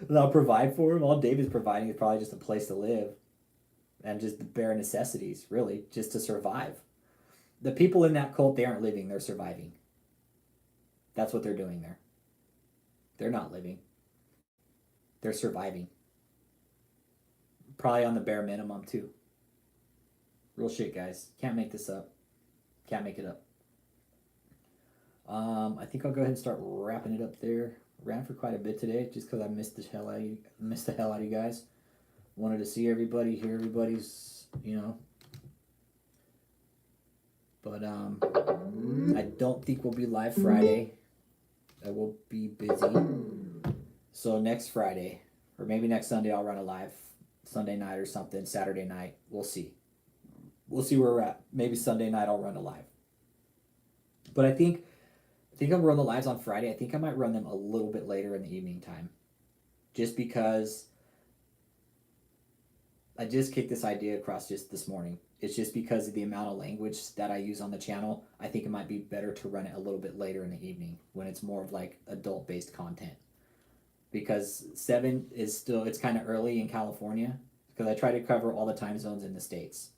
They'll provide for them. All David's providing is probably just a place to live and just the bare necessities, really, just to survive. The people in that cult, they aren't living, they're surviving. That's what they're doing there. They're not living. They're surviving. Probably on the bare minimum, too. Real shit, guys. Can't make this up. Can't make it up. I think I'll go ahead and start wrapping it up there. Ran for quite a bit today, just because I missed the hell out of you guys. Wanted to see everybody, hear everybody's, But I don't think we'll be live Friday. I will be busy. So next Friday, or maybe next Sunday, I'll run a live Sunday night or something. Saturday night, we'll see. We'll see where we're at. Maybe Sunday night I'll run a live. But I think I'll run the lives on Friday. I think I might run them a little bit later in the evening time. Just because I just kicked this idea across just this morning. It's just because of the amount of language that I use on the channel. I think it might be better to run it a little bit later in the evening when it's more of like adult-based content. Because 7 is still, it's kind of early in California. Because I try to cover all the time zones in the States.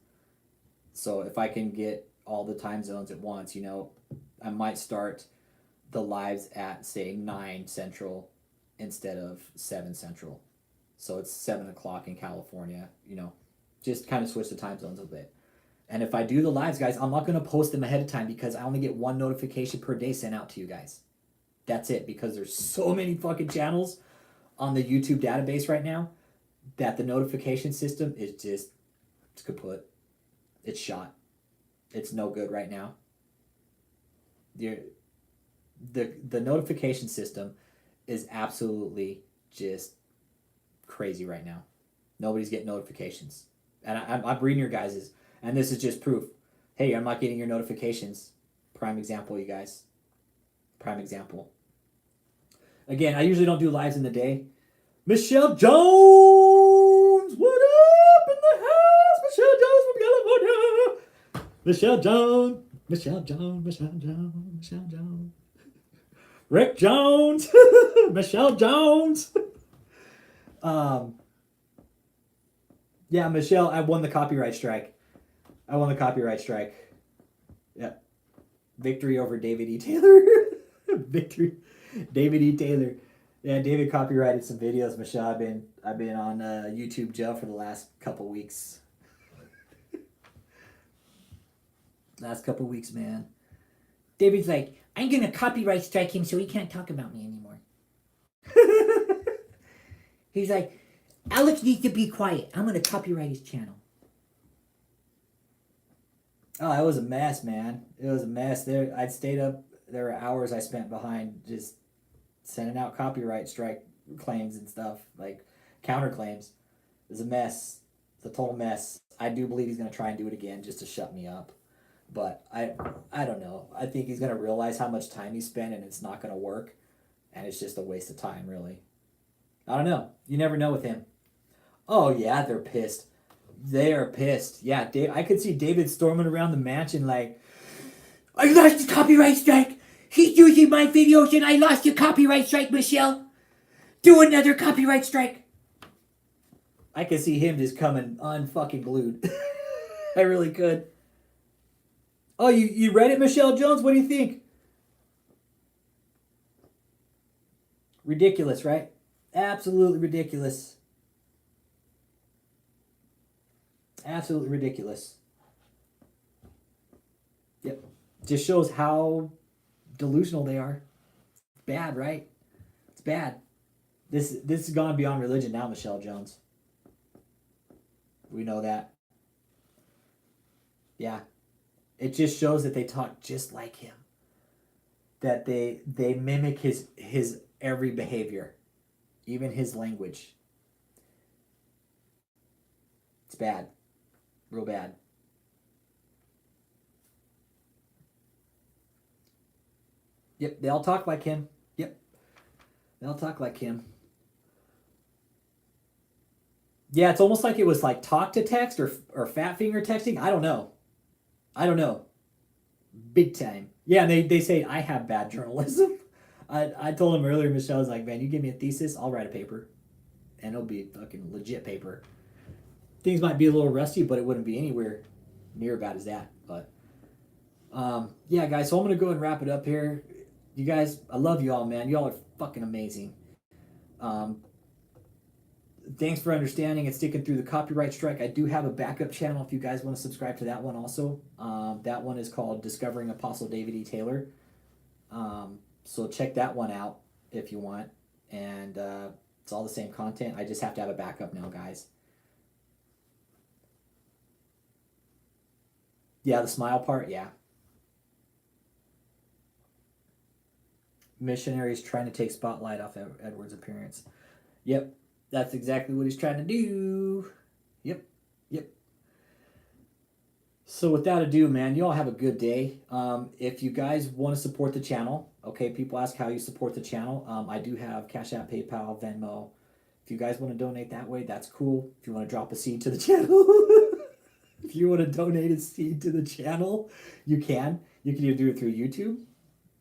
So if I can get all the time zones at once, I might start the lives at, say, 9 Central instead of 7 Central. So it's 7 o'clock in California, just kind of switch the time zones a bit. And if I do the lives, guys, I'm not going to post them ahead of time because I only get 1 notification per day sent out to you guys. That's it, because there's so many fucking channels on the YouTube database right now that the notification system is just, it's kaput. It's shot. It's no good right now. The notification system is absolutely just crazy right now. Nobody's getting notifications. And I'm reading your guys's, and this is just proof. Hey, I'm not getting your notifications. Prime example, you guys. Prime example. Again, I usually don't do lives in the day. Michelle Jones! What up in the house? Michelle Jones from California! Michelle Jones! Michelle Jones, Michelle Jones, Michelle Jones. Rick Jones! Michelle Jones! Yeah, Michelle, I won the copyright strike. Yep. Victory over David E. Taylor. Victory. David E. Taylor. Yeah, David copyrighted some videos, Michelle. I've been on YouTube jail for the last couple weeks. Last couple weeks, man. David's like, I'm gonna copyright strike him so he can't talk about me anymore. He's like, Alex needs to be quiet. I'm gonna copyright his channel. Oh, it was a mess, man. It was a mess. I'd stayed up. There were hours I spent behind just sending out copyright strike claims and stuff, like counterclaims. It was a mess. It's a total mess. I do believe he's gonna try and do it again just to shut me up. But I don't know. I think he's gonna realize how much time he spent and it's not gonna work, and it's just a waste of time, really. I don't know. You never know with him. Oh yeah, they're pissed. They are pissed. Yeah, I could see David storming around the mansion like, I lost the copyright strike. He's using my videos and I lost the copyright strike, Michelle. Do another copyright strike. I could see him just coming unfucking glued. I really could. Oh, you read it, Michelle Jones? What do you think? Ridiculous, right? Absolutely ridiculous. Absolutely ridiculous. Yep. Just shows how delusional they are. It's bad, right? It's bad. This has gone beyond religion now, Michelle Jones. We know that. Yeah. It just shows that they talk just like him. That they mimic his every behavior. Even his language. It's bad. Real bad. Yep, they all talk like him. Yep. They all talk like him. Yeah, it's almost like it was like talk to text or fat finger texting. I don't know. Big time. Yeah, and they say I have bad journalism. I told him earlier, Michelle was like, man, you give me a thesis, I'll write a paper. And it'll be fucking legit paper. Things might be a little rusty, but it wouldn't be anywhere near bad as that. But yeah, guys, so I'm going to go and wrap it up here. You guys, I love you all, man. You all are fucking amazing. Thanks for understanding and sticking through the copyright strike. I do have a backup channel if you guys want to subscribe to that one also. That one is called Discovering Apostle David E. Taylor. So check that one out if you want. And it's all the same content. I just have to have a backup now, guys. Yeah, the smile part, yeah. Missionaries trying to take spotlight off Edward's appearance. Yep, that's exactly what he's trying to do. Yep. So without ado, man, you all have a good day. If you guys want to support the channel, okay, people ask how you support the channel. I do have Cash App, PayPal, Venmo. If you guys want to donate that way, that's cool. If you want to drop a seed to the channel, if you want to donate a seed to the channel, you can. You can either do it through YouTube,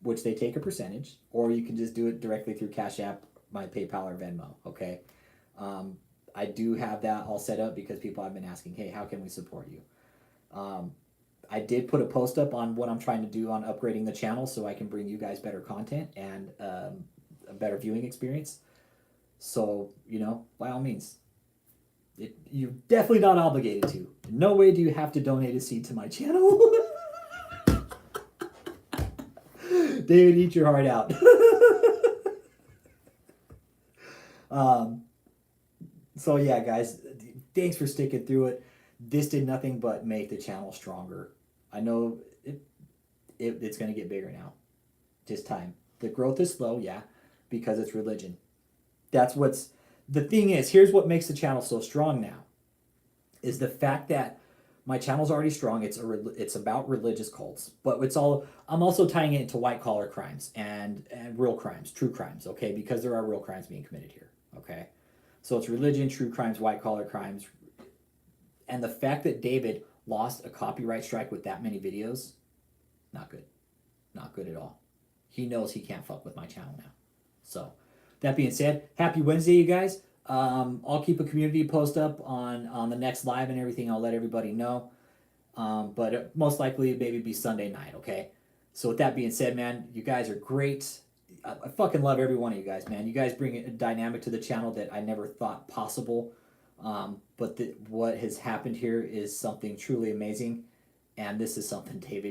which they take a percentage, or you can just do it directly through Cash App, my PayPal, or Venmo, okay? I do have that all set up because people have been asking, hey, how can we support you? I did put a post up on what I'm trying to do on upgrading the channel so I can bring you guys better content and a better viewing experience. So, you know, by all means, you're definitely not obligated to. No way do you have to donate a seed to my channel. David, eat your heart out. So yeah, guys, thanks for sticking through it. This did nothing but make the channel stronger. I know it's going to get bigger now. Just time. The growth is slow, yeah, because it's religion. That's what's... The thing is, here's what makes the channel so strong now, is the fact that my channel's already strong. It's about religious cults, but I'm also tying it into white collar crimes and real crimes, true crimes, okay? Because there are real crimes being committed here, okay? So it's religion, true crimes, white collar crimes. And the fact that David lost a copyright strike with that many videos, not good. Not good at all. He knows he can't fuck with my channel now. So, that being said, happy Wednesday, you guys. I'll keep a community post up on the next live and everything. I'll let everybody know. But it most likely maybe be Sunday night, okay? So with that being said, man, you guys are great. I fucking love every one of you guys, man. You guys bring a dynamic to the channel that I never thought possible. But what has happened here is something truly amazing. And this is something David